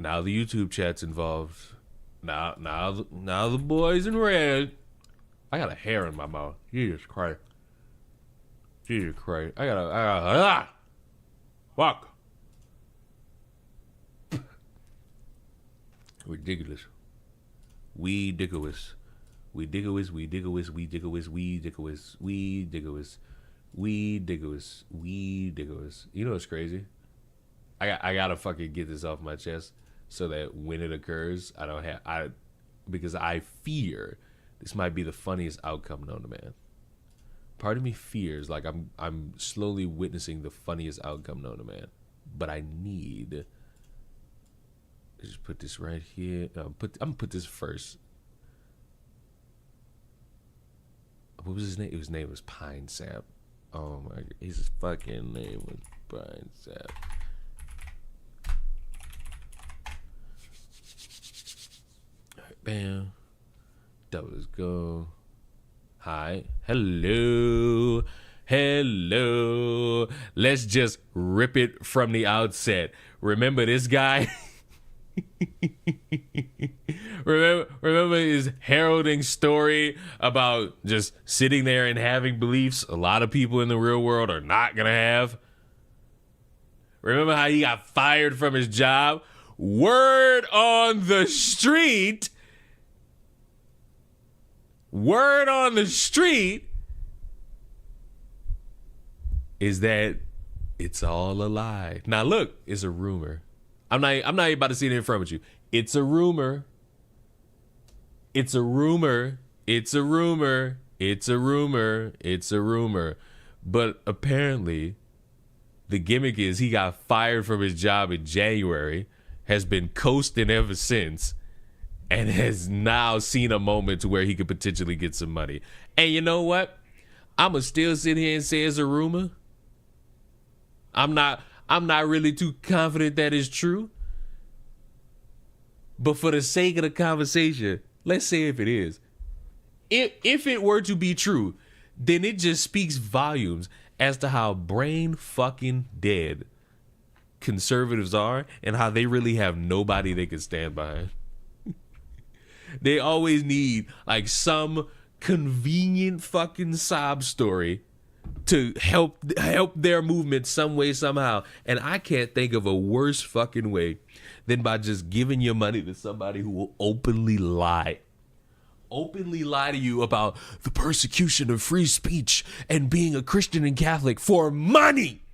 Now the YouTube chat's involved. Now the boys in red. I got a hair in my mouth. Jesus Christ. I got fuck. Ridiculous. Ridiculous. Ridiculous. Ridiculous. Ridiculous. Ridiculous. Ridiculous. Ridiculous. Ridiculous. You know what's crazy? I gotta fucking get this off my chest so that when it occurs, because I fear this might be the funniest outcome known to man. Part of me fears like I'm slowly witnessing the funniest outcome known to man, but I need. Just put this right here. I'm gonna put this first. What was his name? His name was Pine Sap. Oh my god, his fucking name was Pine Sap. All right, bam. Doubles go. Hi. Hello. Hello. Let's just rip it from the outset. Remember this guy? remember his heralding story about just sitting there and having beliefs a lot of people in the real world are not gonna have? Remember how he got fired from his job? Word on the street is that it's all a lie. Now look, it's a rumor. I'm not about to sit here in front with you. It's a rumor. It's a rumor. It's a rumor. It's a rumor. It's a rumor. But apparently, the gimmick is he got fired from his job in January, has been coasting ever since, and has now seen a moment to where he could potentially get some money. And you know what? I'ma still sit here and say it's a rumor. I'm not really too confident that it's true. But for the sake of the conversation, let's say if it is. If it were to be true, then it just speaks volumes as to how brain fucking dead conservatives are and how they really have nobody they can stand behind. They always need like some convenient fucking sob story to help their movement some way, somehow. And I can't think of a worse fucking way than by just giving your money to somebody who will openly lie. Openly lie to you about the persecution of free speech and being a Christian and Catholic for money.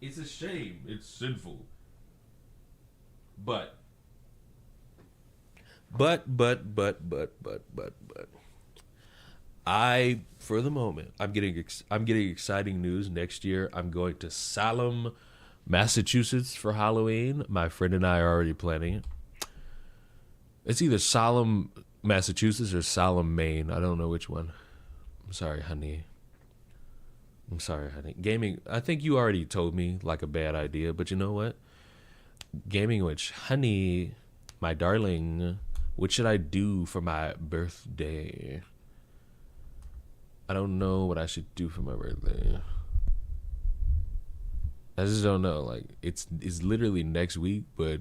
It's a shame. It's sinful. But. For the moment, I'm getting exciting news. Next year, I'm going to Salem, Massachusetts for Halloween. My friend and I are already planning it. It's either Salem, Massachusetts or Salem, Maine. I don't know which one. I'm sorry, honey. Gaming, I think you already told me like a bad idea, but you know what? Gaming Witch, honey, my darling, what should I do for my birthday? I don't know what I should do for my birthday. I just don't know. Like it's literally next week, but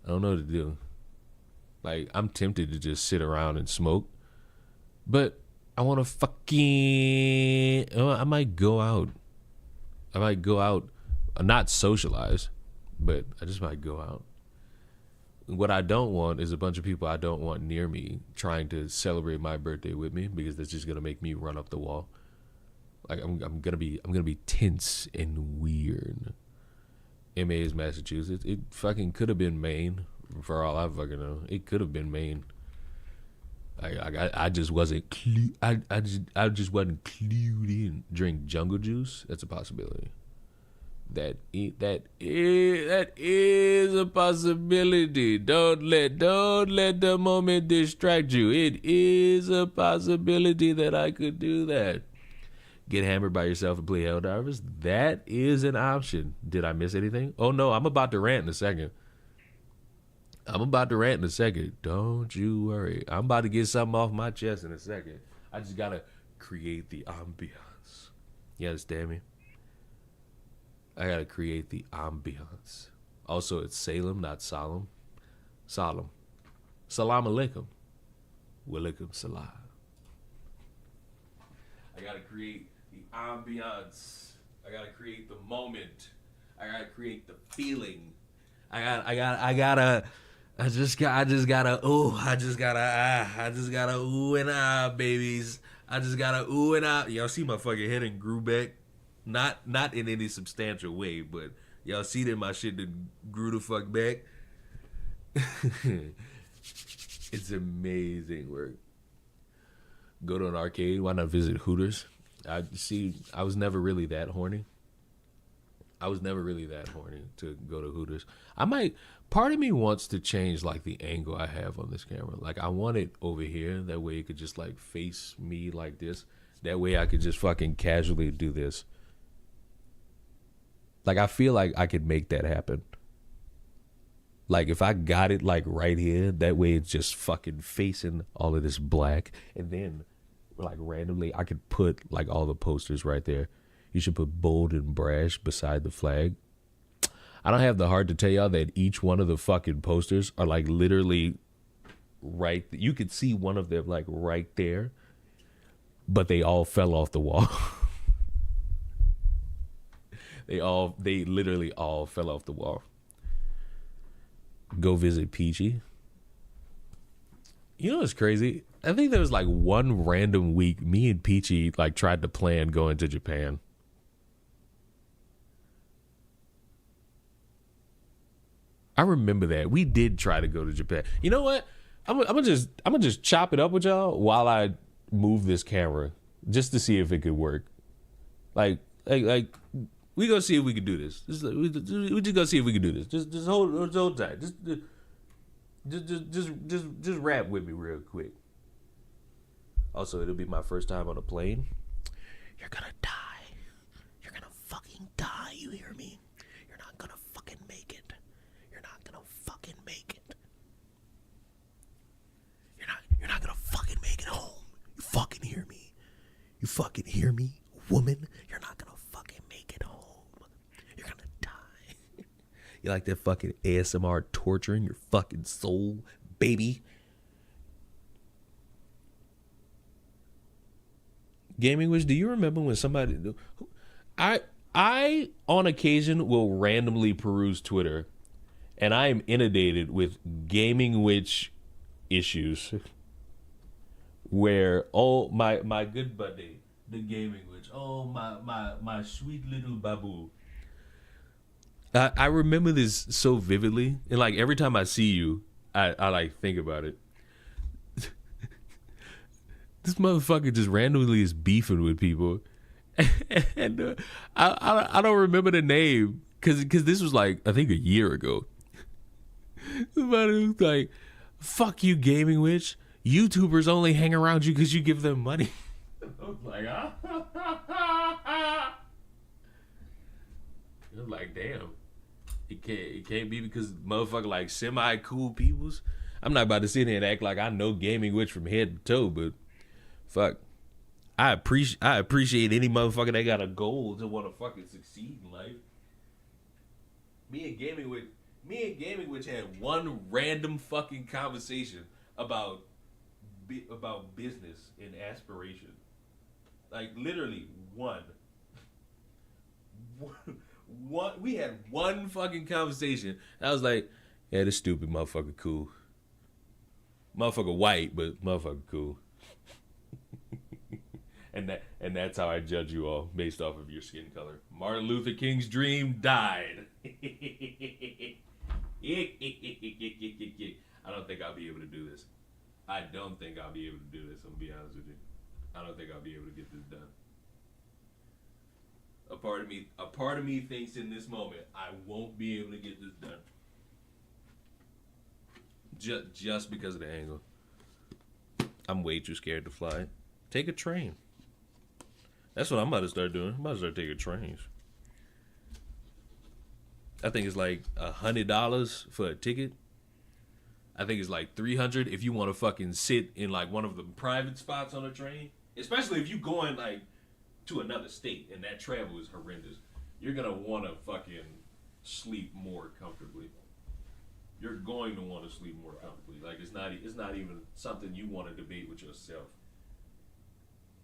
I don't know what to do. Like I'm tempted to just sit around and smoke, but I want to fucking. I might go out. Not socialize, but I just might go out. What I don't want is a bunch of people I don't want near me trying to celebrate my birthday with me, because that's just gonna make me run up the wall. Like I'm gonna be tense and weird. MA is Massachusetts. It fucking could have been Maine, for all I fucking know. It could have been Maine. I just wasn't I just wasn't clued in. Drink jungle juice. That's a possibility. That is a possibility. Don't let the moment distract you. It is a possibility that I could do that. Get hammered by yourself and play Helldivers. That is an option. Did I miss anything? Oh no, I'm about to rant in a second. Don't you worry. I'm about to get something off my chest in a second. I just gotta create the ambiance. You understand me? I gotta create the ambiance. Also, it's Salem, not Solemn. Solemn. Salam alaikum. Walaikum salam. I gotta create the ambiance. I gotta create the moment. I gotta create the feeling. I just gotta ooh and ah, babies. I just gotta ooh and ah. Y'all see my fucking head and grew back? Not in any substantial way, but y'all see that my shit that grew the fuck back? It's amazing work. Go to an arcade. Why not visit Hooters? I was never really that horny. To go to Hooters. Part of me wants to change like the angle I have on this camera. Like I want it over here. That way it could just like face me like this. That way I could just fucking casually do this. Like I feel like I could make that happen. Like if I got it like right here, that way it's just fucking facing all of this black. And then like randomly I could put like all the posters right there. You should put bold and brash beside the flag. I don't have the heart to tell y'all that each one of the fucking posters are like literally right. You could see one of them like right there, but they all fell off the wall. They literally all fell off the wall. Go visit Peachy. You know what's crazy? I think there was like one random week me and Peachy like tried to plan going to Japan. I remember that. We did try to go to Japan. You know what? I'm gonna just chop it up with y'all while I move this camera just to see if it could work. Like we gonna see if we can do this. We just gonna see if we can do this. Just hold tight. Just rap with me real quick. Also, it'll be my first time on a plane. You're gonna die. You're gonna fucking die. You hear me? You're not gonna fucking make it. You're not gonna fucking make it. You're not gonna fucking make it home. You fucking hear me? You fucking hear me, woman? You're not gonna fucking make it home. You're gonna die. You like that fucking ASMR torturing your fucking soul, baby? Gaming Wish, do you remember when somebody... I on occasion will randomly peruse Twitter, and I am inundated with Gaming Witch issues where, oh, my good buddy, the Gaming Witch, oh, my sweet little babu. I remember this so vividly, and like every time I see you, I like think about it. This motherfucker just randomly is beefing with people. And I don't remember the name because this was like I think a year ago. Somebody was like, "Fuck you, Gaming Witch. YouTubers only hang around you because you give them money." I was like, I was like, damn. It can't be because motherfucker like semi cool peoples. I'm not about to sit here and act like I know Gaming Witch from head to toe, but fuck. I appreciate any motherfucker that got a goal to want to fucking succeed in life. Me and Gaming Witch had one random fucking conversation about business and aspiration. Like literally one. We had one fucking conversation. I was like, yeah, this stupid motherfucker cool. Motherfucker white, but motherfucker cool. And that's how I judge you all based off of your skin color. Martin Luther King's dream died. I don't think I'll be able to do this. I'm gonna be honest with you. I don't think I'll be able to get this done. A part of me thinks in this moment I won't be able to get this done. Just because of the angle. I'm way too scared to fly. Take a train. That's what I'm about to start doing. I'm about to start taking trains. I think it's like $100 for a ticket. I think it's like $300 if you want to fucking sit in like one of the private spots on a train. Especially if you going like to another state and that travel is horrendous. You're gonna want to fucking sleep more comfortably. You're going to want to sleep more comfortably. Like it's not even something you want to debate with yourself.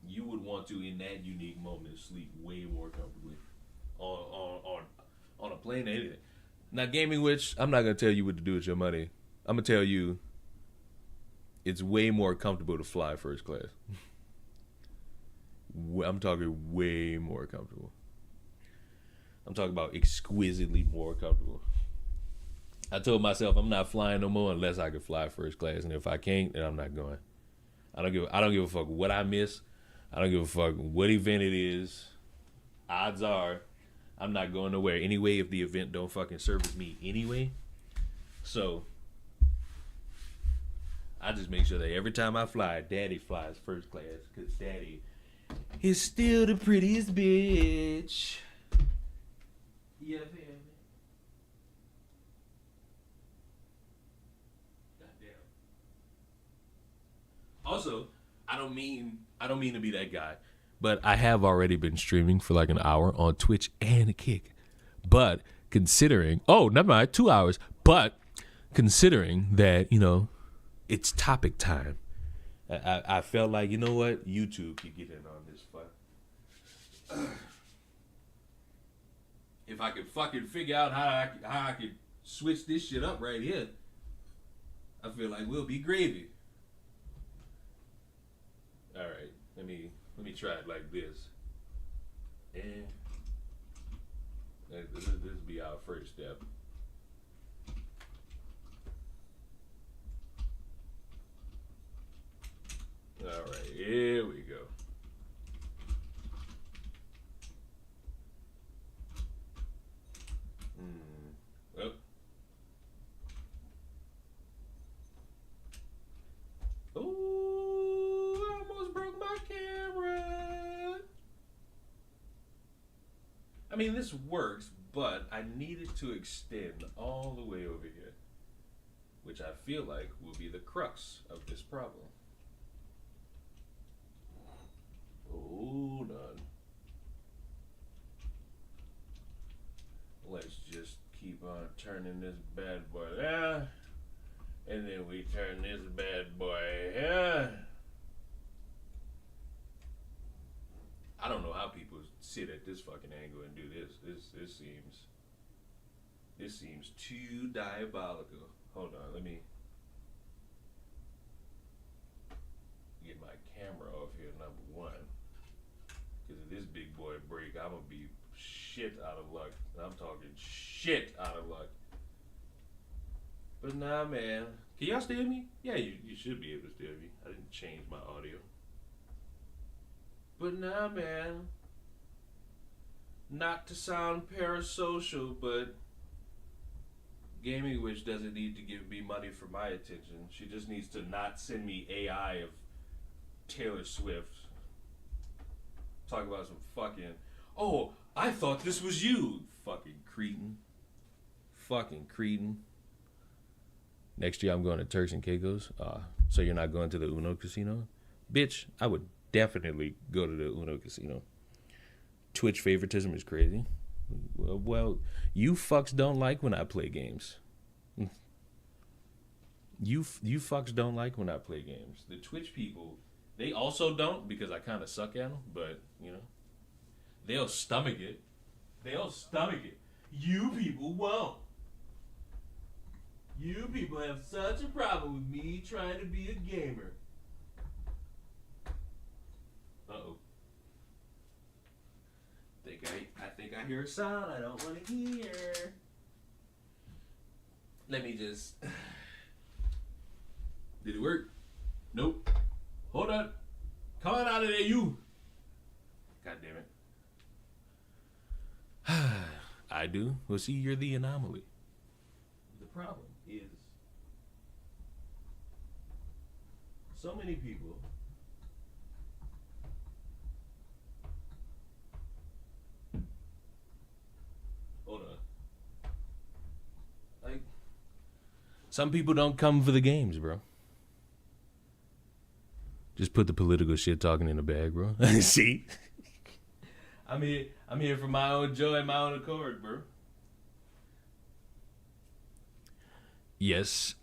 You would want to, in that unique moment, sleep way more comfortably on a plane or anything. Now, gaming, which I'm not gonna tell you what to do with your money. I'm gonna tell you it's way more comfortable to fly first class. I'm talking way more comfortable. I'm talking about exquisitely more comfortable. I told myself I'm not flying no more unless I can fly first class, and if I can't, then I'm not going. I don't give a fuck what I miss. I don't give a fuck what event it is. Odds are, I'm not going nowhere anyway if the event don't fucking service me anyway. So I just make sure that every time I fly, Daddy flies first class, cause Daddy is still the prettiest bitch. Yeah, man. Goddamn. Also, I don't mean to be that guy, but I have already been streaming for like an hour on Twitch and Kick. But considering, oh, never mind, 2 hours. But considering that, it's topic time, I felt like, you know what, YouTube could get in on this fuck. If I could fucking figure out how I could switch this shit up right here, I feel like we'll be gravy. All right, let me try it like this. And this will be our first step. All right, here we go. Well, ooh, I almost broke my camera. I mean, this works, but I need it to extend all the way over here, which I feel like will be the crux of this problem. Hold on. Let's just keep on turning this bad boy there. And then we turn this bad boy here. I don't know how people sit at this fucking angle and do this. This seems too diabolical. Hold on, let me get my camera off here, number one. Because if this big boy break, I'm going to be shit out of luck. I'm talking shit out of luck. But nah, man. Can y'all still hear me? Yeah, you should be able to still hear me. I didn't change my audio. But nah, man. Not to sound parasocial, but Gaming Witch doesn't need to give me money for my attention. She just needs to not send me AI of Taylor Swift. Talk about some fucking, oh, I thought this was you. Fucking cretin. Fucking cretin. Next year I'm going to Turks and Caicos. So you're not going to the Uno Casino? Bitch, I would definitely go to the Uno Casino. Twitch favoritism is crazy. Well, you fucks don't like when I play games. You fucks don't like when I play games. The Twitch people, they also don't, because I kind of suck at them, but, they'll stomach it. They'll stomach it. You people won't. You people have such a problem with me trying to be a gamer. Uh-oh. I think I hear a sound I don't want to hear. Let me just... Did it work? Nope. Hold on. Come on out of there, you. God damn it. I do? Well, see, you're the anomaly. The problem is so many people hold on. Like, some people don't come for the games, bro. Just put the political shit talking in the bag, bro. See? I'm here for my own joy and my own accord, bro. Yes,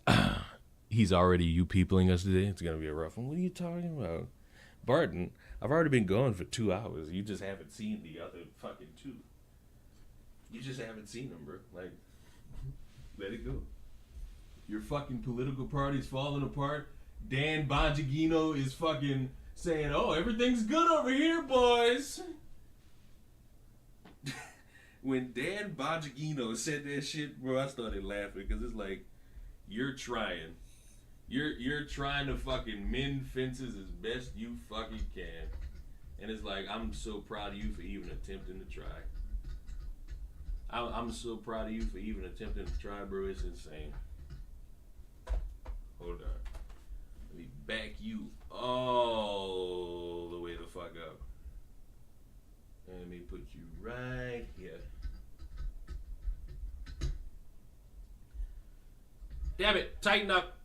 he's already you peopling us today. It's gonna be a rough one. What are you talking about, Barton? I've already been gone for 2 hours. You just haven't seen the other fucking 2. You just haven't seen them, bro. Like, let it go. Your fucking political party's falling apart. Dan Bongino is fucking saying, "Oh, everything's good over here, boys." When Dan Bongino said that shit, bro, I started laughing because it's like, you're trying. You're trying to fucking mend fences as best you fucking can. And it's like, I'm so proud of you for even attempting to try. I'm so proud of you for even attempting to try, bro. It's insane. Hold on. Let me back you all the way the fuck up. And let me put you right here. Damn it, tighten up.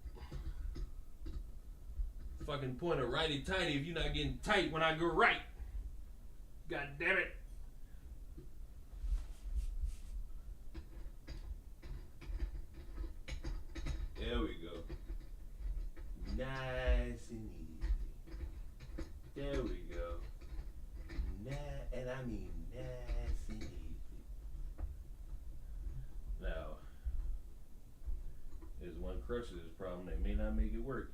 Fucking point a righty tighty if you're not getting tight when I go right. God damn it. There we go. Nice and easy. There we go. And I mean nice and easy. Now, there's one crutch to this problem that may not make it work.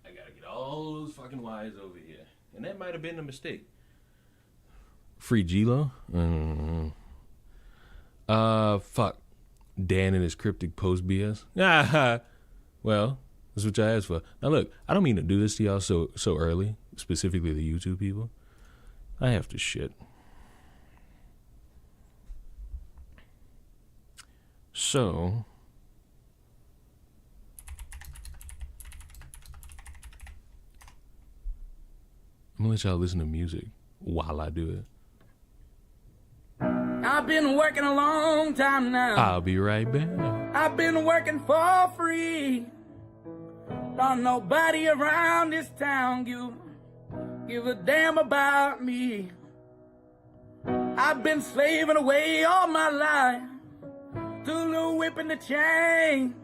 I gotta get all those fucking Y's over here. And that might have been a mistake. Free G-Lo? Fuck. Dan and his cryptic post BS. Well, that's what I asked for. Now look, I don't mean to do this to y'all so early, specifically the YouTube people. I have to shit. So, I'm gonna let y'all listen to music while I do it. I've been working a long time now. I'll be right back. I've been working for free. Don't nobody around this town give a damn about me. I've been slaving away all my life to the whip and the chain.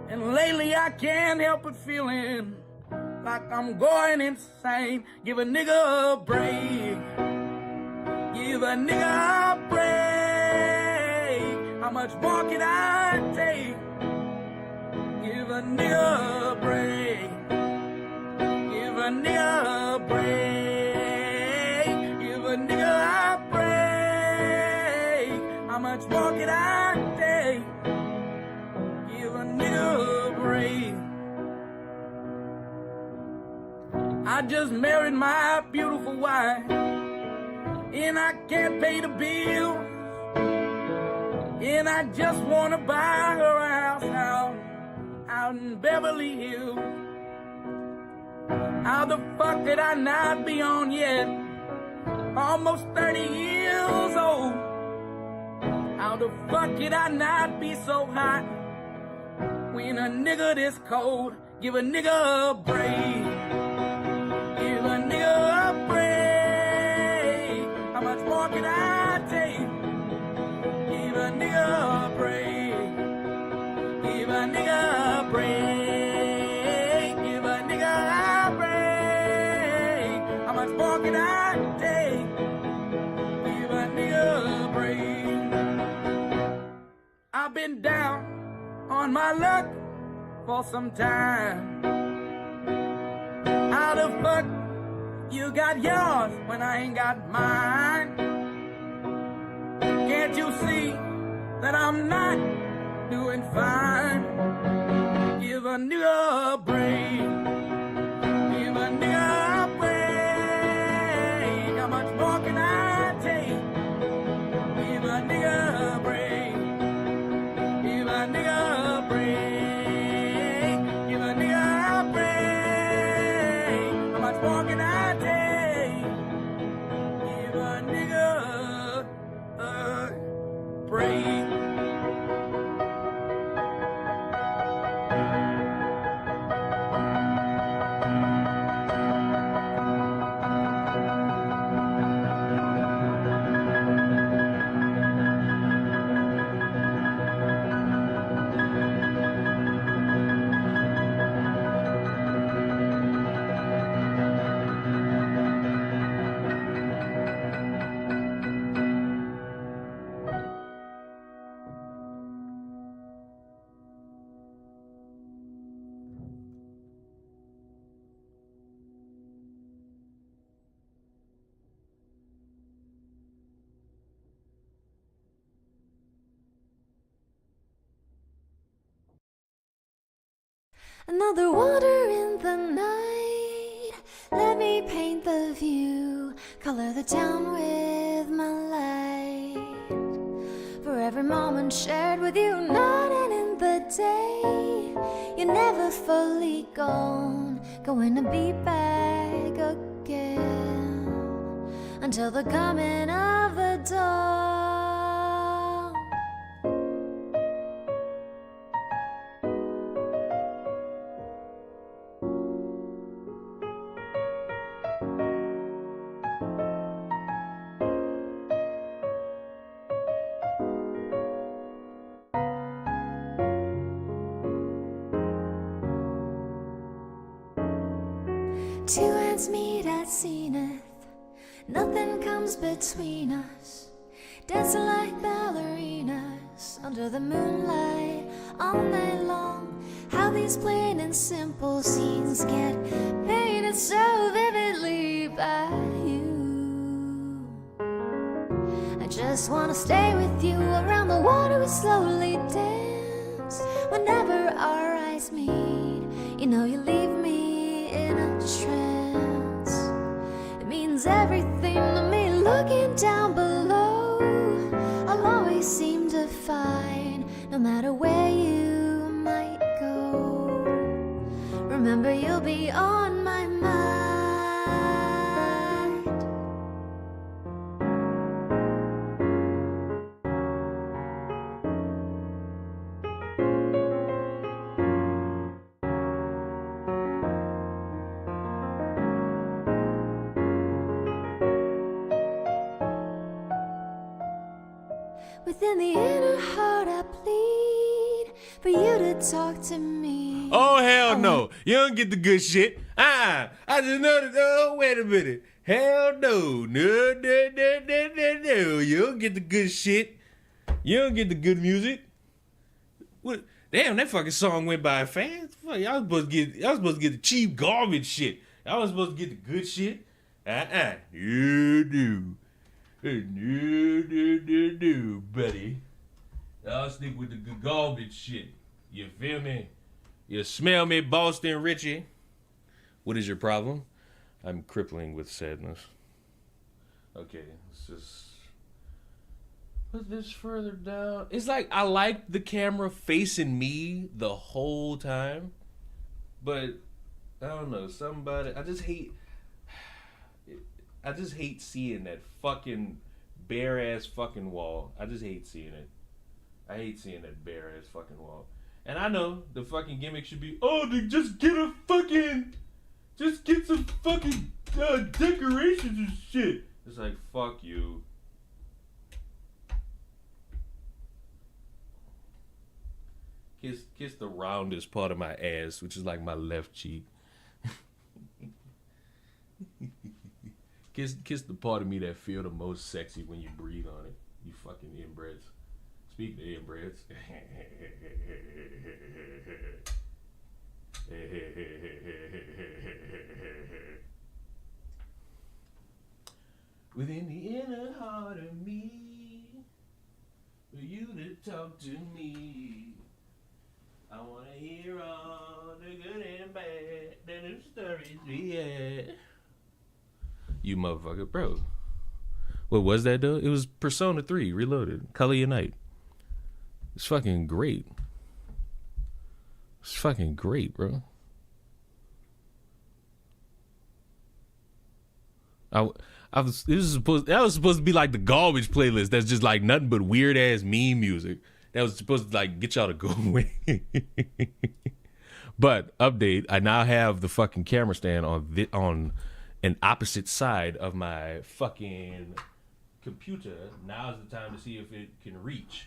And lately I can't help but feeling like I'm going insane. Give a nigga a break. Give a nigga a break. How much more can I take? Give a nigga a break. Give a nigga a break. Give a nigga a break. How much more can I take? Give a nigga a break. I just married my beautiful wife, and I can't pay the bills, and I just wanna buy her a house out in Beverly Hills. How the fuck did I not be on yet? Almost 30 years old. How the fuck did I not be so hot when a nigga this cold? Give a nigga a break. Give a nigga a break. How much more can I take? Give a nigga a break. Give a nigga a break. Give a nigga a break. How much more can I take? Give a nigga a break. I've been down on my luck for some time. How the fuck you got yours when I ain't got mine? Can't you see that I'm not doing fine? Give a nigga a break. Give a nigga a break. How much more can I take? Give a nigga a break. Give a nigga a break. Give a nigga a break. How much more can I take? Give a nigga a break. shared with you night and in the day. You're never fully gone, going to be back again until the coming of the dawn. 2 hands meet at zenith, nothing comes between us. Dancing like ballerinas under the moonlight all night long. How these plain and simple scenes get painted so vividly by you. I just wanna stay with you around the water, we slowly dance. Whenever our eyes meet, you know you leave me in a trance. It means everything to me. Looking down below, I'll always seem to find, no matter where you might go, remember you'll be on my mind. Within the inner heart I plead for you to talk to me. Oh, hell no. You don't get the good shit. I just know that, oh, wait a minute. Hell no. No. You don't get the good shit. You don't get the good music. What? Damn, that fucking song went by fast. Fuck, y'all supposed to get the cheap garbage shit. Y'all was supposed to get the good shit. You do. No, buddy. I'll stick with the good garbage shit. You feel me? You smell me, Boston Richie? What is your problem? I'm crippling with sadness. Okay, let's just put this further down. It's like I like the camera facing me the whole time, but I don't know, I just hate seeing that fucking bare ass fucking wall. I just hate seeing it. I hate seeing that bare ass fucking wall. And I know the fucking gimmick should be, just get some fucking decorations and shit. It's like, fuck you. Kiss the roundest part of my ass, which is like my left cheek. Kiss the part of me that feel the most sexy when you breathe on it. You fucking inbreds. Speaking of inbreds. Within the inner heart of me, for you to talk to me. I wanna hear all the good and bad, the stories we had. You motherfucker, bro. What was that though? It was Persona 3 Reloaded. Color Your Night. It's fucking great. It's fucking great, bro. That was supposed to be like the garbage playlist that's just like nothing but weird ass meme music. That was supposed to like get y'all to go away. But update, I now have the fucking camera stand on an opposite side of my fucking computer. Now's the time to see if it can reach.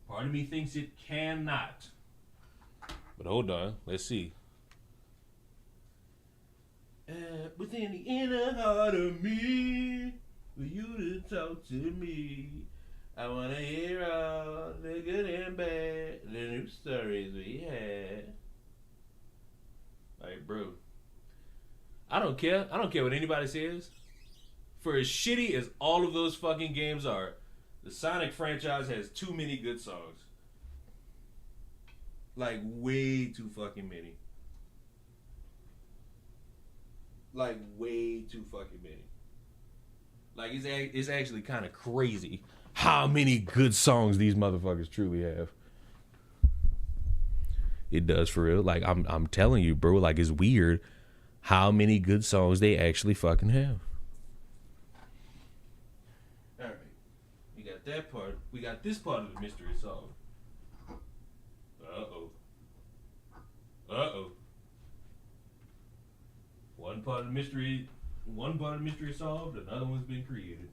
Part of me thinks it cannot. But hold on, let's see. Within the inner heart of me, for you to talk to me, I wanna hear all the good and bad, the new stories we had. Like, bro, I don't care. I don't care what anybody says. For as shitty as all of those fucking games are, the Sonic franchise has too many good songs. Like, way too fucking many. Like, way too fucking many. Like, it's actually kind of crazy how many good songs these motherfuckers truly have. It does for real. Like I'm telling you, bro, like it's weird how many good songs they actually fucking have. All right. We got that part. We got this part of the mystery solved. Uh-oh. Uh-oh. One part of the mystery solved, another one's been created.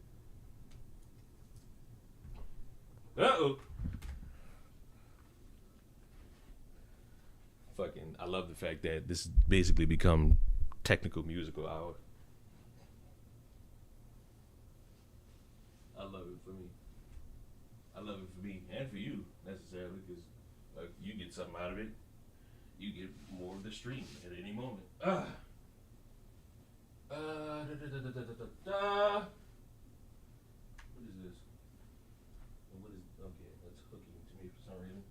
Uh-oh. Fucking, I love the fact that this has basically become technical musical hour. I love it for me. I love it for me and for you, necessarily, because like, you get something out of it. You get more of the stream at any moment. What is this? What is, okay, that's hooking to me for some reason.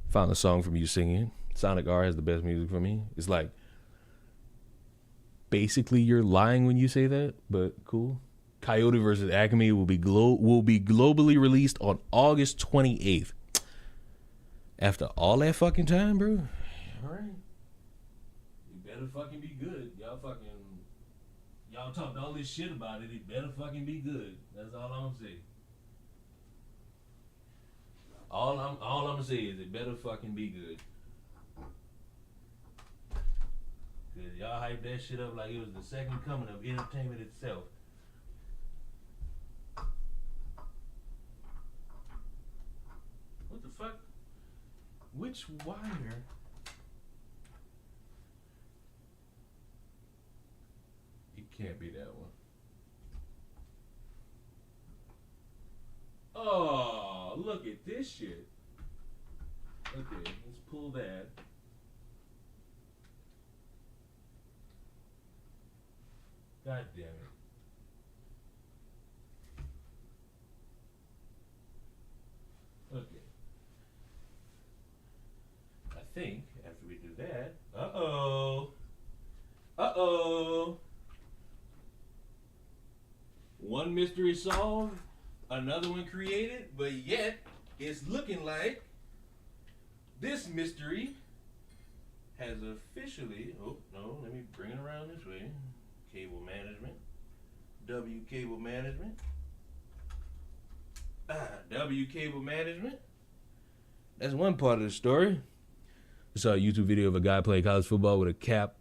Found a song from you singing. Sonic R has the best music for me. It's like basically you're lying when you say that, but cool. Coyote versus Acme will be globally released on August 28th. After all that fucking time, bro. All right. You better fucking be good. Y'all talked all this shit about it. It better fucking be good. That's all I'm gonna say. All I'm gonna say is it better fucking be good. Cause y'all hyped that shit up like it was the second coming of entertainment itself. What the fuck? Which wire? It can't be that one. Oh, look at this shit. Okay, let's pull that. God damn it. Okay. I think after we do that, one mystery solved, another one created, but yet it's looking like this mystery has officially, oh no, let me bring it around this way. Cable management, W cable management, W cable management. That's one part of the story. I saw a YouTube video of a guy playing college football with a cap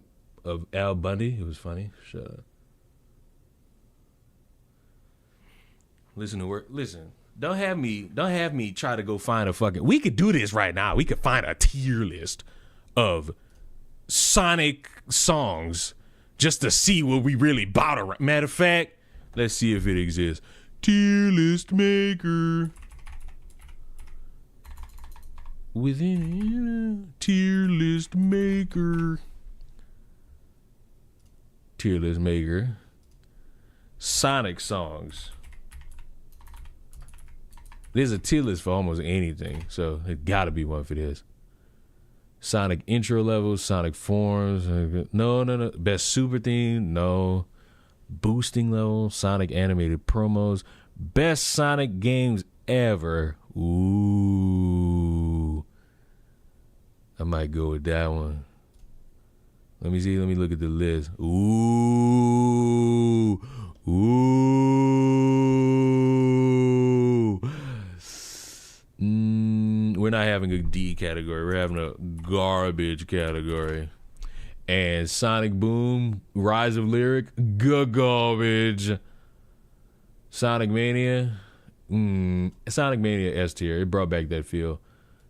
of Al Bundy. It was funny. Shut up. Listen. Don't have me try to go find a fucking. We could do this right now. We could find a tier list of Sonic songs just to see what we really bought around. Matter of fact, let's see if it exists. Tier list maker. Within tier list maker. Tier list maker. Sonic songs. There's a tier list for almost anything, so it gotta be one for this. Sonic intro levels, Sonic forms. No. Best super theme, no. Boosting level, Sonic animated promos. Best Sonic games ever. Ooh. I might go with that one. Let me see. Let me look at the list. Ooh. We're not having a D category. We're having a garbage category. And Sonic Boom, Rise of Lyric, garbage. Sonic Mania, Sonic Mania S tier. It brought back that feel.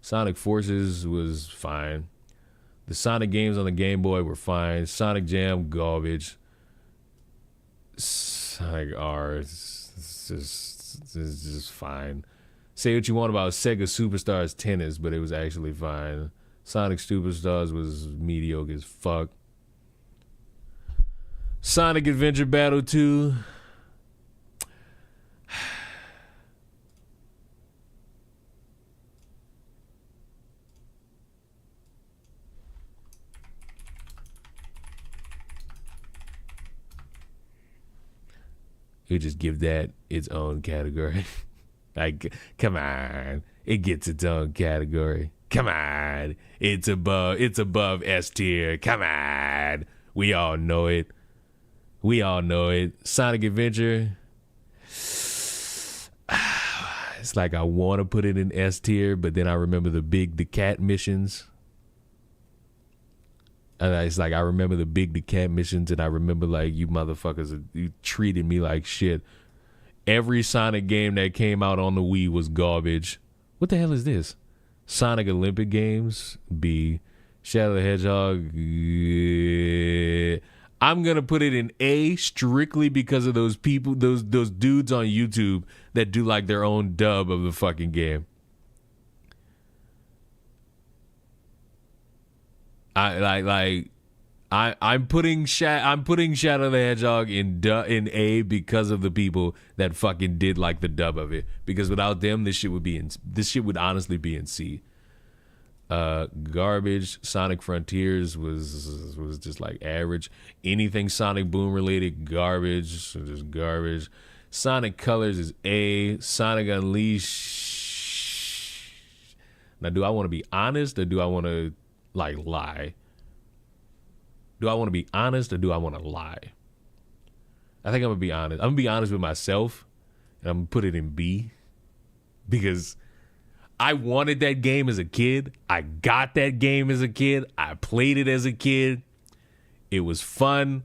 Sonic Forces was fine. The Sonic games on the Game Boy were fine. Sonic Jam, garbage. Sonic R, it's just fine. Say what you want about Sega Superstars Tennis, but it was actually fine. Sonic Superstars was mediocre as fuck. Sonic Adventure Battle 2. We just give that its own category. Like, come on, it gets its own category. Come on, it's above S tier. Come on, we all know it. We all know it. Sonic Adventure. It's like I want to put it in S tier, but then I remember the cat missions. And it's like I remember the cat missions, and I remember like you motherfuckers, you treated me like shit. Every Sonic game that came out on the Wii was garbage. What the hell is this? Sonic Olympic Games, B. Shadow the Hedgehog. I'm gonna put it in A strictly because of those people, those dudes on YouTube that do like their own dub of the fucking game. I'm putting Shadow the Hedgehog in A because of the people that fucking did like the dub of it. Because without them, this shit would honestly be in C. Garbage. Sonic Frontiers was just like average. Anything Sonic Boom related, garbage. So just garbage. Sonic Colors is A. Sonic Unleashed. Now, do I want to be honest or do I want to like lie? Do I want to be honest or do I want to lie? I think I'm gonna be honest. I'm gonna be honest with myself, and I'm gonna put it in B because I wanted that game as a kid. I got that game as a kid. I played it as a kid. It was fun.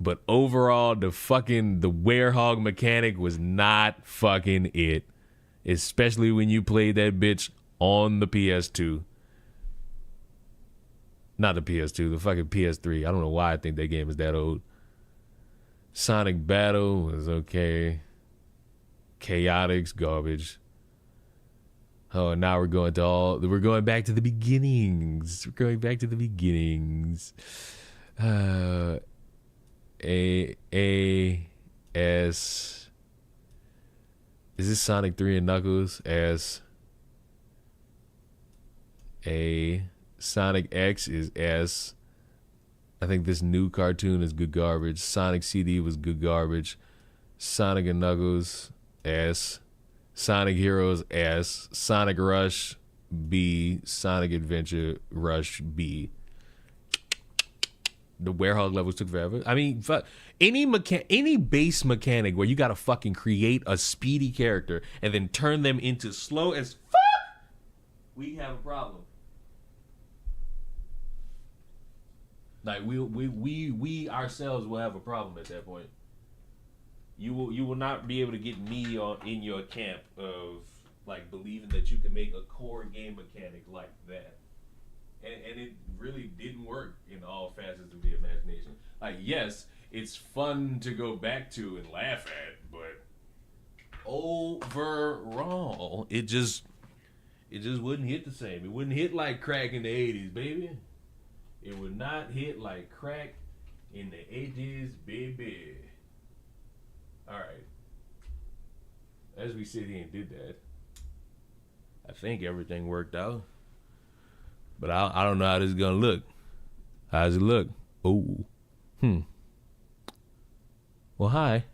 But overall, the werehog mechanic was not fucking it. Especially when you played that bitch on the PS2. Not the PS2, the fucking PS3. I don't know why I think that game is that old. Sonic Battle was okay. Chaotix, garbage. Oh, now we're going back to the beginnings. We're going back to the beginnings. S. Is this Sonic 3 and Knuckles? S. A. Sonic X is S. I think this new cartoon is good garbage. Sonic CD was good garbage. Sonic and Knuckles, S. Sonic Heroes, S. Sonic Rush, B. Sonic Adventure, Rush, B. The werehog levels took forever. I mean, any base mechanic where you gotta fucking create a speedy character and then turn them into slow as fuck, we have a problem. Like we ourselves will have a problem at that point. You will not be able to get me in your camp of like believing that you can make a core game mechanic like that. And it really didn't work in all facets of the imagination. Like, yes, it's fun to go back to and laugh at, but overall, it just wouldn't hit the same. It wouldn't hit like crack in the 80s, baby. It would not hit like crack in the 80s, baby. All right. As we sit here and did that, I think everything worked out. But I don't know how this is going to look. How does it look? Oh. Well, hi.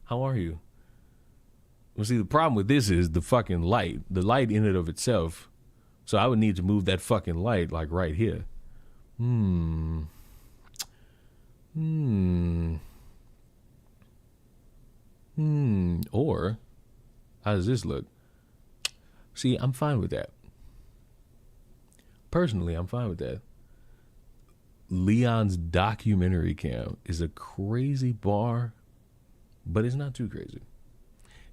How are you? Well, see, the problem with this is the fucking light. The light in and of itself. So I would need to move that fucking light like right here. Or, how does this look? See, I'm fine with that. Personally, I'm fine with that. Leon's documentary cam is a crazy bar, but it's not too crazy.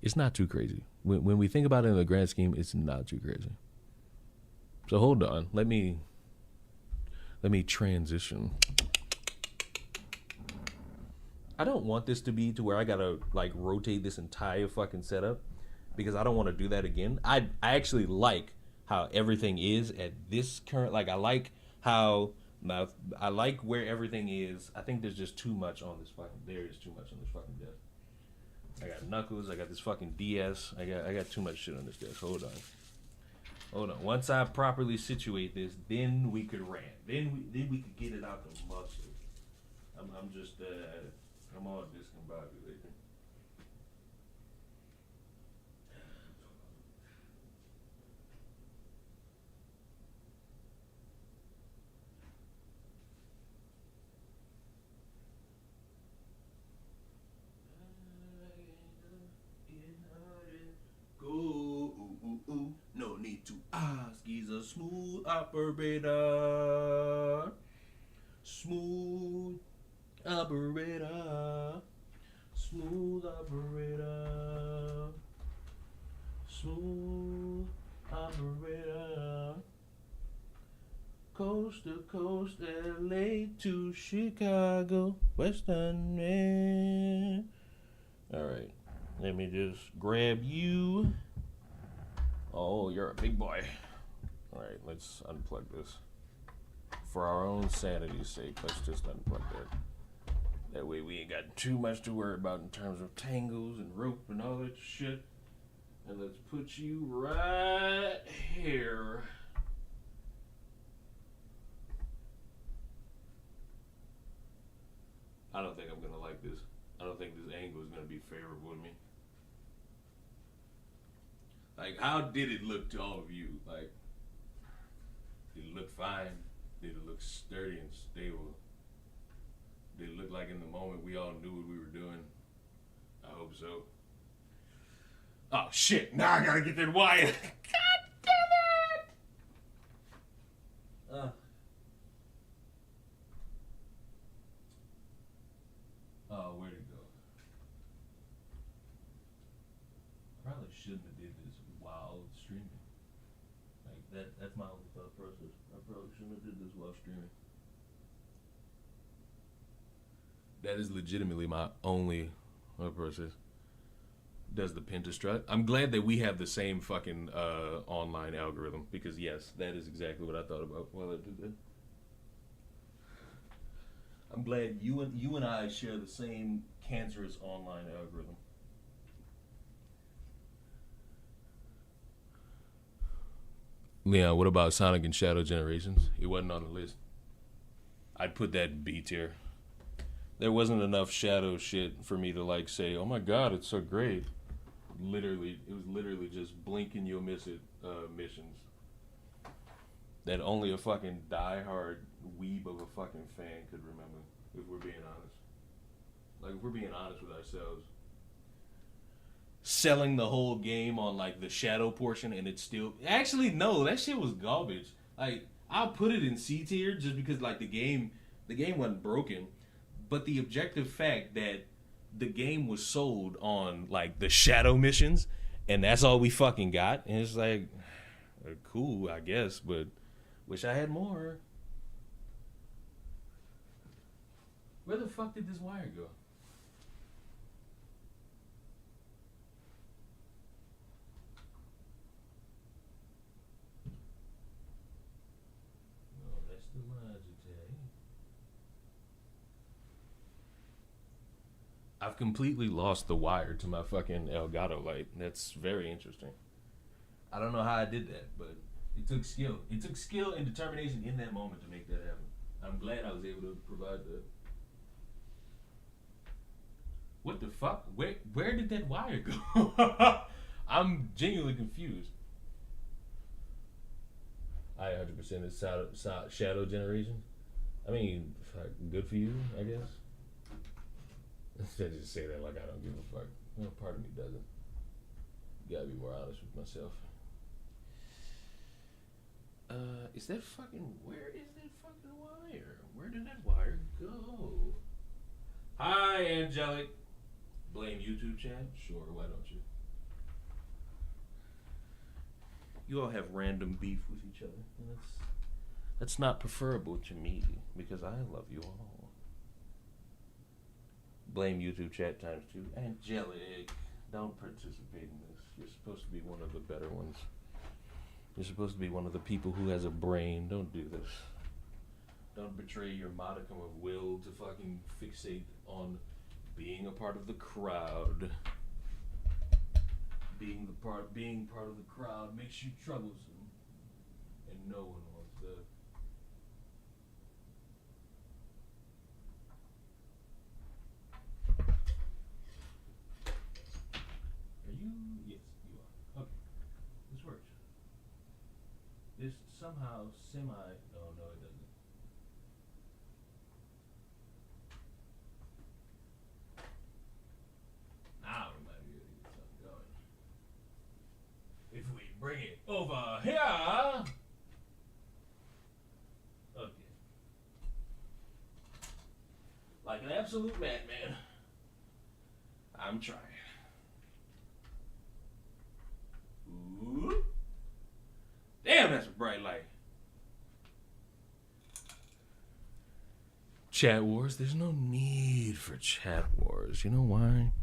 It's not too crazy. When we think about it in the grand scheme, it's not too crazy. So hold on. Let me transition. I don't want this to be to where I gotta like rotate this entire fucking setup because I don't want to do that again. I actually like how everything is at this current, like I like where everything is. I think there's just too much on this fucking, there is too much on this fucking desk. I got Knuckles, I got this fucking DS, I got too much shit on this desk. Hold on. Once I properly situate this, then we could rant. Then we could get it out the muscle. I'm I'm all discombobulated. Go, ooh, ooh, ooh. No need to ask. He's a smooth operator. Smooth operator. Smooth operator. Smooth operator. Coast to coast, LA to Chicago, Western man. All right, let me just grab you. Oh, you're a big boy. All right, let's unplug this. For our own sanity's sake, let's just unplug that. That way we ain't got too much to worry about in terms of tangles and rope and all that shit. And let's put you right here. I don't think I'm gonna like this. I don't think this angle is gonna be favorable to me. Like, how did it look to all of you? Like, did it look fine? Did it look sturdy and stable? Did it look like in the moment we all knew what we were doing? I hope so. Oh shit, now I gotta get that wire. God damn it! Oh, where'd it go? Probably shouldn't have did this while streaming. Like that's my only thought process. I probably shouldn't have did this while streaming. That is legitimately my only thought process. Does the pin to strut? I'm glad that we have the same fucking online algorithm, because yes, that is exactly what I thought about while I did that. I'm glad you and I share the same cancerous online algorithm. Leon, what about Sonic and Shadow Generations? It wasn't on the list. I'd put that in B tier. There wasn't enough Shadow shit for me to like say, oh my god, it's so great. It was literally just blink and you'll miss it missions that only a fucking diehard weeb of a fucking fan could remember, if we're being honest. Like, if we're being honest with ourselves. Selling the whole game on, like, the Shadow portion, and it's still... Actually, no, that shit was garbage. Like, I'll put it in C tier just because, like, the game wasn't broken. But the objective fact that the game was sold on, like, the Shadow missions, and that's all we fucking got, and it's like, cool, I guess, but wish I had more. Where the fuck did this wire go? No, that's the Logitech. I've completely lost the wire to my fucking Elgato light. That's very interesting. I don't know how I did that, but it took skill. It took skill and determination in that moment to make that happen. I'm glad I was able to provide that. What the fuck? Where did that wire go? I'm genuinely confused. I 100% is Shadow Generation. I mean, good for you, I guess. I just say that like I don't give a fuck. Well, part of me doesn't. Gotta be more honest with myself. Is that fucking... Where is that fucking wire? Where did that wire go? Hi, Angelic. Blame YouTube chat? Sure, why don't you? You all have random beef with each other. And that's not preferable to me, because I love you all. Blame YouTube chat times 2. Angelic, don't participate in this. You're supposed to be one of the better ones. You're supposed to be one of the people who has a brain. Don't do this. Don't betray your modicum of will to fucking fixate on being a part of the crowd. Being part of the crowd makes you troublesome, and no one wants that. somehow semi. No, no, it doesn't. Now we might be able to get something going. If we bring it over here. Okay. Like an absolute madman. I'm trying. Ooh. Damn, that's a bright light. Chat wars? There's no need for chat wars. You know why?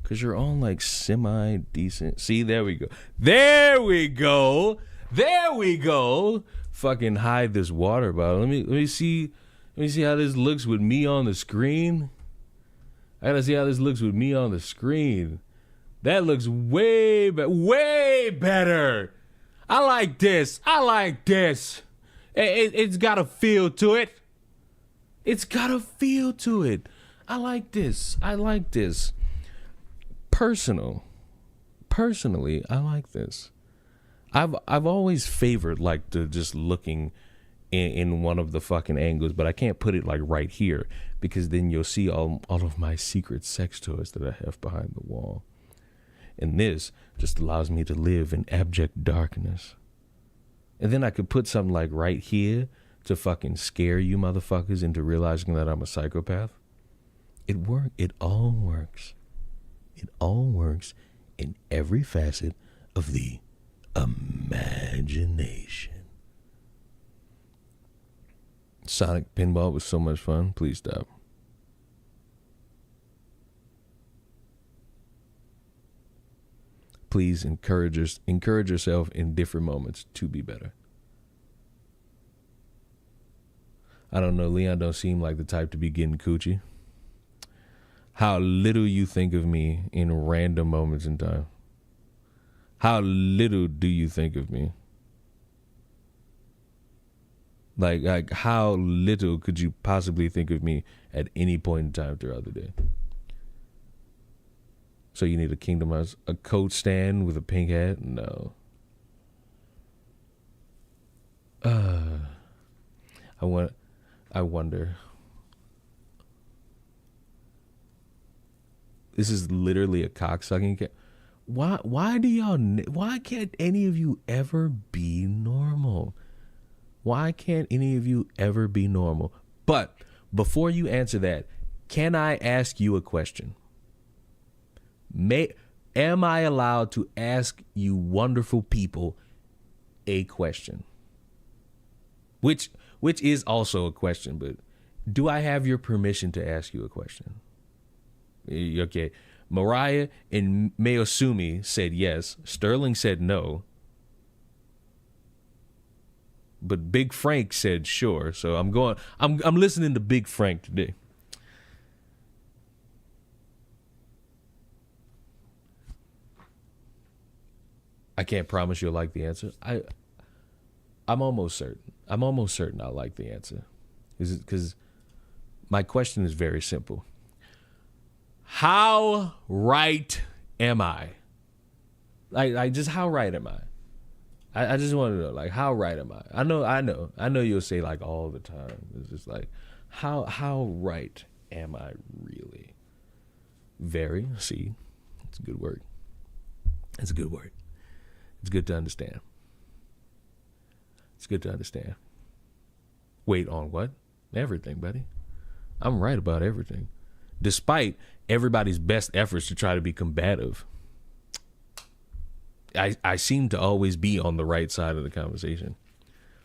Because you're all like semi-decent. See, there we go. There we go. There we go. Fucking hide this water bottle. Let me see how this looks with me on the screen. I gotta see how this looks with me on the screen. That looks way better. I like this. It's got a feel to it. It's got a feel to it. I like this. Personally, I like this. I've always favored like the just looking in one of the fucking angles, but I can't put it like right here because then you'll see all of my secret sex toys that I have behind the wall. And this just allows me to live in abject darkness. And then I could put something like right here to fucking scare you motherfuckers into realizing that I'm a psychopath. It all works. It all works in every facet of the imagination. Sonic Pinball was so much fun. Please stop. Please encourage yourself in different moments to be better. I don't know, Leon don't seem like the type to be getting coochie. How little you think of me in random moments in time. How little do you think of me? Like how little could you possibly think of me at any point in time throughout the day? So you need a Kingdom Hearts, a coat stand with a pink hat? No. I wonder. This is literally a cocksucking. Why can't any of you ever be normal? Why can't any of you ever be normal? But before you answer that, can I ask you a question? Am I allowed to ask you wonderful people a question? Which is also a question, but do I have your permission to ask you a question? Okay. Mariah and Mayosumi said yes. Sterling said no. But Big Frank said sure. So I'm listening to Big Frank today. I can't promise you'll like the answer. I'm almost certain. I'll like the answer. Because my question is very simple. How right am I? Like just how right am I? I just want to know, like, how right am I? I know you'll say like all the time. It's just like, how right am I really? Very. See, it's a good word. It's a good word. It's good to understand. It's good to understand. Wait, on what? Everything, buddy. I'm right about everything. Despite everybody's best efforts to try to be combative, I seem to always be on the right side of the conversation.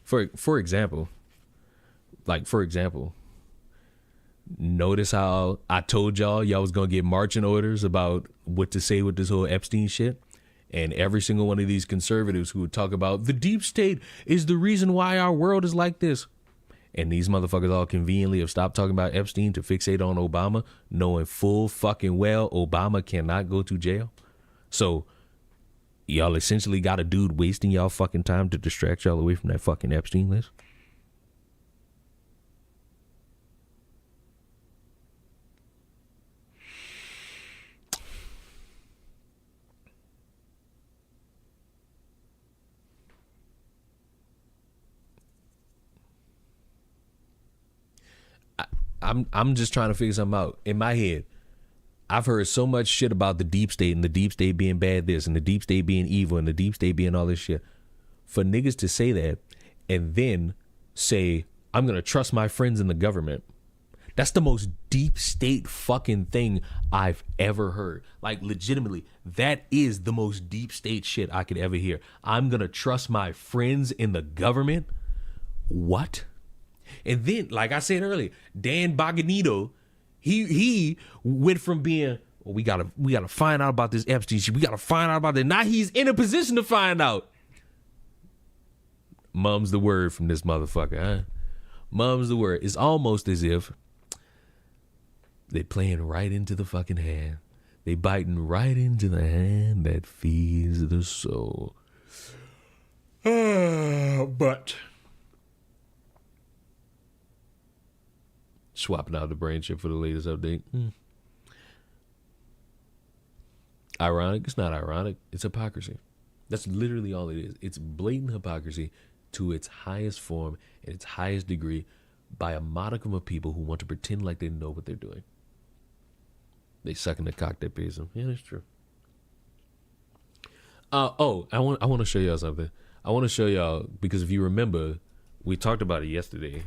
For example, notice how I told y'all was going to get marching orders about what to say with this whole Epstein shit? And every single one of these conservatives who would talk about the deep state is the reason why our world is like this. And these motherfuckers all conveniently have stopped talking about Epstein to fixate on Obama, knowing full fucking well Obama cannot go to jail. So y'all essentially got a dude wasting y'all fucking time to distract y'all away from that fucking Epstein list. I'm just trying to figure something out in my head. I've heard so much shit about the deep state and the deep state being bad this and the deep state being evil and the deep state being all this shit. For niggas to say that and then say, I'm going to trust my friends in the government. That's the most deep state fucking thing I've ever heard. Like, legitimately, that is the most deep state shit I could ever hear. I'm going to trust my friends in the government? What? And then, like I said earlier, Dan Bogdanito, he went from being, well, we gotta find out about this Epstein shit. We gotta find out about that. Now he's in a position to find out. Mum's the word from this motherfucker, huh? Mum's the word. It's almost as if they playing right into the fucking hand. They biting right into the hand that feeds the soul. But swapping out the brain chip for the latest update. Ironic? It's not ironic. It's hypocrisy. That's literally all it is. It's blatant hypocrisy to its highest form and its highest degree by a modicum of people who want to pretend like they know what they're doing. They suck in the cock that pays them. Yeah, that's true. I want to show y'all something. I want to show y'all, because if you remember, we talked about it yesterday.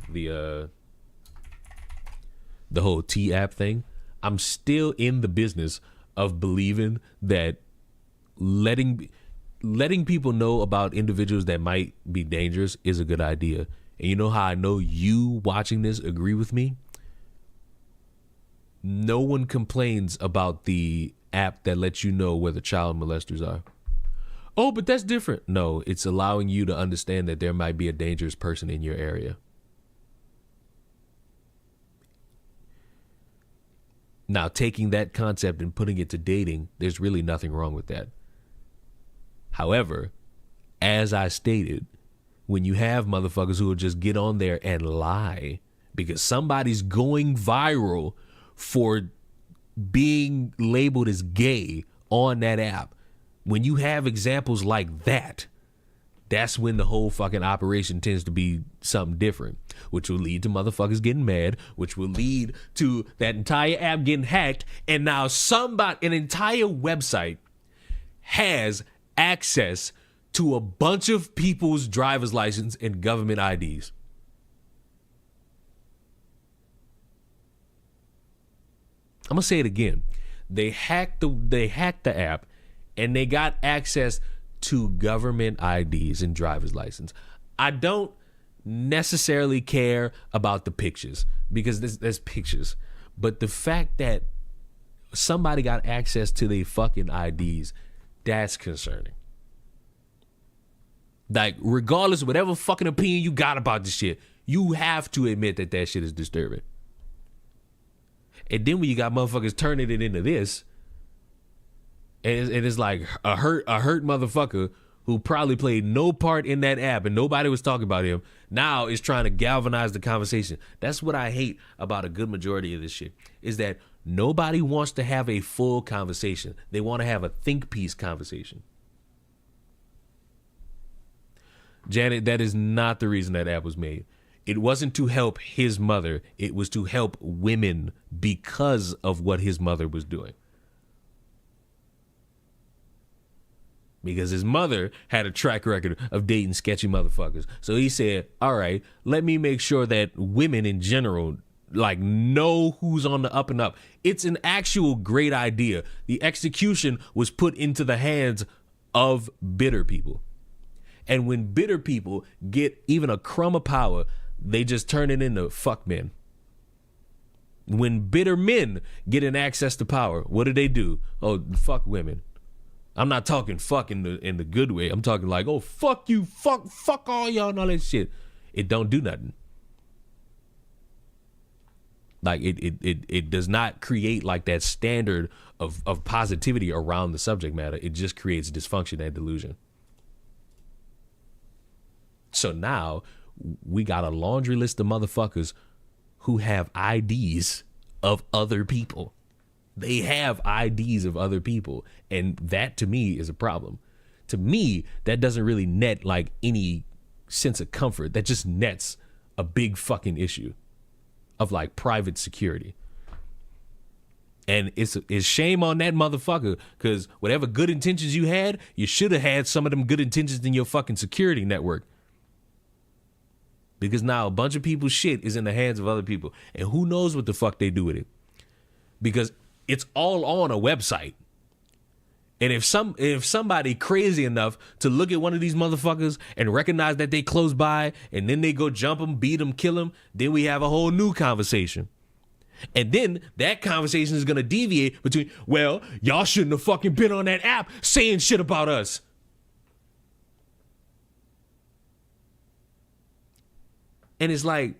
The whole T app thing. I'm still in the business of believing that letting people know about individuals that might be dangerous is a good idea. And you know how I know you watching this agree with me? No one complains about the app that lets you know where the child molesters are. Oh, but that's different. No, it's allowing you to understand that there might be a dangerous person in your area. Now, taking that concept and putting it to dating, there's really nothing wrong with that. However, as I stated, when you have motherfuckers who will just get on there and lie because somebody's going viral for being labeled as gay on that app, when you have examples like that, that's when the whole fucking operation tends to be something different, which will lead to motherfuckers getting mad, which will lead to that entire app getting hacked, and now an entire website has access to a bunch of people's driver's license and government IDs. I'm gonna say it again. They hacked the app, and they got access to government IDs and driver's license. I don't necessarily care about the pictures because there's pictures, but the fact that somebody got access to their fucking IDs, that's concerning. Like, regardless of whatever fucking opinion you got about this shit, you have to admit that that shit is disturbing. And then when you got motherfuckers turning it into this, and it's like a hurt motherfucker who probably played no part in that app and nobody was talking about him, now is trying to galvanize the conversation. That's what I hate about a good majority of this shit, is that nobody wants to have a full conversation. They want to have a think piece conversation. Janet, that is not the reason that app was made. It wasn't to help his mother. It was to help women because of what his mother was doing. Because his mother had a track record of dating sketchy motherfuckers. So he said, all right, let me make sure that women in general, like, know who's on the up and up. It's an actual great idea. The execution was put into the hands of bitter people. And when bitter people get even a crumb of power, they just turn it into fuck men. When bitter men get an access to power, what do? Oh, fuck women. I'm not talking fuck in the good way. I'm talking like, oh, fuck you, fuck all y'all and all that shit. It don't do nothing. Like, it does not create like that standard of positivity around the subject matter. It just creates dysfunction and delusion. So now we got a laundry list of motherfuckers who have IDs of other people. They have IDs of other people. And that, to me, is a problem. To me, that doesn't really net like any sense of comfort. That just nets a big fucking issue. of like private security. And it's shame on that motherfucker, because whatever good intentions you had, you should have had some of them good intentions in your fucking security network. Because now a bunch of people's shit is in the hands of other people. And who knows what the fuck they do with it. Because it's all on a website. And if somebody crazy enough to look at one of these motherfuckers and recognize that they close by, and then they go jump them, beat them, kill them, then we have a whole new conversation. And then that conversation is going to deviate between, well, y'all shouldn't have fucking been on that app saying shit about us. And it's like,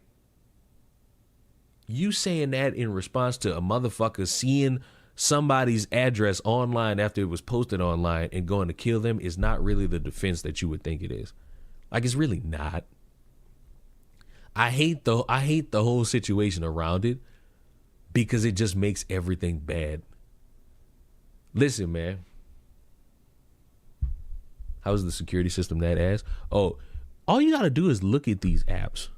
you saying that in response to a motherfucker seeing somebody's address online after it was posted online and going to kill them is not really the defense that you would think it is. Like, it's really not. I hate the whole situation around it, because it just makes everything bad. Listen, man. How's the security system that ass? Oh, all you gotta do is look at these apps.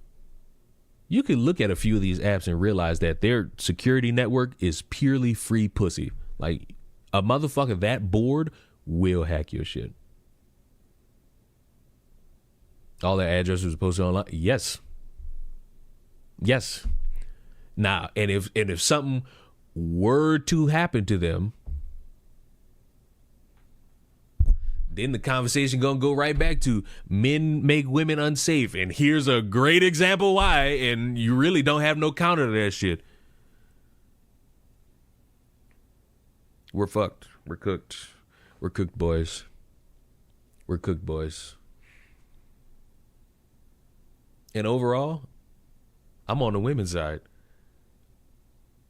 You can look at a few of these apps and realize that their security network is purely free pussy. Like, a motherfucker that bored will hack your shit. All their addresses was posted online? Yes. Yes. Now, and if something were to happen to them, then the conversation gonna go right back to men make women unsafe, and here's a great example why, and you really don't have no counter to that shit. We're fucked. We're cooked. We're cooked, boys. We're cooked, boys. And overall, I'm on the women's side.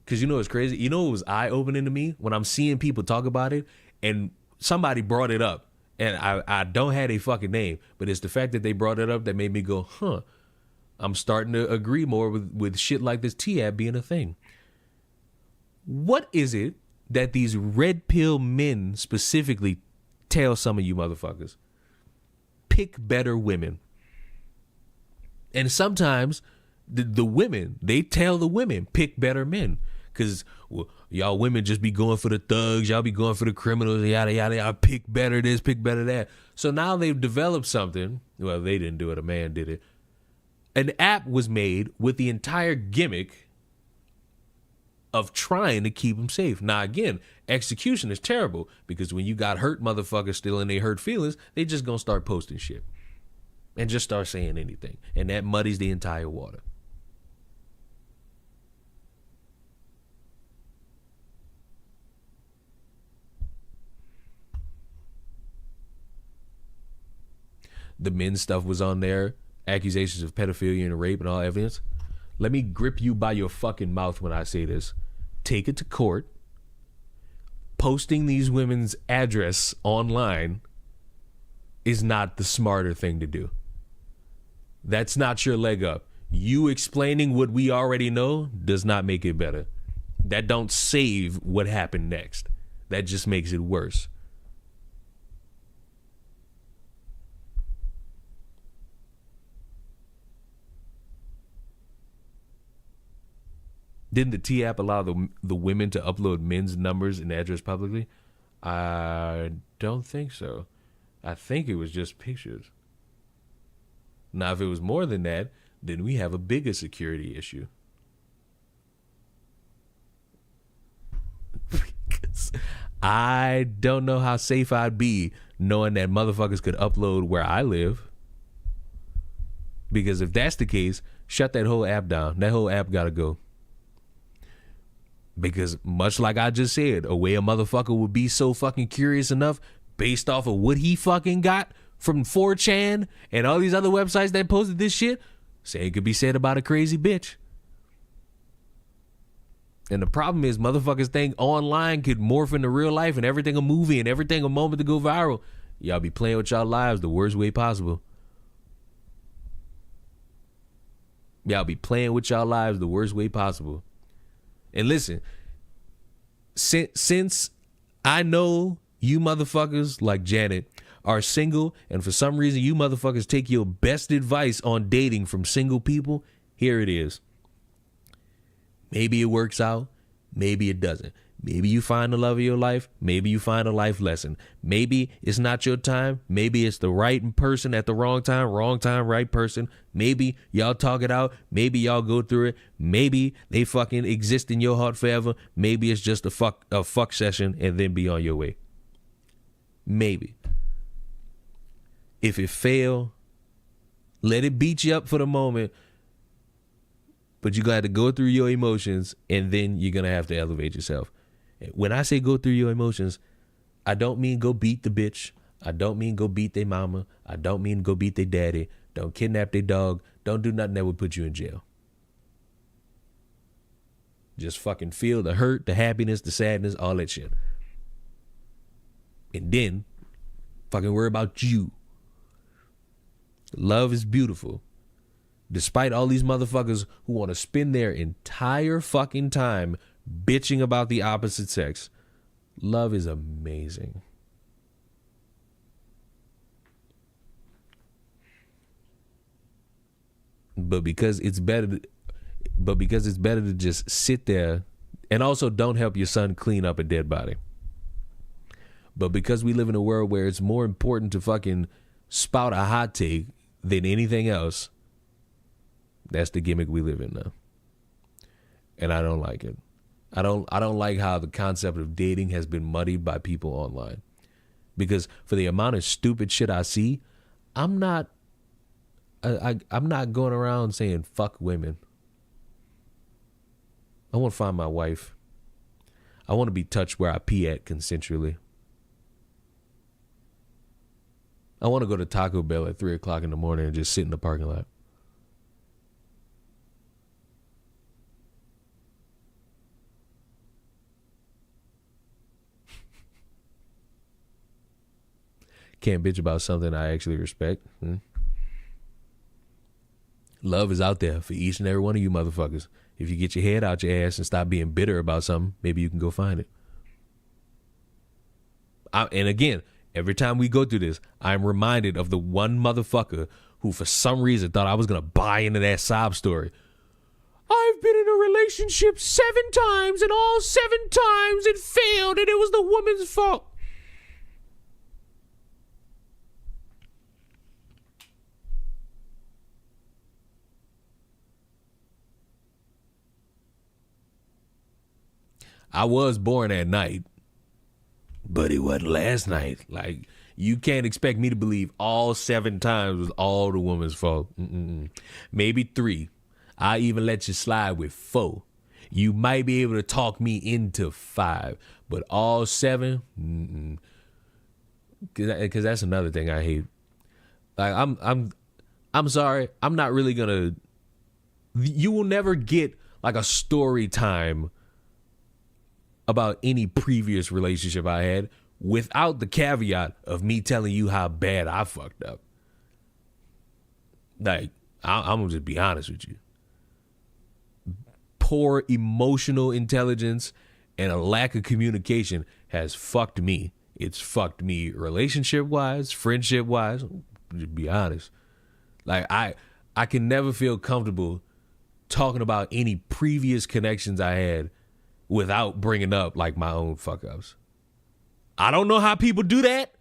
Because you know what's crazy? You know what was eye-opening to me? When I'm seeing people talk about it, and somebody brought it up, and I don't have a fucking name, but it's the fact that they brought it up that made me go, huh, I'm starting to agree more with shit like this T-app being a thing. What is it that these red pill men specifically tell some of you motherfuckers? Pick better women. And sometimes the women, they tell the women, pick better men. Because, well, y'all women just be going for the thugs. Y'all be going for the criminals. Yada, yada, yada. Pick better this, pick better that. So now they've developed something. Well, they didn't do it. A man did it. An app was made with the entire gimmick of trying to keep them safe. Now, again, execution is terrible. Because when you got hurt motherfuckers still in their hurt feelings, they just going to start posting shit. And just start saying anything. And that muddies the entire water. The men's stuff was on there. Accusations of pedophilia and rape and all evidence. Let me grip you by your fucking mouth when I say this. Take it to court. Posting these women's address online is not the smarter thing to do. That's not your leg up. You explaining what we already know does not make it better. That don't save what happened next. That just makes it worse. Didn't the T-app allow the women to upload men's numbers and address publicly? I don't think so. I think it was just pictures. Now, if it was more than that, then we have a bigger security issue. Because I don't know how safe I'd be knowing that motherfuckers could upload where I live. Because if that's the case, shut that whole app down. That whole app gotta go. Because much like I just said, a way a motherfucker would be so fucking curious enough based off of what he fucking got from 4chan and all these other websites that posted this shit, same could be said about a crazy bitch. And the problem is motherfuckers think online could morph into real life and everything a movie and everything a moment to go viral. Y'all be playing with y'all lives the worst way possible. Y'all be playing with y'all lives the worst way possible. And listen, since I know you motherfuckers like Janet are single, and for some reason you motherfuckers take your best advice on dating from single people, here it is. Maybe it works out. Maybe it doesn't. Maybe you find the love of your life. Maybe you find a life lesson. Maybe it's not your time. Maybe it's the right person at the wrong time, right person. Maybe y'all talk it out. Maybe y'all go through it. Maybe they fucking exist in your heart forever. Maybe it's just a fuck session and then be on your way. Maybe. If it fail, let it beat you up for the moment. But you got to go through your emotions, and then you're going to have to elevate yourself. When I say go through your emotions, I don't mean go beat the bitch. I don't mean go beat their mama. I don't mean go beat their daddy. Don't kidnap their dog. Don't do nothing that would put you in jail. Just fucking feel the hurt, the happiness, the sadness, all that shit. And then fucking worry about you. Love is beautiful. Despite all these motherfuckers who want to spend their entire fucking time bitching about the opposite sex, love is amazing. But because it's better to just sit there, and also don't help your son clean up a dead body. But because we live in a world where it's more important to fucking spout a hot take than anything else, that's the gimmick we live in now. And I don't like it. I don't like how the concept of dating has been muddied by people online. Because for the amount of stupid shit I see, I'm not going around saying fuck women. I want to find my wife. I want to be touched where I pee at consensually. I want to go to Taco Bell at 3 o'clock in the morning and just sit in the parking lot. Can't bitch about something I actually respect. Love is out there for each and every one of you motherfuckers. If you get your head out your ass and stop being bitter about something, maybe you can go find it. And again, every time we go through this, I'm reminded of the one motherfucker who for some reason thought I was going to buy into that sob story. I've been in a relationship 7 times and all 7 times it failed and it was the woman's fault. I was born at night, but it wasn't last night. Like, you can't expect me to believe all 7 times was all the woman's fault. Maybe 3. I even let you slide with 4. You might be able to talk me into 5, but all 7, because that's another thing I hate. Like, I'm sorry, I'm not really gonna. You will never get like a story time about any previous relationship I had without the caveat of me telling you how bad I fucked up. Like, I'm gonna just be honest with you. Poor emotional intelligence and a lack of communication has fucked me. It's fucked me relationship-wise, friendship-wise. Just be honest. Like, I can never feel comfortable talking about any previous connections I had without bringing up like my own fuck ups. I don't know how people do that.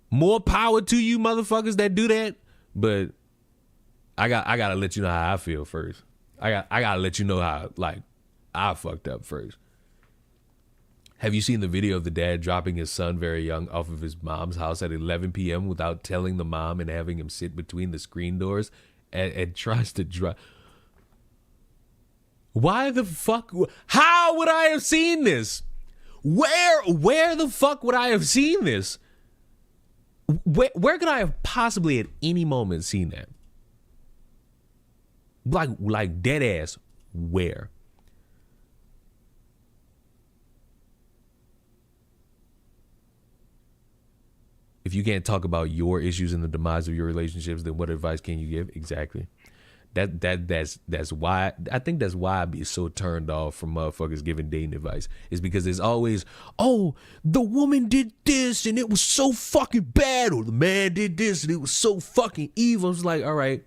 More power to you motherfuckers that do that. But I gotta let you know how I feel first. I gotta let you know how like I fucked up first. Have you seen the video of the dad dropping his son very young off of his mom's house at 11 p.m. without telling the mom and having him sit between the screen doors and tries to drive? Why the fuck? How would I have seen this? Where the fuck would I have seen this? Where could I have possibly at any moment seen that? Like dead ass, where? If you can't talk about your issues and the demise of your relationships, then what advice can you give? Exactly. That's why I think that's why I be so turned off from motherfuckers giving dating advice. Is because there's always, oh, the woman did this and it was so fucking bad, or the man did this and it was so fucking evil. It's like, all right.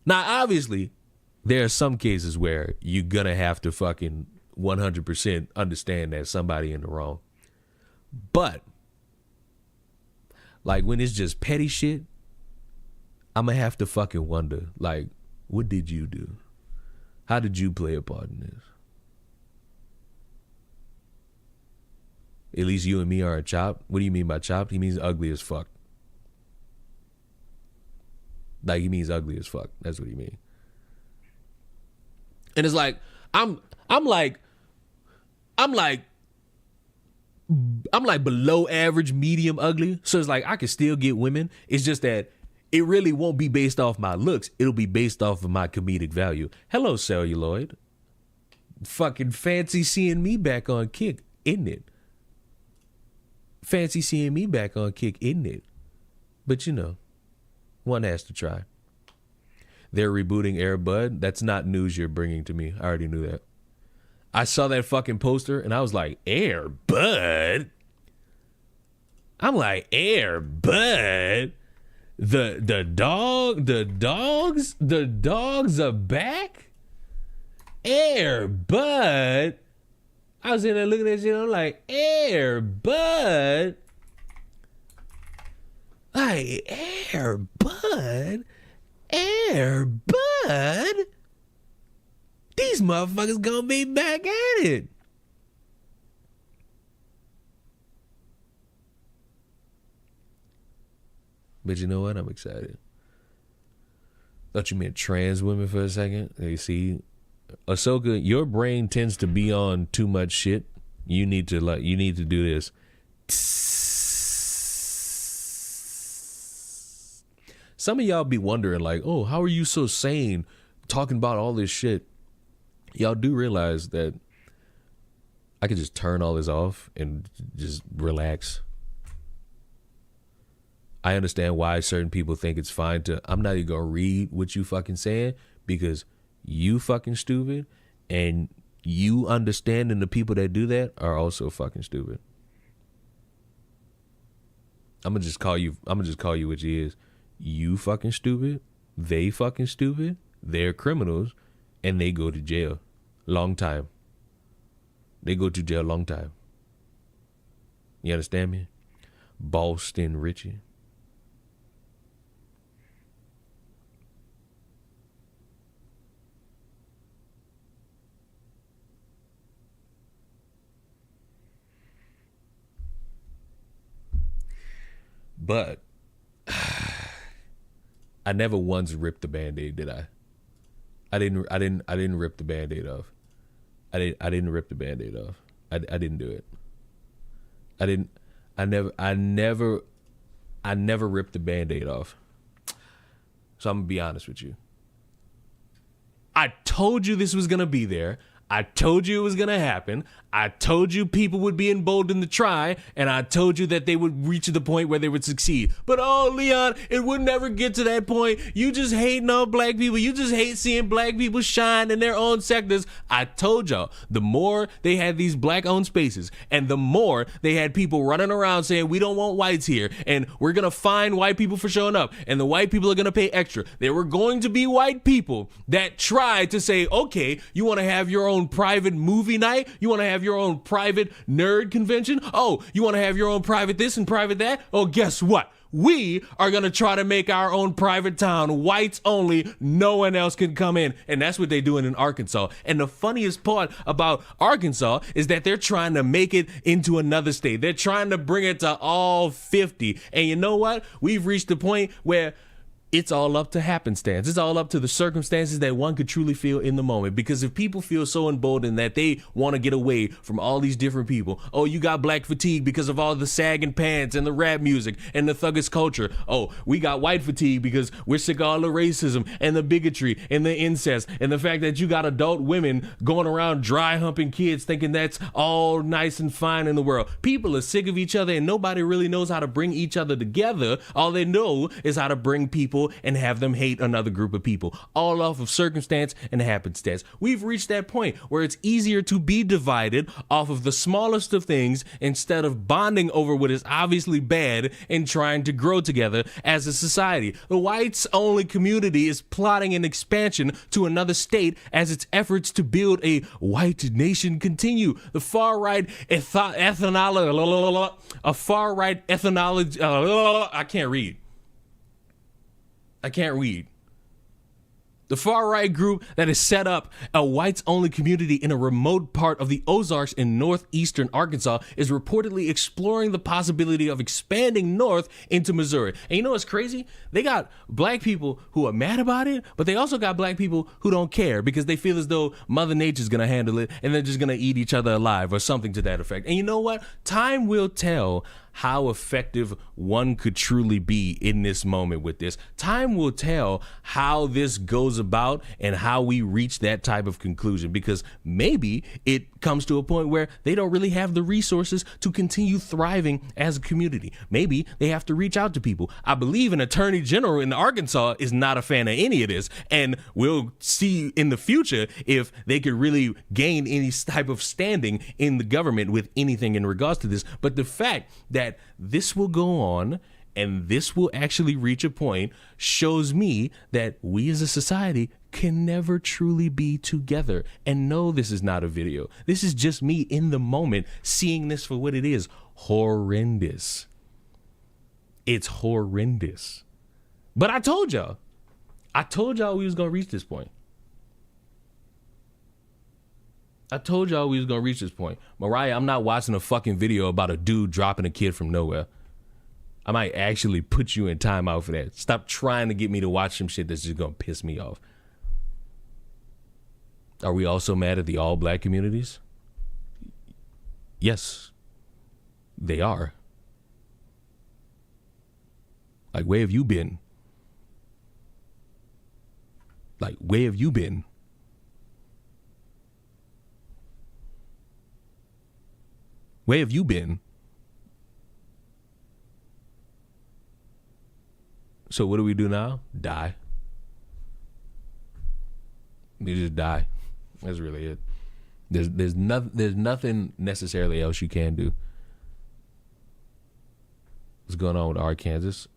Now, obviously, there are some cases where you're gonna have to fucking 100% understand that somebody in the wrong. But like when it's just petty shit, I'm gonna have to fucking wonder, like, what did you do? How did you play a part in this? At least you and me are a chopped. What do you mean by chopped? He means ugly as fuck. Like, he means ugly as fuck. That's what he means. And it's like, I'm like below average, medium ugly. So it's like I can still get women. It's just that it really won't be based off my looks. It'll be based off of my comedic value. Hello, celluloid. Fucking fancy seeing me back on Kick, isn't it? Fancy seeing me back on Kick, isn't it? But you know, one has to try. They're rebooting Air Bud. That's not news you're bringing to me. I already knew that. I saw that fucking poster and I was like, Air Bud? I'm like, Air Bud? The dogs are back? Air Bud? I was in there looking at shit. I'm like, Air Bud? Like, Air Bud? Air Bud? These motherfuckers gonna be back at it. But you know what? I'm excited. Thought you meant trans women for a second. You see, Ahsoka, your brain tends to be on too much shit. You need to do this. Some of y'all be wondering like, oh, how are you so sane talking about all this shit? Y'all do realize that I could just turn all this off and just relax. I understand why certain people think it's fine to, I'm not even gonna read what you fucking saying because you fucking stupid, and you understanding the people that do that are also fucking stupid. I'm gonna just call you what you is. You fucking stupid, they fucking stupid, they're criminals, and they go to jail. Long time. They go to jail long time. You understand me? Boston Richie. But I never once ripped the Band-Aid, did I? I didn't rip the Band-Aid off. I didn't rip the Band-Aid off. I didn't do it. I never ripped the Band-Aid off. So I'm gonna be honest with you. I told you this was gonna be there. I told you it was gonna happen. I told you people would be emboldened to try, and I told you that they would reach the point where they would succeed. But oh, Leon, it would never get to that point. You just hating on black people. You just hate seeing black people shine in their own sectors. I told y'all, the more they had these black-owned spaces, and the more they had people running around saying, we don't want whites here, and we're gonna fine white people for showing up, and the white people are gonna pay extra. There were going to be white people that tried to say, okay, you wanna have your own private movie night? You wanna have your own private nerd convention? Oh, you want to have your own private this and private that? Oh, guess what? We are going to try to make our own private town, whites only, no one else can come in. And that's what they're doing in Arkansas. And the funniest part about Arkansas is that they're trying to make it into another state. They're trying to bring it to all 50. And you know what? We've reached the point where it's all up to happenstance. It's all up to the circumstances that one could truly feel in the moment. Because if people feel so emboldened that they want to get away from all these different people, oh, you got black fatigue because of all the sagging pants and the rap music and the thuggish culture. Oh, we got white fatigue because we're sick of all the racism and the bigotry and the incest and the fact that you got adult women going around dry humping kids thinking that's all nice and fine in the world. People are sick of each other and nobody really knows how to bring each other together. All they know is how to bring people people and have them hate another group of people, all off of circumstance and happenstance. We've reached that point where it's easier to be divided off of the smallest of things instead of bonding over what is obviously bad and trying to grow together as a society. The whites only community is plotting an expansion to another state as its efforts to build a white nation continue. The far right I can't read. The far-right group that has set up a whites-only community in a remote part of the Ozarks in northeastern Arkansas is reportedly exploring the possibility of expanding north into Missouri. And you know what's crazy? They got black people who are mad about it, but they also got black people who don't care because they feel as though Mother Nature's going to handle it and they're just going to eat each other alive or something to that effect. And you know what? Time will tell how effective one could truly be in this moment with this. Time will tell how this goes about and how we reach that type of conclusion, because maybe it comes to a point where they don't really have the resources to continue thriving as a community. Maybe they have to reach out to people. I believe an attorney general in Arkansas is not a fan of any of this, and we'll see in the future if they could really gain any type of standing in the government with anything in regards to this. But the fact that this will go on and this will actually reach a point shows me that we as a society can never truly be together. And no, this is not a video. This is just me in the moment seeing this for what it is. Horrendous. It's horrendous. But I told y'all we was gonna reach this point. Mariah, I'm not watching a fucking video about a dude dropping a kid from nowhere. I might actually put you in timeout for that. Stop trying to get me to watch some shit that's just gonna piss me off. Are we also mad at the all black communities? Yes, they are. Like, where have you been? Where have you been? So what do we do now? Die. You just die. That's really it. There's nothing necessarily else you can do. What's going on with Arkansas?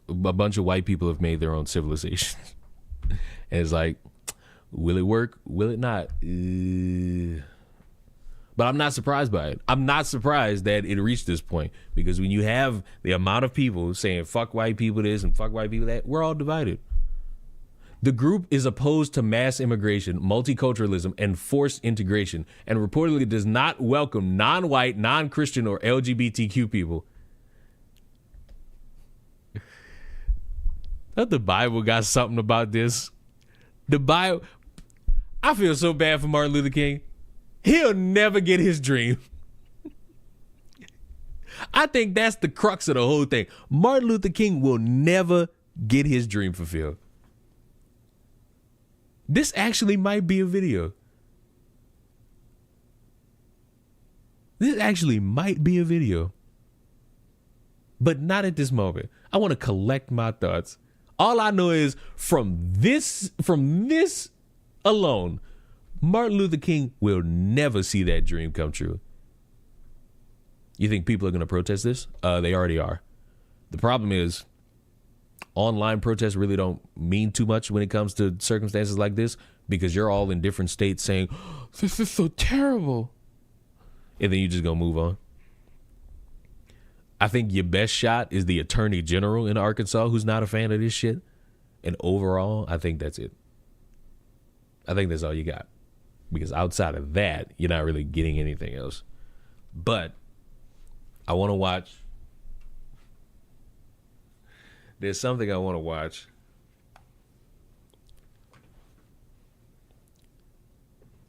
A bunch of white people have made their own civilization. And it's like, will it work? Will it not? But I'm not surprised by it. I'm not surprised that it reached this point, because when you have the amount of people saying fuck white people this and fuck white people that, we're all divided. The group is opposed to mass immigration, multiculturalism, and forced integration, and reportedly does not welcome non-white, non-Christian, or LGBTQ people. That the Bible got something about this. The Bible. I feel so bad for Martin Luther King. He'll never get his dream. I think that's the crux of the whole thing. Martin Luther King will never get his dream fulfilled. This actually might be a video. But not at this moment. I want to collect my thoughts. All I know is from this alone, Martin Luther King will never see that dream come true. You think people are going to protest this? They already are. The problem is online protests really don't mean too much when it comes to circumstances like this, because you're all in different states saying, this is so terrible. And then you just gonna move on. I think your best shot is the attorney general in Arkansas who's not a fan of this shit. And overall, I think that's it. I think that's all you got. Because outside of that, you're not really getting anything else. But I want to watch. There's something I want to watch.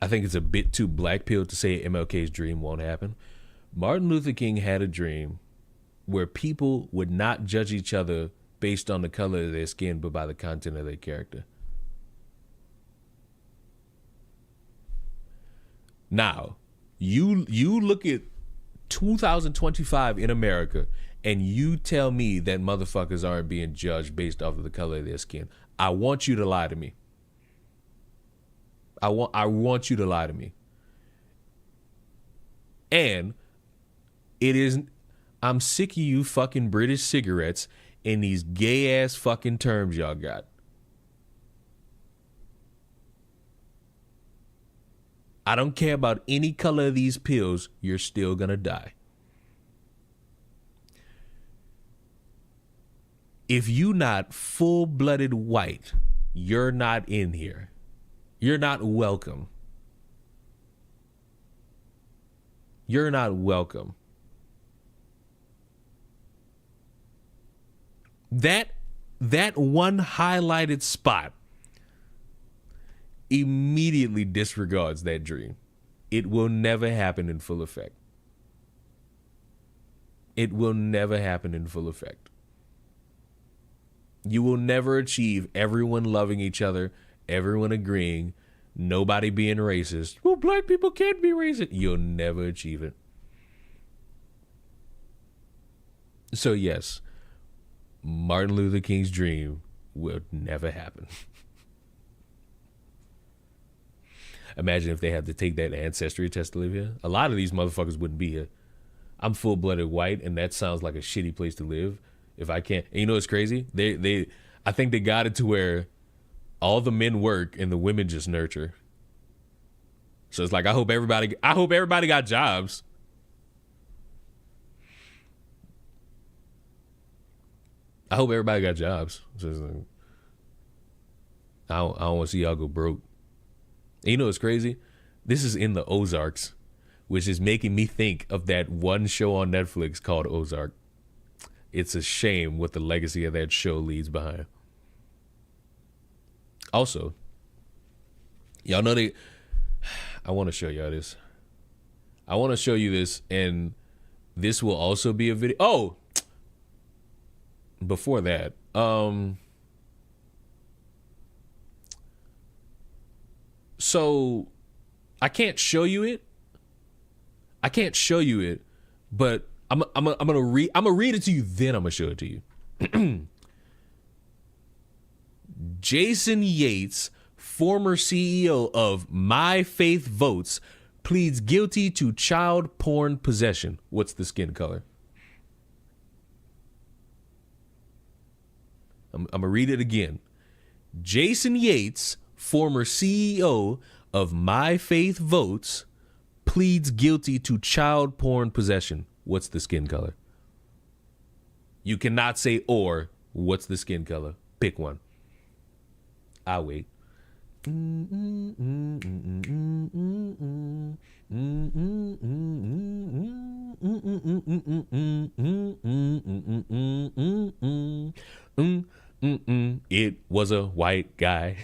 I think it's a bit too black pill to say MLK's dream won't happen. Martin Luther King had a dream where people would not judge each other based on the color of their skin, but by the content of their character. Now, you look at 2025 in America, and you tell me that motherfuckers aren't being judged based off of the color of their skin. I want you to lie to me. I want you to lie to me. And I'm sick of you fucking British cigarettes and these gay ass fucking terms y'all got. I don't care about any color of these pills, you're still gonna die. If you not full-blooded white, you're not in here. You're not welcome. You're not welcome. That one highlighted spot immediately disregards that dream. It will never happen in full effect. It will never happen in full effect. You will never achieve everyone loving each other, everyone agreeing, nobody being racist. Well, black people can't be racist. You'll never achieve it. So yes, Martin Luther King's dream will never happen. Imagine if they had to take that ancestry test to live here. A lot of these motherfuckers wouldn't be here. I'm full-blooded white, and that sounds like a shitty place to live. If I can't, and you know what's crazy? I think they got it to where all the men work and the women just nurture. So it's like I hope everybody got jobs. I hope everybody got jobs. So it's like, I don't want to see y'all go broke. And you know what's crazy? This is in the Ozarks, which is making me think of that one show on Netflix called Ozark. It's a shame what the legacy of that show leaves behind. Also, y'all know I want to show y'all this. I want to show you this, and this will also be a video. Oh, before that, so I can't show you it. But I'm gonna read it to you. Then I'm gonna show it to you. Jason Yates, former CEO of My Faith Votes, pleads guilty to child porn possession. What's the skin color? I'm gonna read it again. Jason Yates, former CEO of My Faith Votes, pleads guilty to child porn possession. What's the skin color? You cannot say or. What's the skin color? Pick one. I'll wait. It was a white guy.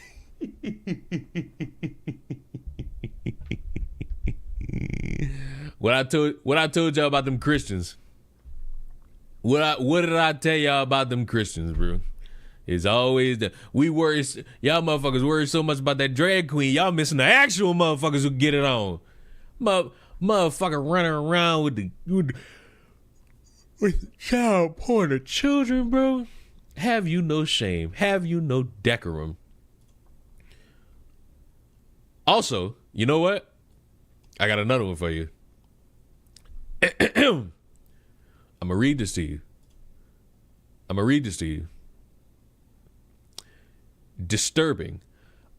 What I told y'all about them Christians. What did I tell y'all about them Christians, bro? It's always y'all motherfuckers worry so much about that drag queen. Y'all missing the actual motherfuckers who get it on. Motherfucker running around with child porn of children, bro. Have you no shame? Have you no decorum? Also, you know what? I got another one for you. I'm gonna read this to you. Disturbing.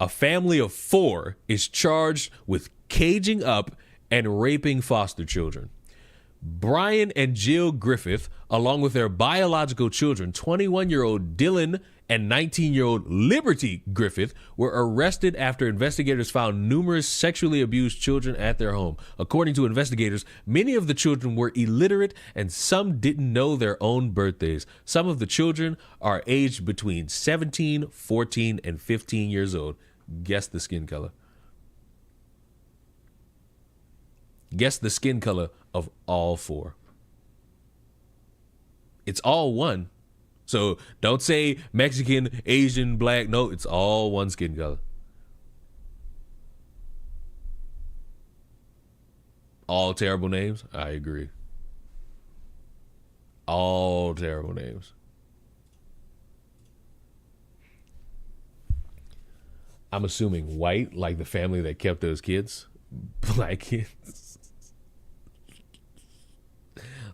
A family of 4 is charged with caging up and raping foster children. Brian and Jill Griffith, along with their biological children, 21-year-old Dylan and 19-year-old Liberty Griffith, were arrested after investigators found numerous sexually abused children at their home. According to investigators, many of the children were illiterate and some didn't know their own birthdays. Some of the children are aged between 17, 14, and 15 years old. Guess the skin color. Guess the skin color of all 4. It's all one. So don't say Mexican, Asian, black. No, it's all one skin color. All terrible names. I agree. All terrible names. I'm assuming white, like the family that kept those kids. Black kids.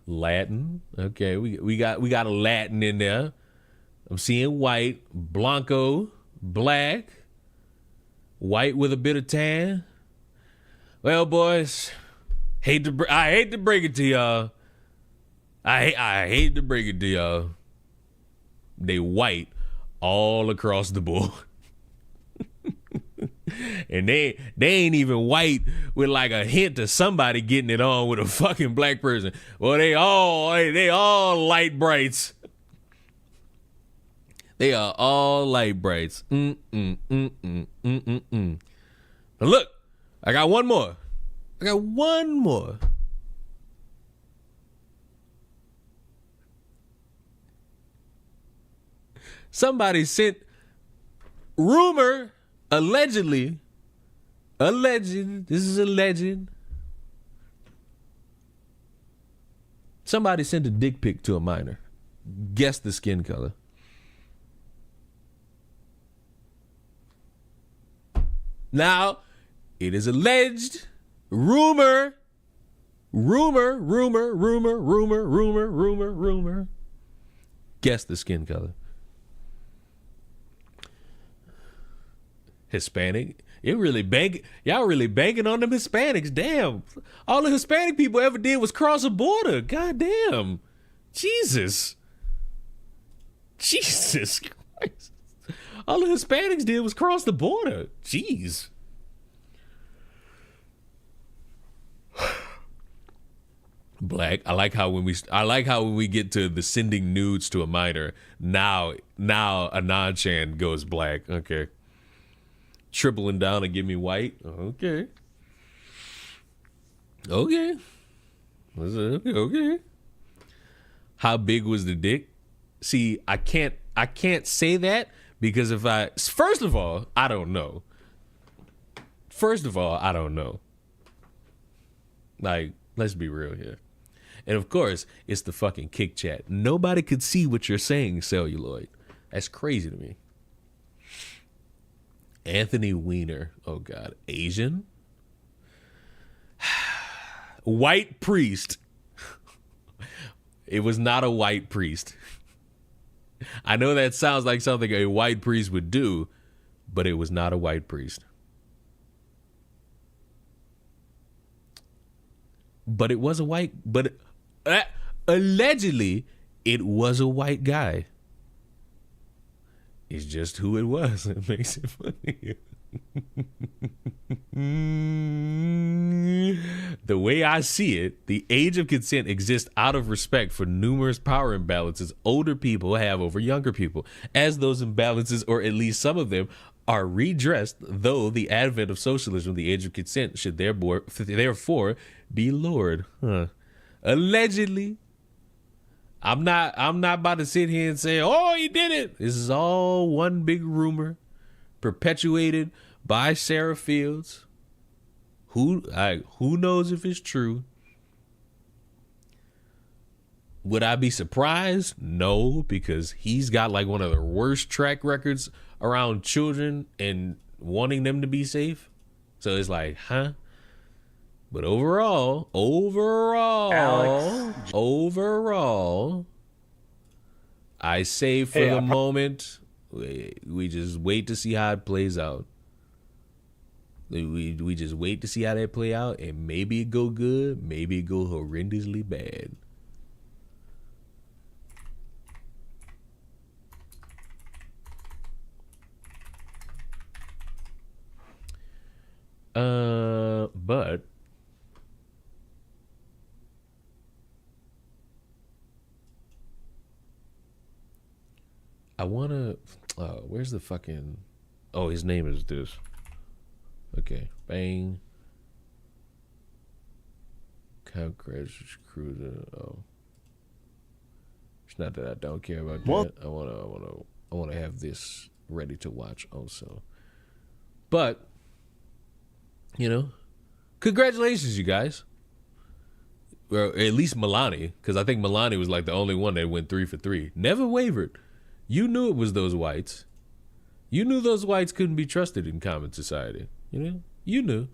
Latin. Okay, we got a Latin in there. I'm seeing white, Blanco, black, white with a bit of tan. Well, boys, I hate to break it to y'all. I hate to break it to y'all. They white all across the board. And they ain't even white with like a hint of somebody getting it on with a fucking black person. Well, they all light brights. They are all light brights. But look, I got one more. Somebody sent rumor, allegedly, this is alleged. Somebody sent a dick pic to a minor. Guess the skin color. Now, it is alleged, rumor. Guess the skin color. Hispanic. Y'all really banking on them Hispanics. Damn. All the Hispanic people ever did was cross a border. God damn. Jesus Christ. All the Hispanics did was cross the border. Jeez. Black. I like how when we get to the sending nudes to a minor, now Anand-chan goes black. Okay. Tripling down and give me white. Okay. How big was the dick? See, I can't say that because first of all, I don't know. Like, let's be real here. And of course, it's the fucking kick chat. Nobody could see what you're saying, celluloid. That's crazy to me. Anthony Weiner. Oh, God. Asian? White priest. It was not a white priest. I know that sounds like something a white priest would do, but it was not a white priest. But it was a white... But allegedly, it was a white guy. It's just who it was. It makes it funny. The way I see it, the age of consent exists out of respect for numerous power imbalances older people have over younger people. As those imbalances, or at least some of them, are redressed, though the advent of socialism, the age of consent, should therefore be lowered. Allegedly. I'm not about to sit here and say, oh, he did it. This is all one big rumor perpetuated by Sarah Fields. Who knows if it's true? Would I be surprised? No, because he's got like one of the worst track records around children and wanting them to be safe. So it's like, huh? But overall, I say for the moment, we just wait to see how it plays out. We just wait to see how that play out, and maybe it go good, maybe it go horrendously bad. But I wanna. Where's the fucking? Oh, his name is this. Okay, bang. Cow crash cruiser. Oh, it's not that I don't care about that. I wanna have this ready to watch also. But you know, congratulations, you guys. or at least Milani, because I think Milani was like the only one that went 3 for 3. Never wavered. You knew it was those whites. You knew those whites couldn't be trusted in common society. You know? You knew.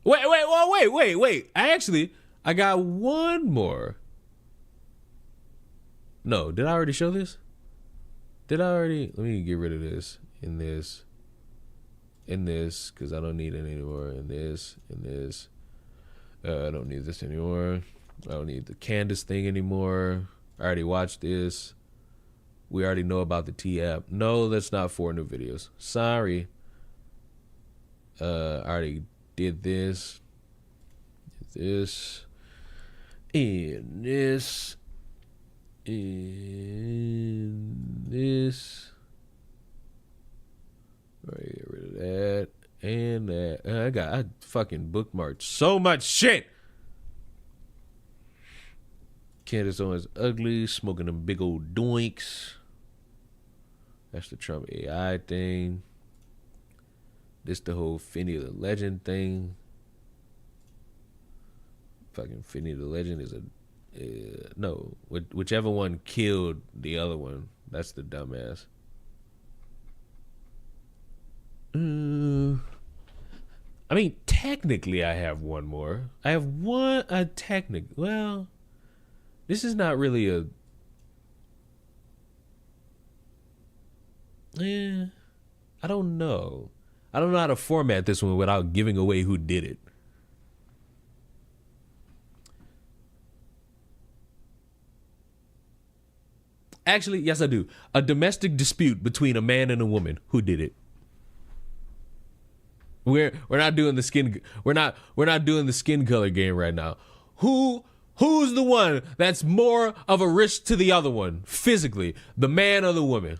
Wait. I got one more. No, did I already show this? Let me get rid of this. In this, because I don't need it anymore. In this. I don't need this anymore. I don't need the Candace thing anymore. I already watched this. We already know about the T-app. No, that's not 4 new videos. Sorry. I already did this. This. And this. And this. Right, get rid of that. And that. I fucking bookmarked so much shit. Candace Owens ugly, smoking them big old doinks. That's the Trump AI thing. This the whole Finney the Legend thing. Fucking Finney the Legend is no, whichever one killed the other one. That's the dumbass. I mean, technically, I have one more. I have one. Well, this is not really a. I don't know. I don't know how to format this one without giving away who did it. Actually, yes, I do. A domestic dispute between a man and a woman. Who did it? We're not doing the skin. We're not doing the skin color game right now. Who's the one that's more of a risk to the other one physically, the man or the woman?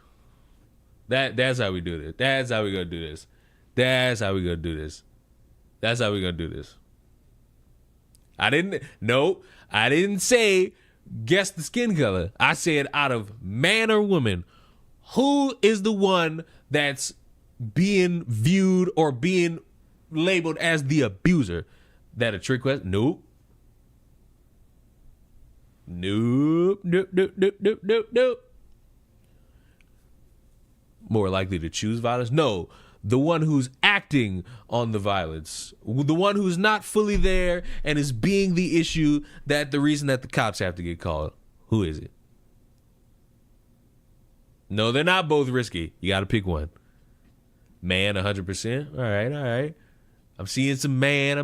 That's how we do this. That's how we gonna do this. That's how we gonna do this. That's how we gonna do this. I didn't say guess the skin color. I said out of man or woman, who is the one that's being viewed or being labeled as the abuser? That a trick question? Nope. More likely to choose violence? No. The one who's acting on the violence. The one who's not fully there and is being the issue, that the reason that the cops have to get called. Who is it? No, they're not both risky. You got to pick one. Man, 100%. All right. I'm seeing some man.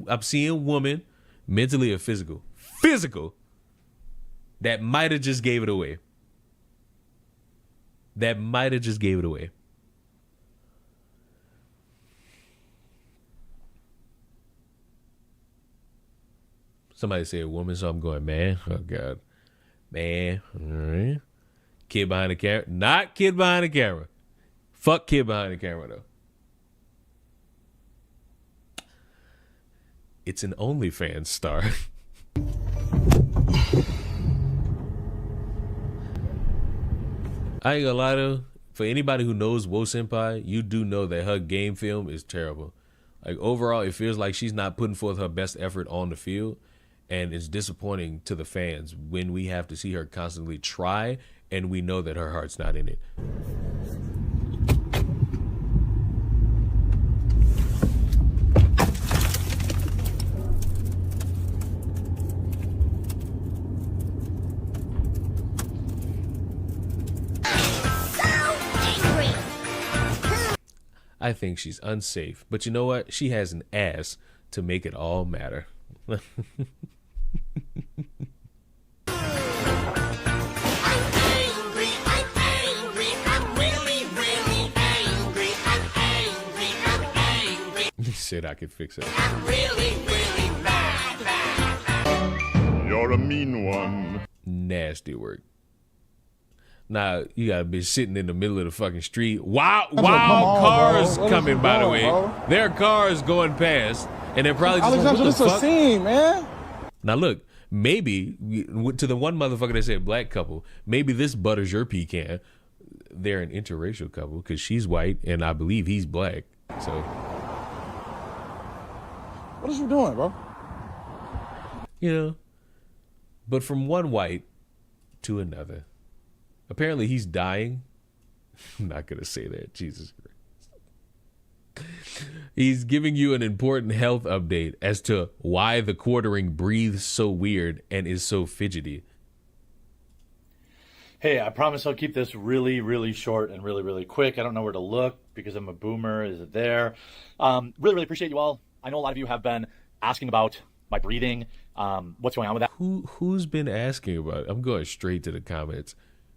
I'm seeing woman. Mentally or physical? Physical. That might have just gave it away. Somebody said woman, so I'm going man. Oh, God. Man. All right. Kid behind the camera. Not kid behind the camera. Fuck kid behind the camera, though. It's an OnlyFans star. I ain't gonna lie to, for anybody who knows Wo Senpai, you do know that her game film is terrible. Like, overall, it feels like she's not putting forth her best effort on the field, and it's disappointing to the fans when we have to see her constantly try and we know that her heart's not in it. I think she's unsafe, but you know what? She has an ass to make it all matter. He said I could fix it. I'm really, really mad. You're a mean one. Nasty work. Now, you got a bitch sitting in the middle of the fucking street. Wild cars coming, by the way. There are cars going past, and they're probably just Alexander, this is a scene, man. Now, look, maybe, to the one motherfucker that said black couple, maybe this butters your pecan. They're an interracial couple, because she's white, and I believe he's black. So, What is you doing, bro? You know? But from one white to another. Apparently he's dying. I'm not going to say that. Jesus Christ. He's giving you an important health update as to why the quartering breathes so weird and is so fidgety. Hey, I promise I'll keep this really, really short and really, really quick. I don't know where to look because I'm a boomer. Is it there? Really, really appreciate you all. I know a lot of you have been asking about my breathing. What's going on with that? Who's been asking about it? I'm going straight to the comments.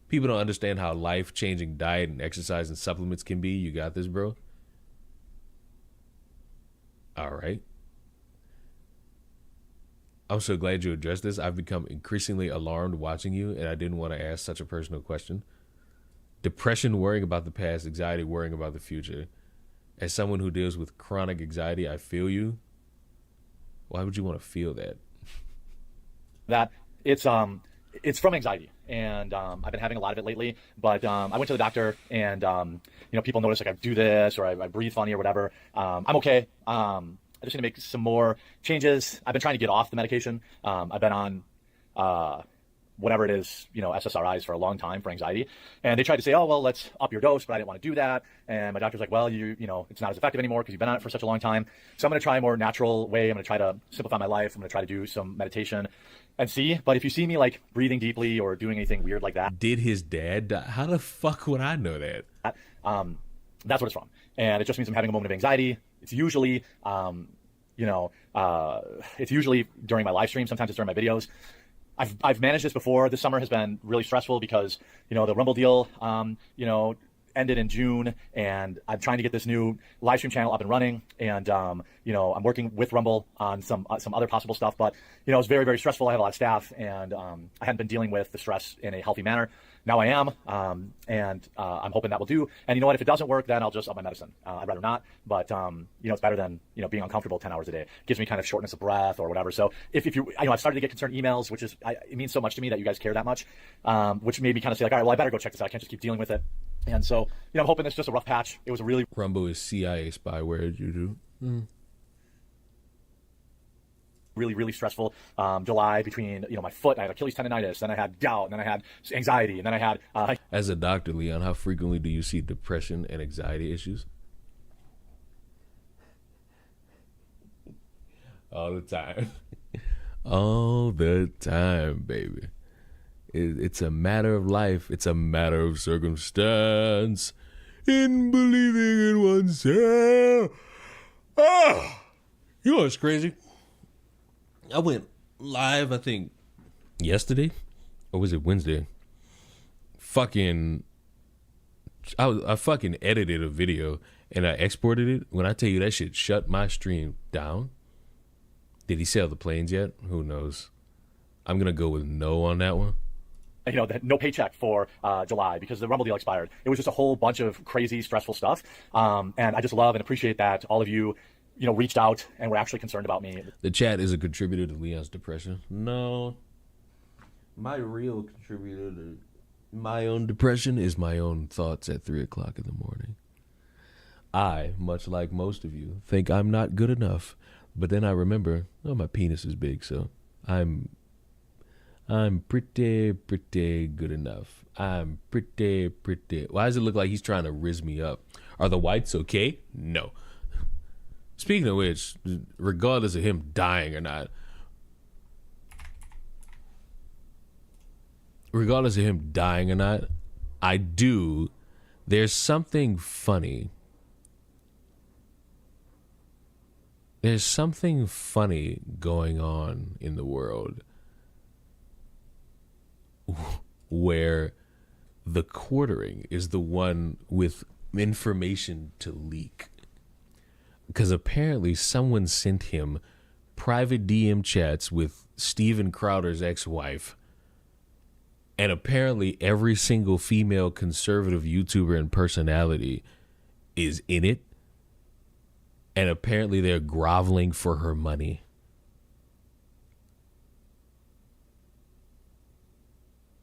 People don't understand how life-changing diet and exercise and supplements can be. You got this, bro? All right. I'm so glad you addressed this. I've become increasingly alarmed watching you, and I didn't want to ask such a personal question. Depression, worrying about the past, anxiety, worrying about the future. As someone who deals with chronic anxiety, I feel you. Why would you want to feel that? That it's from anxiety, and I've been having a lot of it lately. But I went to the doctor, and people notice like I do this or I breathe funny or whatever. I'm okay. I just need to make some more changes. I've been trying to get off the medication. I've been on whatever it is, SSRIs for a long time for anxiety. And they tried to say, oh, well, let's up your dose, but I didn't want to do that. And my doctor's like, well, it's not as effective anymore because you've been on it for such a long time. So I'm going to try a more natural way. I'm going to try to simplify my life. I'm going to try to do some meditation and see. But if you see me like breathing deeply or doing anything weird like that. Did his dad die? How the fuck would I know that? That's what it's from. And it just means I'm having a moment of anxiety. It's usually, it's usually during my live stream. Sometimes it's during my videos. I've managed this before. This summer has been really stressful because, the Rumble deal, ended in June, and I'm trying to get this new live stream channel up and running. And, I'm working with Rumble on some other possible stuff, but, it's very, very stressful. I have a lot of staff, and I hadn't been dealing with the stress in a healthy manner. Now I am, and I'm hoping that will do. And you know what? If it doesn't work, then I'll just up my medicine. I'd rather not, but it's better than being uncomfortable 10 hours a day. It gives me kind of shortness of breath or whatever. So if you, I've started to get concerned emails, which is it means so much to me that you guys care that much, which made me kind of say like, all right, well, I better go check this out. I can't just keep dealing with it. And so I'm hoping it's just a rough patch. It was a really Rumble is CIA spyware. You do. really, really stressful July between, my foot. I had Achilles tendonitis, then I had gout, and then I had anxiety, and then I had... As a doctor, Leon, how frequently do you see depression and anxiety issues? All the time. All the time, baby. It's a matter of life. It's a matter of circumstance. In believing in oneself. You know what's crazy? I went live, I think, yesterday, or was it Wednesday? I fucking edited a video and I exported it. When I tell you that shit shut my stream down. Did he sell the planes yet? Who knows? I'm gonna go with no on that one. No paycheck for July because the Rumble deal expired. It was just a whole bunch of crazy, stressful stuff. And I just love and appreciate that all of you reached out and were actually concerned about me. The chat is a contributor to Leon's depression. No. My real contributor to my own depression is my own thoughts at 3 o'clock in the morning. I, much like most of you, think I'm not good enough. But then I remember, my penis is big, so I'm pretty good enough. I'm pretty. Why does it look like he's trying to rizz me up? Are the whites okay? No. Speaking of which, regardless of him dying or not, there's something funny. There's something funny going on in the world where the quartering is the one with information to leak. Because apparently someone sent him private DM chats with Steven Crowder's ex-wife. And apparently every single female conservative YouTuber and personality is in it. And apparently they're groveling for her money.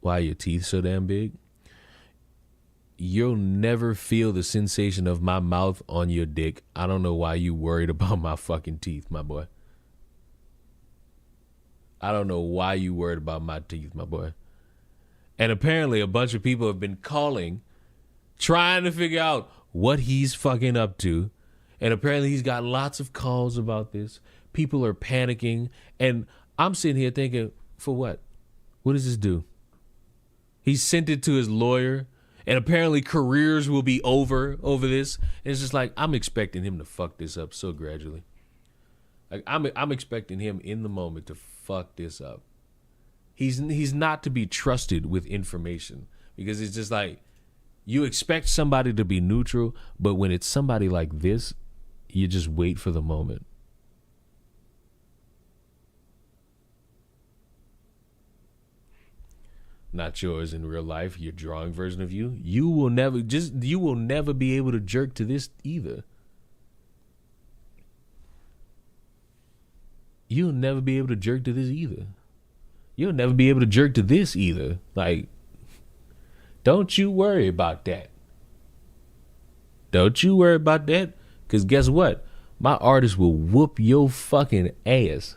Why are your teeth so damn big? You'll never feel the sensation of my mouth on your dick. I don't know why you worried about my fucking teeth, my boy. I don't know why you worried about my teeth, my boy. And apparently a bunch of people have been calling, trying to figure out what he's fucking up to. And apparently he's got lots of calls about this. People are panicking. And I'm sitting here thinking, for what? What does this do? He sent it to his lawyer. And apparently careers will be over this. And it's just like, I'm expecting him to fuck this up so gradually. Like I'm expecting him in the moment to fuck this up. He's not to be trusted with information, because it's just like, you expect somebody to be neutral, but when it's somebody like this, you just wait for the moment. Not yours in real life, your drawing version of you. You will never be able to jerk to this either. You'll never be able to jerk to this either. You'll never be able to jerk to this either. Like, don't you worry about that. Don't you worry about that. Because guess what? My artist will whoop your fucking ass.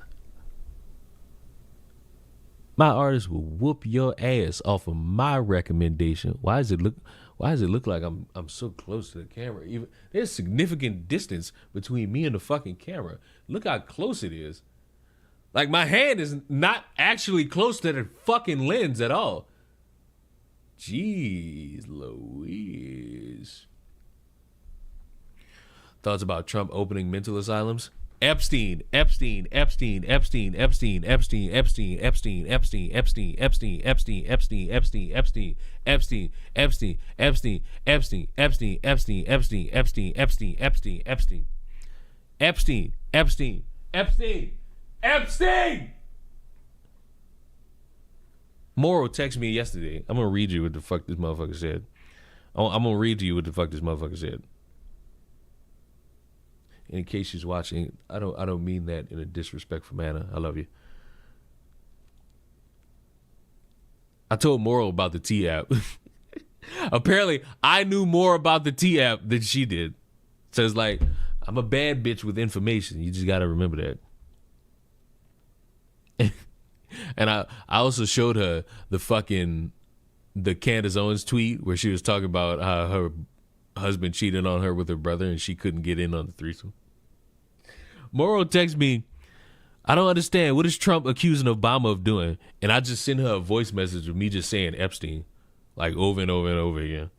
My artist will whoop your ass off of my recommendation. Why does it look like I'm so close to the camera? Even there's significant distance between me and the fucking camera. Look how close it is. Like, my hand is not actually close to the fucking lens at all. Jeez Louise. Thoughts about Trump opening mental asylums? Epstein. Moro texted me yesterday. I'm gonna read you what the fuck this motherfucker said. I'm gonna read to you what the fuck this motherfucker said. In case she's watching, I don't mean that in a disrespectful manner. I love you. I told Moro about the T app. Apparently, I knew more about the T app than she did. So it's like, I'm a bad bitch with information. You just gotta remember that. And I also showed her the Candace Owens tweet where she was talking about how her husband cheated on her with her brother and she couldn't get in on the threesome. Moro texts me, I don't understand. What is Trump accusing Obama of doing? And I just sent her a voice message of me just saying Epstein, like over and over and over again.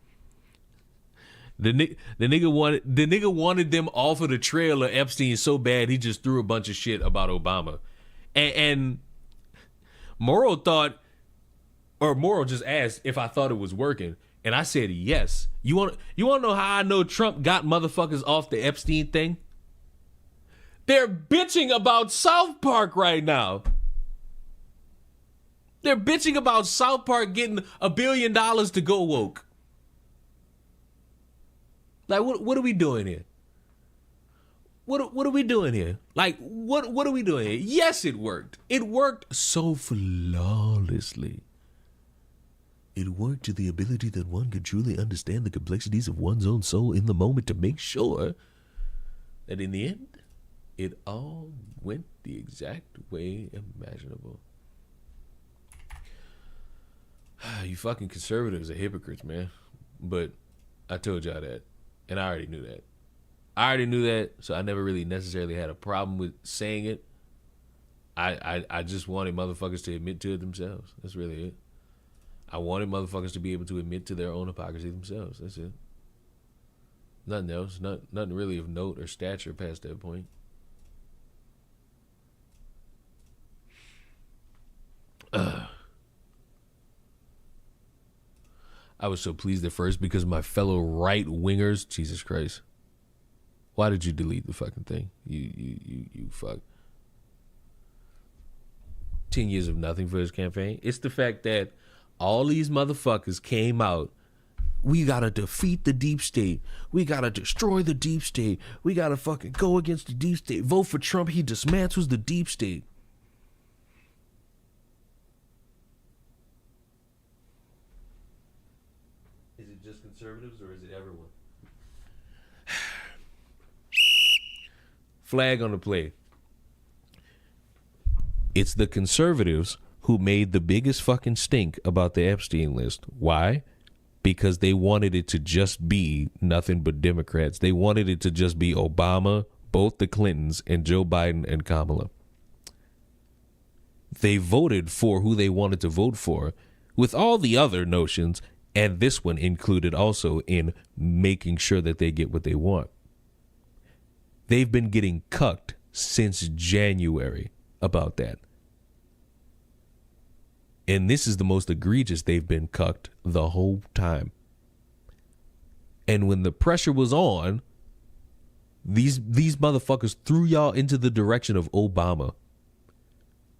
The nigga wanted them off of the trail of Epstein so bad he just threw a bunch of shit about Obama. And Moro just asked if I thought it was working, and I said yes. You want to know how I know Trump got motherfuckers off the Epstein thing? They're bitching about South Park right now. They're bitching about South Park getting $1 billion to go woke. Like, what are we doing here? What are we doing here? Like, what are we doing here? Yes, it worked. It worked so flawlessly. It worked to the ability that one could truly understand the complexities of one's own soul in the moment to make sure that in the end, it all went the exact way imaginable. You fucking conservatives are hypocrites, man. But I told y'all that, and I already knew that. So I never really necessarily had a problem with saying it. I just wanted motherfuckers to admit to it themselves. That's really it. I wanted motherfuckers to be able to admit to their own hypocrisy themselves. That's it. Nothing else. Nothing really of note or stature past that point. I was so pleased at first because my fellow right-wingers, Jesus Christ. Why did you delete the fucking thing? You fuck. 10 years of nothing for his campaign. It's the fact that all these motherfuckers came out. We gotta defeat the deep state. We gotta destroy the deep state. We gotta fucking go against the deep state. Vote for Trump. He dismantles the deep state. Is it just conservatives or is it everyone? Flag on the play. It's the conservatives who made the biggest fucking stink about the Epstein list. Why? Because they wanted it to just be nothing but Democrats. They wanted it to just be Obama, both the Clintons, and Joe Biden and Kamala. They voted for who they wanted to vote for, with all the other notions, and this one included also in making sure that they get what they want. They've been getting cucked since January about that. And this is the most egregious they've been cucked the whole time. And when the pressure was on, these motherfuckers threw y'all into the direction of Obama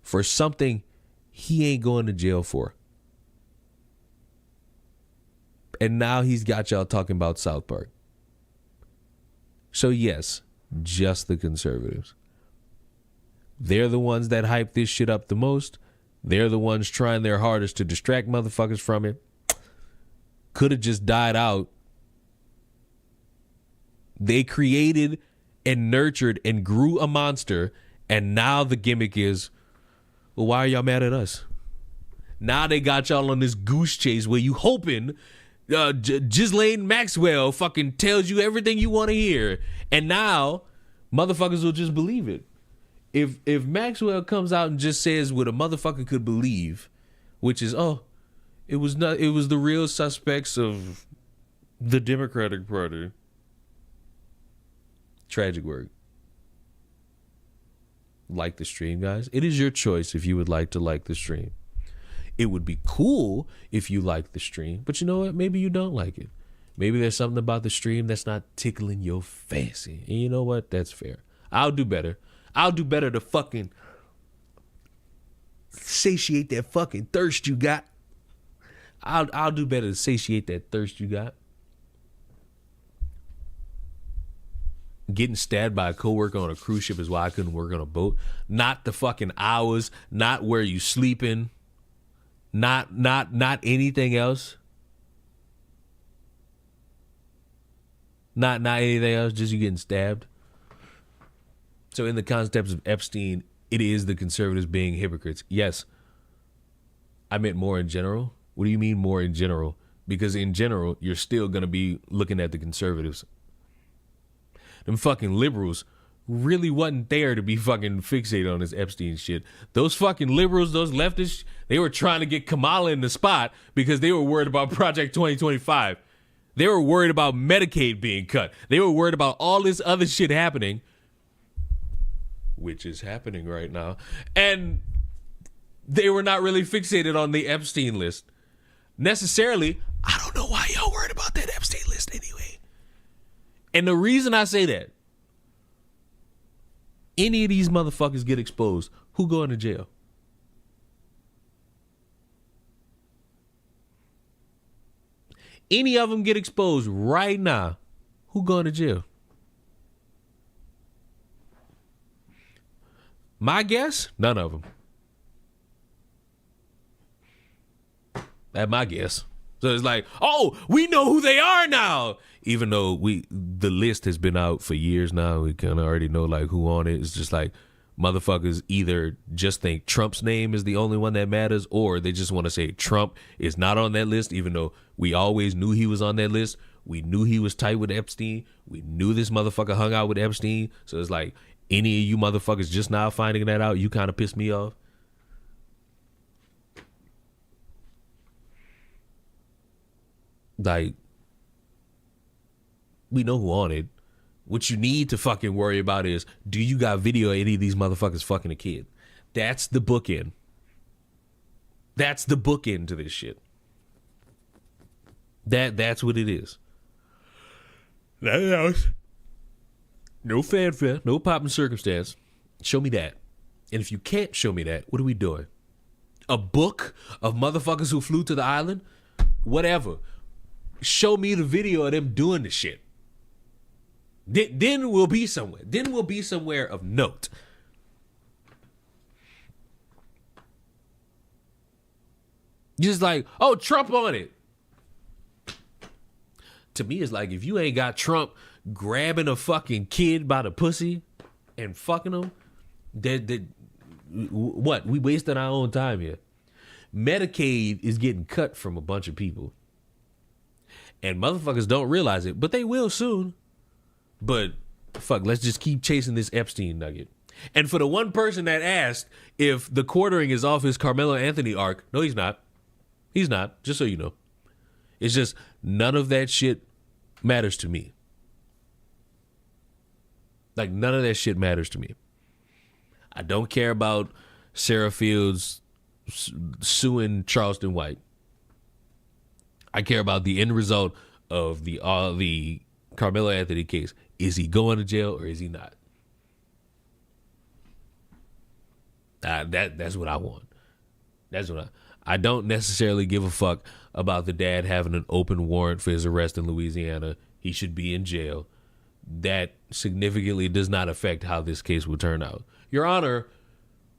for something he ain't going to jail for. And now he's got y'all talking about South Park. So yes, just the conservatives. They're the ones that hype this shit up the most. They're the ones trying their hardest to distract motherfuckers from it. Could have just died out. They created and nurtured and grew a monster, and now the gimmick is, well, why are y'all mad at us? Now they got y'all on this goose chase where you hoping Ghislaine Maxwell fucking tells you everything you want to hear, and now motherfuckers will just believe it. If Maxwell comes out and just says what a motherfucker could believe, which is, it was the real suspects of the Democratic Party. Tragic work. Like the stream, guys. It is your choice if you would like to like the stream. It would be cool if you like the stream, but you know what? Maybe you don't like it. Maybe there's something about the stream that's not tickling your fancy. And you know what? That's fair. I'll do better. I'll do better to fucking satiate that fucking thirst you got. I'll do better to satiate that thirst you got. Getting stabbed by a coworker on a cruise ship is why I couldn't work on a boat. Not the fucking hours, not where you sleeping, not anything else. Not anything else, just you getting stabbed. So in the context of Epstein, it is the conservatives being hypocrites. Yes. I meant more in general. What do you mean more in general? Because in general, you're still going to be looking at the conservatives. Them fucking liberals really wasn't there to be fucking fixated on this Epstein shit. Those fucking liberals, those leftists, they were trying to get Kamala in the spot because they were worried about Project 2025. They were worried about Medicaid being cut. They were worried about all this other shit happening, which is happening right now. And they were not really fixated on the Epstein list. Necessarily, I don't know why y'all worried about that Epstein list anyway. And the reason I say that, any of these motherfuckers get exposed, who going to jail? Any of them get exposed right now, who going to jail? My guess, none of them. That's my guess. So it's like, oh, we know who they are now. Even though the list has been out for years now, we kind of already know like who on it. It's just like motherfuckers either just think Trump's name is the only one that matters, or they just want to say Trump is not on that list, even though we always knew he was on that list. We knew he was tight with Epstein. We knew this motherfucker hung out with Epstein. So it's like, any of you motherfuckers just now finding that out, you kind of pissed me off. Like, we know who on it. What you need to fucking worry about is, do you got video of any of these motherfuckers fucking a kid? That's the bookend. That's the bookend to this shit. That's what it is. Nothing else. No fanfare, no pop and circumstance. Show me that. And if you can't show me that, what are we doing? A book of motherfuckers who flew to the island? Whatever. Show me the video of them doing the shit. Then we'll be somewhere. Then we'll be somewhere of note. Just like, oh, Trump on it. To me, it's like, if you ain't got Trump grabbing a fucking kid by the pussy and fucking him, that what? We wasting our own time here. Medicaid is getting cut from a bunch of people. And motherfuckers don't realize it, but they will soon. But fuck, let's just keep chasing this Epstein nugget. And for the one person that asked if the quartering is off his Carmelo Anthony arc, no, he's not. He's not, just so you know. It's just none of that shit matters to me. Like, none of that shit matters to me. I don't care about Sarah Fields suing Charleston White. I care about the end result of the Carmelo Anthony case. Is he going to jail or is he not? That's what I want. That's what I don't necessarily give a fuck about the dad having an open warrant for his arrest in Louisiana. He should be in jail. That significantly does not affect how this case will turn out. Your Honor,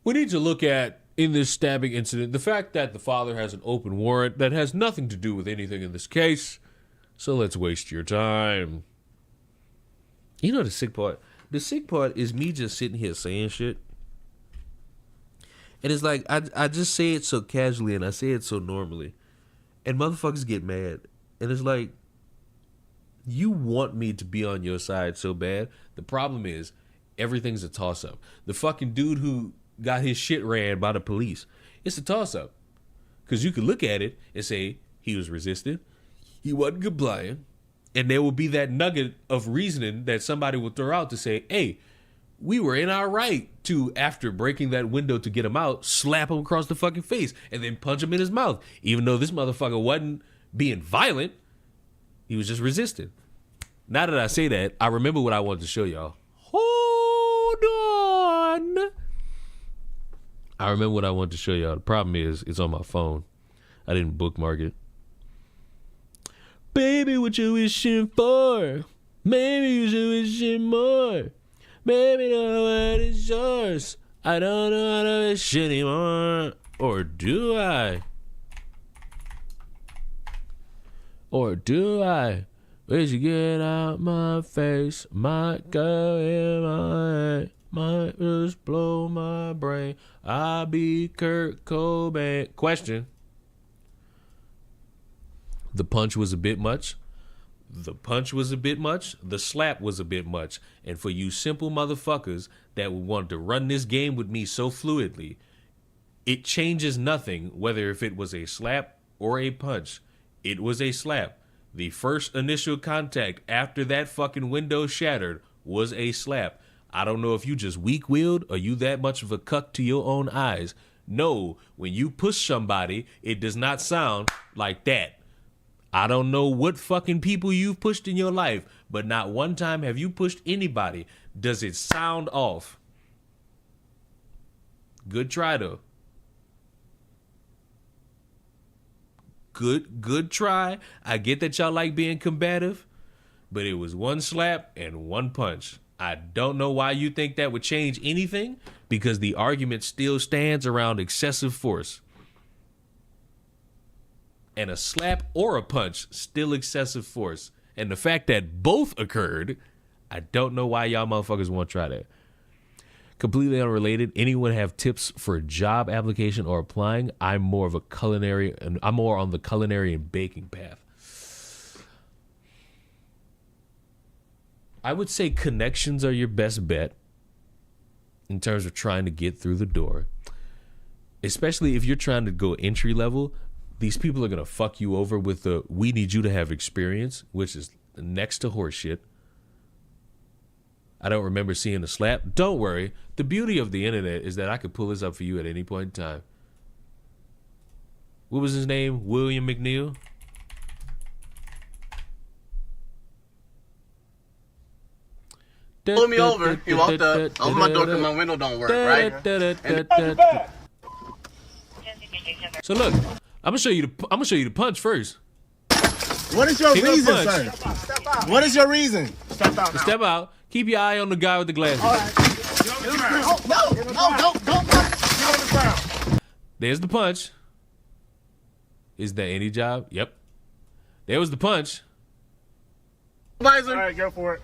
we need to look at, in this stabbing incident, the fact that the father has an open warrant that has nothing to do with anything in this case. So let's waste your time. You know the sick part? The sick part is me just sitting here saying shit. And it's like, I just say it so casually and I say it so normally. And motherfuckers get mad. And it's like, you want me to be on your side so bad. The problem is, everything's a toss-up. The fucking dude who got his shit ran by the police, it's a toss-up. Because you could look at it and say, he was resistant, he wasn't compliant, and there will be that nugget of reasoning that somebody will throw out to say, hey, we were in our right to, after breaking that window to get him out, slap him across the fucking face and then punch him in his mouth. Even though this motherfucker wasn't being violent, he was just resistant. Now that I say that, I remember what I wanted to show y'all. Hold on. I remember what I wanted to show y'all. The problem is, it's on my phone. I didn't bookmark it. Baby, what you wishing for? Maybe you should wishing more. Baby, know what is yours. I don't know how to wish anymore. Or do I? Or do I? Wish you get out my face. Might go in my head. Might just blow my brain. I'll be Kurt Cobain. Question. The punch was a bit much. The punch was a bit much. The slap was a bit much. And for you simple motherfuckers that would want to run this game with me so fluidly, it changes nothing whether if it was a slap or a punch. It was a slap. The first initial contact after that fucking window shattered was a slap. I don't know if you just weak-willed or you that much of a cuck to your own eyes. No, when you push somebody, it does not sound like that. I don't know what fucking people you've pushed in your life, but not one time have you pushed anybody. Does it sound off? Good try, though. Good try. I get that y'all like being combative, but it was one slap and one punch. I don't know why you think that would change anything, because the argument still stands around excessive force. And a slap or a punch, still excessive force. And the fact that both occurred, I don't know why y'all motherfuckers want to try that. Completely unrelated, anyone have tips for a job application or applying? I'm more on the culinary and baking path. I would say connections are your best bet in terms of trying to get through the door. Especially if you're trying to go entry level, these people are going to fuck you over with the, we need you to have experience, which is next to horseshit. I don't remember seeing a slap. Don't worry. The beauty of the internet is that I could pull this up for you at any point in time. What was his name? William McNeil? Pulled me over. He walked up. Opened my door because my window don't work, right? So look, I'm gonna show you the punch first. What is your He gonna reason, punch. sir? What is your reason? Step out now. Step out. Keep your eye on the guy with the glasses. Don't punch. Get on the ground. There's the punch. Is that any job? Yep. There was the punch. Supervisor. All right, go for it.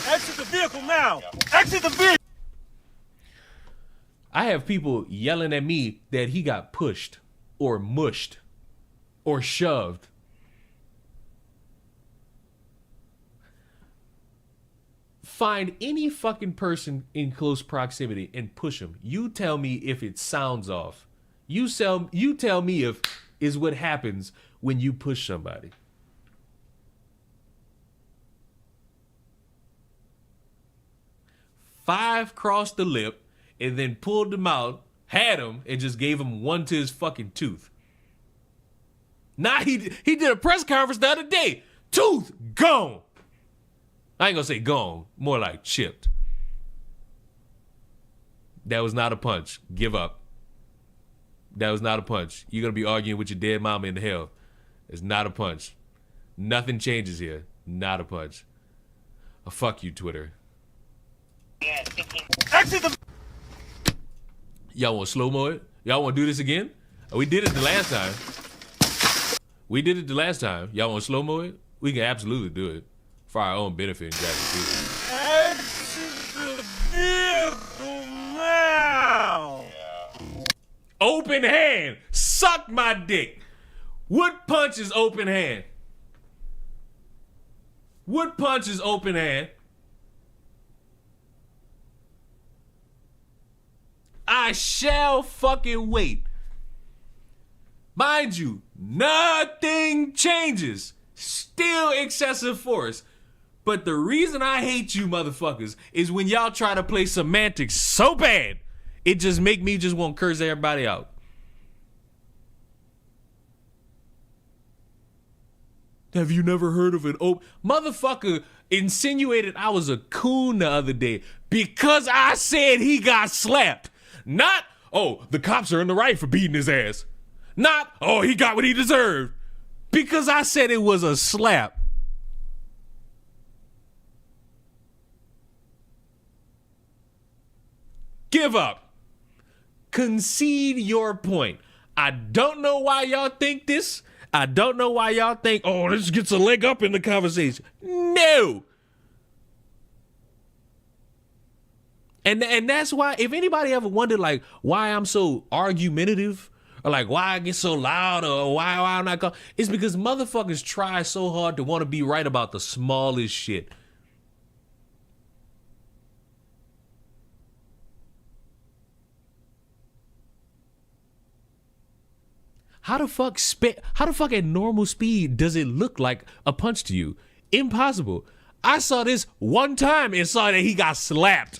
Exit the vehicle now. Exit the vehicle. I have people yelling at me that he got pushed or mushed or shoved. Find any fucking person in close proximity and push them. You tell me if it sounds off. You tell me if is what happens when you push somebody. Five crossed the lip and then pulled him out, had him, and just gave him one to his fucking tooth. Now he did a press conference the other day. Tooth gone. I ain't gonna say gone, more like chipped. That was not a punch. Give up. That was not a punch. You're gonna be arguing with your dead mama in hell. It's not a punch. Nothing changes here. Not a punch. Oh, fuck you, Twitter. Y'all want slow-mo it? Y'all want to do this again? We did it the last time. Y'all want slow-mo it? We can absolutely do it. For our own benefit and gratification. Open hand. Suck my dick. What punch is open hand? What punch is open hand? I shall fucking wait. Mind you, nothing changes. Still excessive force. But the reason I hate you motherfuckers is when y'all try to play semantics so bad, it just make me just want to curse everybody out. Have you never heard of an motherfucker insinuated I was a coon the other day because I said he got slapped. Not, oh, the cops are in the right for beating his ass. Not, oh, he got what he deserved. Because I said it was a slap. Give up. Concede your point. I don't know why y'all think this. I don't know why y'all think, oh, this gets a leg up in the conversation. No. And that's why, if anybody ever wondered, like, why I'm so argumentative, or like why I get so loud, or why I'm not, it's because motherfuckers try so hard to want to be right about the smallest shit. How the fuck at normal speed does it look like a punch to you? Impossible. I saw this one time and saw that he got slapped.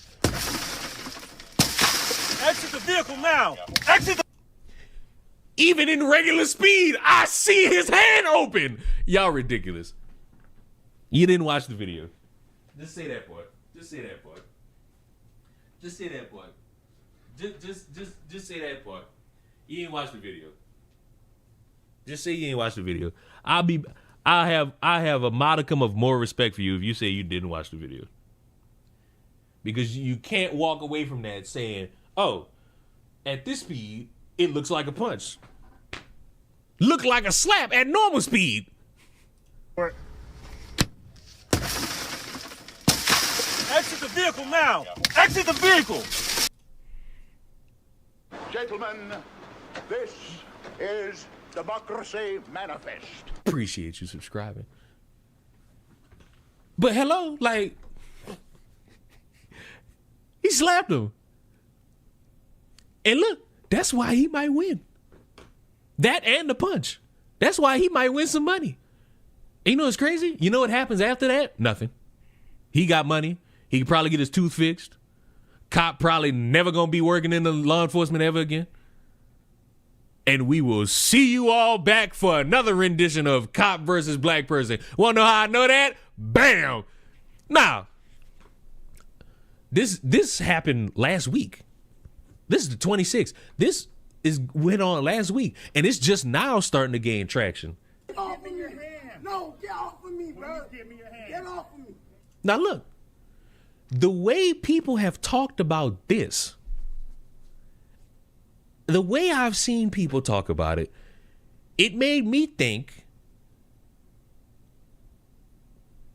Exit the vehicle now. Exit the... Even in regular speed, I see his hand open. Y'all ridiculous. You didn't watch the video. Just say that, boy. Just say that, boy. Just say that, boy. Just say that, boy. You didn't watch the video. Just say you ain't watched the video. I have a modicum of more respect for you if you say you didn't watch the video. Because you can't walk away from that saying, oh, at this speed, it looks like a punch. Look like a slap at normal speed. Exit the vehicle now. Exit the vehicle. Gentlemen, this is Democracy Manifest. Appreciate you subscribing. But hello, like, he slapped him. And look, that's why he might win. That and the punch. That's why he might win some money. And you know what's crazy? You know what happens after that? Nothing. He got money. He could probably get his tooth fixed. Cop probably never gonna be working in the law enforcement ever again. And we will see you all back for another rendition of Cop versus Black Person. Wanna know how I know that? Bam! Now, this happened last week. This is the 26th. This went on last week, and it's just now starting to gain traction. Get off of your hand. No, get off of me, bro. Give me your hand. Get off of me. Now look, the way people have talked about this, the way I've seen people talk about it, it made me think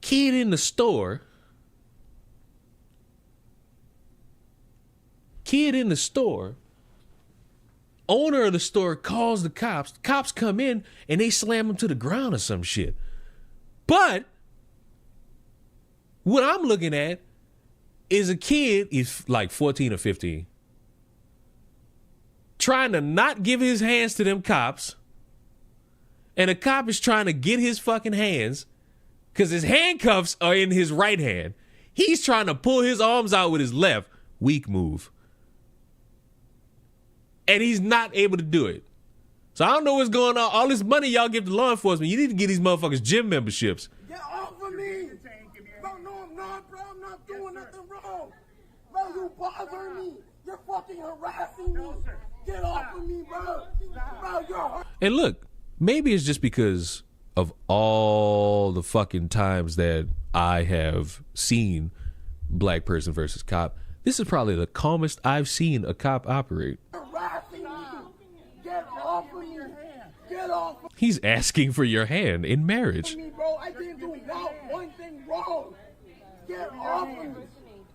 kid in the store kid in the store. Owner of the store calls the cops. Cops come in and they slam him to the ground or some shit. But what I'm looking at is a kid, he's like 14 or 15, trying to not give his hands to them cops. And a cop is trying to get his fucking hands because his handcuffs are in his right hand. He's trying to pull his arms out with his left. Weak move. And he's not able to do it. So I don't know what's going on. All this money y'all give to law enforcement, you need to get these motherfuckers gym memberships. Get off of me! Bro, no, I'm not, bro. I'm not doing nothing wrong. Bro, you bother me. You're fucking harassing me. Get off of me, bro. Bro, you're... And look, maybe it's just because of all the fucking times that I have seen black person versus cop. This is probably the calmest I've seen a cop operate. Harassing me. Get off of me. Get off of He's asking for your hand in marriage. me, bro. I didn't do not one thing wrong. Get off of me.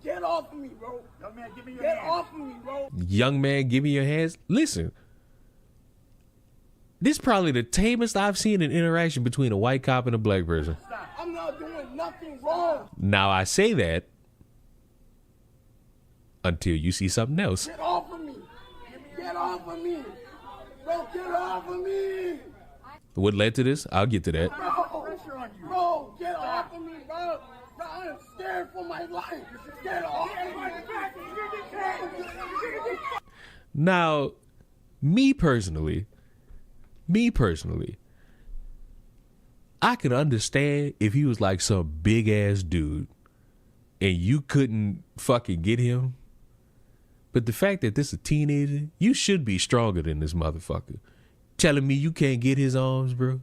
Get off of me, bro. Young man, give me your hand. Get off of me, bro. Young man, give me your hands. Listen, this is probably the tamest I've seen an interaction between a white cop and a black person. I'm not doing nothing wrong. Now, I say that until you see something else. Get off of me. Get off of me. Bro, get off of me. What led to this? I'll get to that. Bro, get off of me, bro. Bro, I'm scared for my life. Get off of me. Now, me personally, I could understand if he was like some big ass dude and you couldn't fucking get him. But the fact that this is a teenager, you should be stronger than this motherfucker. Telling me you can't get his arms, bro.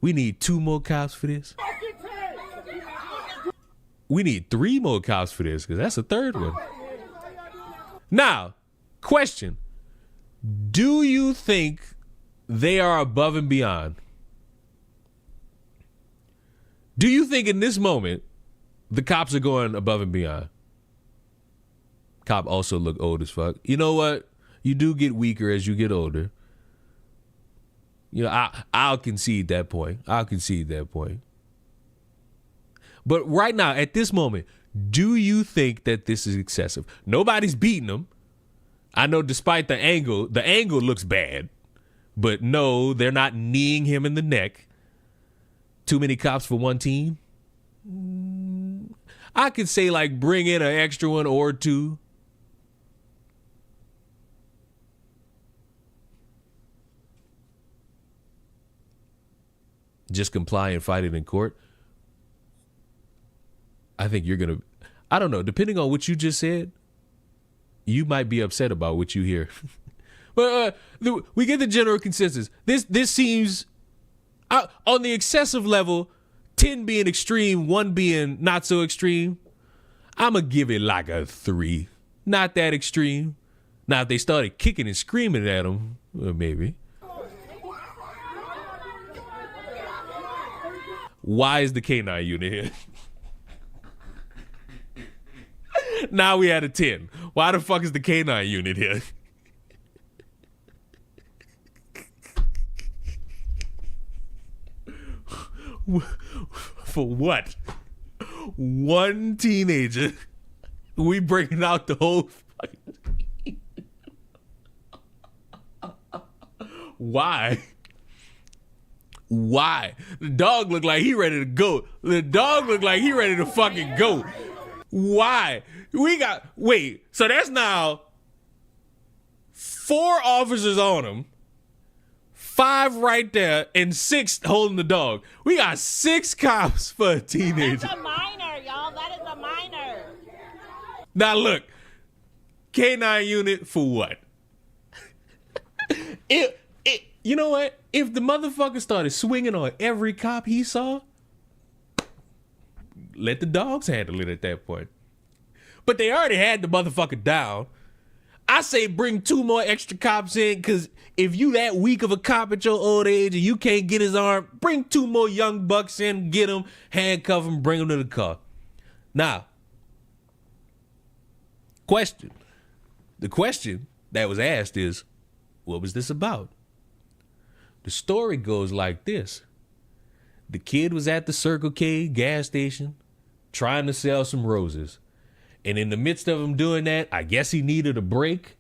We need 2 more cops for this. We need 3 more cops for this, because that's a third one. Now, question. Do you think they are above and beyond? Do you think in this moment the cops are going above and beyond? Cop also look old as fuck. You know what? You do get weaker as you get older. You know, I'll concede that point. But right now, at this moment, do you think that this is excessive? Nobody's beating him. I know despite the angle looks bad. But no, they're not kneeing him in the neck. Too many cops for one team? I could say like bring in an extra one or 2. Just comply and fight it in court. I think you're going to, I don't know, depending on what you just said, you might be upset about what you hear. But we get the general consensus. This seems, on the excessive level, 10 being extreme, 1 being not so extreme, I'm going to give it like a 3. Not that extreme. Now, if they started kicking and screaming at him, well, maybe. Why is the K9 unit here? Now we had a 10. Why the fuck is the K9 unit here? For what? One teenager. We bringing out the whole fucking... Why? Why? The dog looked like he ready to go. The dog looked like he ready to fucking go. Why? Wait, so that's now 4 officers on him, 5 right there, and 6 holding the dog. We got 6 cops for a teenager. That's a minor, y'all. That is a minor. Now look, K9 unit for what? You know what? If the motherfucker started swinging on every cop he saw, let the dogs handle it at that point. But they already had the motherfucker down. I say bring 2 more extra cops in, because if you that weak of a cop at your old age and you can't get his arm, bring 2 more young bucks in, get him, handcuff him, bring him to the car. Now, question. The question that was asked is, what was this about? The story goes like this. The kid was at the Circle K gas station trying to sell some roses. And in the midst of him doing that, I guess he needed a break.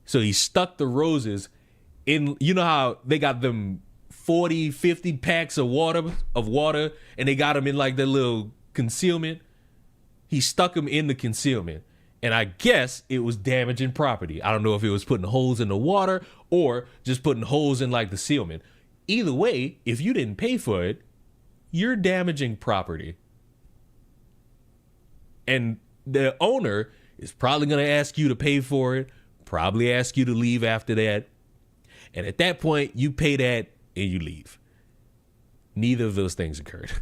So he stuck the roses in, you know how they got them 40, 50 packs of water, and they got them in like their little concealment. He stuck them in the concealment. And I guess it was damaging property. I don't know if it was putting holes in the water or just putting holes in like the sealment. Either way, if you didn't pay for it, you're damaging property. And the owner is probably going to ask you to pay for it, probably ask you to leave after that. And at that point, you pay that and you leave. Neither of those things occurred.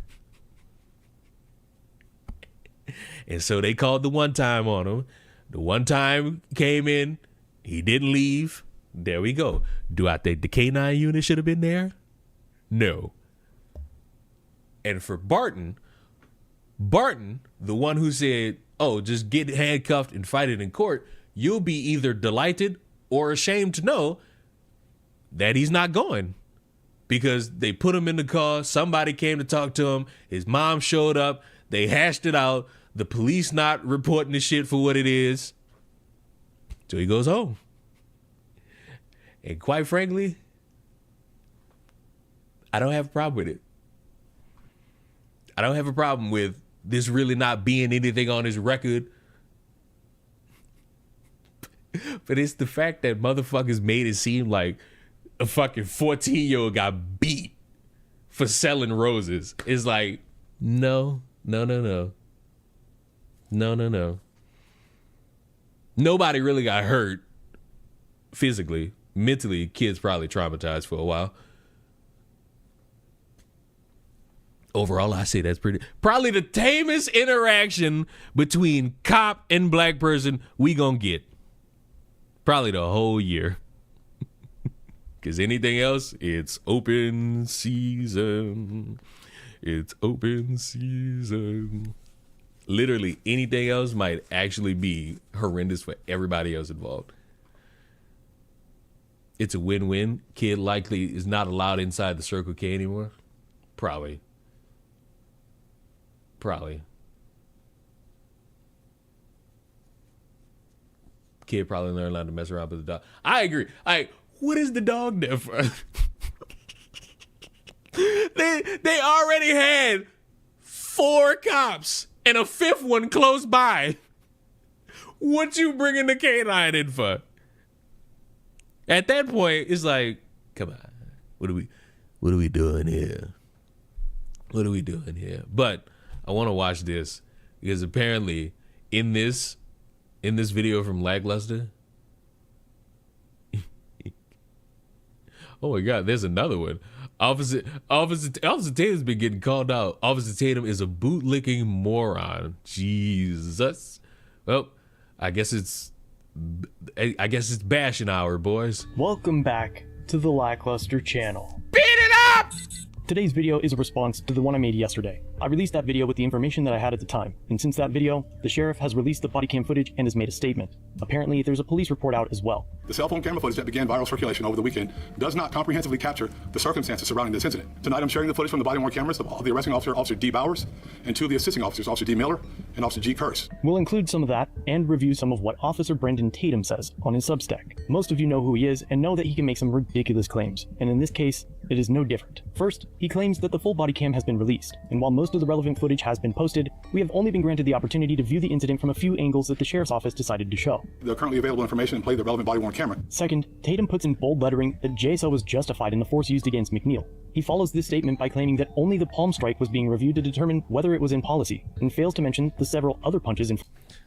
And so they called the one time on him. The one time came in. He didn't leave. There we go. Do I think the K9 unit should have been there? No. And for Barton, the one who said, oh, just get handcuffed and fight it in court, you'll be either delighted or ashamed to know that he's not going. Because they put him in the car. Somebody came to talk to him. His mom showed up. They hashed it out. The police not reporting the shit for what it is. So he goes home. And quite frankly, I don't have a problem with it. I don't have a problem with this really not being anything on his record. But it's the fact that motherfuckers made it seem like a fucking 14-year-old got beat for selling roses. It's like, no. Nobody really got hurt physically. Mentally, kids probably traumatized for a while. Overall, I say that's probably the tamest interaction between cop and black person we gonna get. Probably the whole year. Because anything else, it's open season. It's open season. Literally anything else might actually be horrendous for everybody else involved. It's a win-win. Kid likely is not allowed inside the Circle K anymore. Probably. Kid probably learned how to mess around with the dog. I agree. What is the dog there for? They already had 4 cops and a 5th one close by. What you bringing the K9 in for? At that point, it's like, come on, what are we doing here? What are we doing here? But I want to watch this because apparently in this video from Lackluster, oh my God, there's another one. Officer Tatum's been getting called out. Officer Tatum is a bootlicking moron. Jesus. Well, I guess it's bashing hour, boys. Welcome back to the Lackluster channel. Beat it up! Today's video is a response to the one I made yesterday. I released that video with the information that I had at the time, and since that video, the sheriff has released the body cam footage and has made a statement. Apparently, there's a police report out as well. The cell phone camera footage that began viral circulation over the weekend does not comprehensively capture the circumstances surrounding this incident. Tonight, I'm sharing the footage from the body-worn cameras of the arresting officer, Officer D. Bowers, and 2 of the assisting officers, Officer D. Miller and Officer G. Curse. We'll include some of that and review some of what Officer Brendan Tatum says on his Substack. Most of you know who he is and know that he can make some ridiculous claims, and in this case, it is no different. First, he claims that the full body cam has been released, and while most of the relevant footage has been posted, we have only been granted the opportunity to view the incident from a few angles that the sheriff's office decided to show. The currently available information and play the relevant body-worn camera. Second, Tatum puts in bold lettering that JSO was justified in the force used against McNeil. He follows this statement by claiming that only the palm strike was being reviewed to determine whether it was in policy, and fails to mention the several other punches in.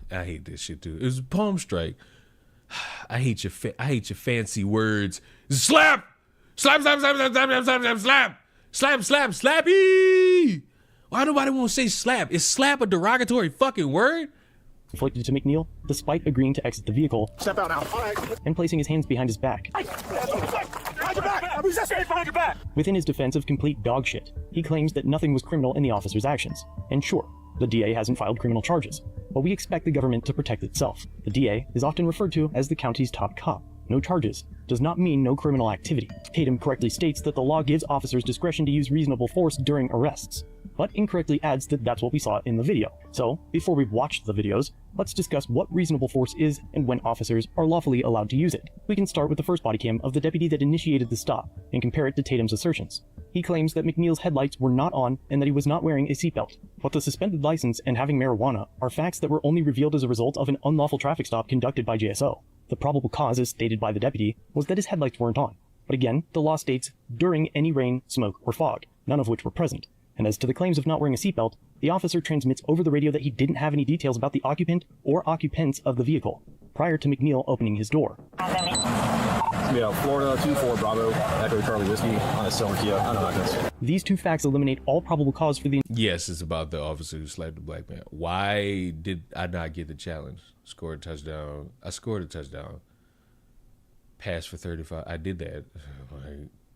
I hate this shit too. It was a palm strike. I hate your fancy words. Slap! Slap, slap, slap, slap, slap, slap, slap, slap. Slap, slap, slappy! Why nobody won't say slap? Is slap a derogatory fucking word? Inflicted to McNeil, despite agreeing to exit the vehicle. Step out now. All right. And placing his hands behind his back. Behind your back! I'm resisting behind your back! Within his defense of complete dog shit, he claims that nothing was criminal in the officer's actions. And sure, The DA hasn't filed criminal charges, but we expect the government to protect itself. The DA is often referred to as the county's top cop. No charges does not mean no criminal activity. Tatum correctly states that the law gives officers discretion to use reasonable force during arrests, but incorrectly adds that that's what we saw in the video. So, before we've watched the videos, let's discuss what reasonable force is and when officers are lawfully allowed to use it. We can start with the first body cam of the deputy that initiated the stop and compare it to Tatum's assertions. He claims that McNeil's headlights were not on and that he was not wearing a seatbelt. But the suspended license and having marijuana are facts that were only revealed as a result of an unlawful traffic stop conducted by JSO. The probable cause, as stated by the deputy, was that his headlights weren't on. But again, the law states during any rain, smoke, or fog, none of which were present. And as to the claims of not wearing a seatbelt, the officer transmits over the radio that he didn't have any details about the occupant or occupants of the vehicle prior to McNeil opening his door. Yeah, Florida 24 Bravo, Echo Charlie Whiskey on a Silver Kia. I don't know how this. These two facts eliminate all probable cause for the... Yes, it's about the officer who slapped the black man. Why did I not get the challenge? Scored a touchdown. I scored a touchdown. Pass for 35. I did that.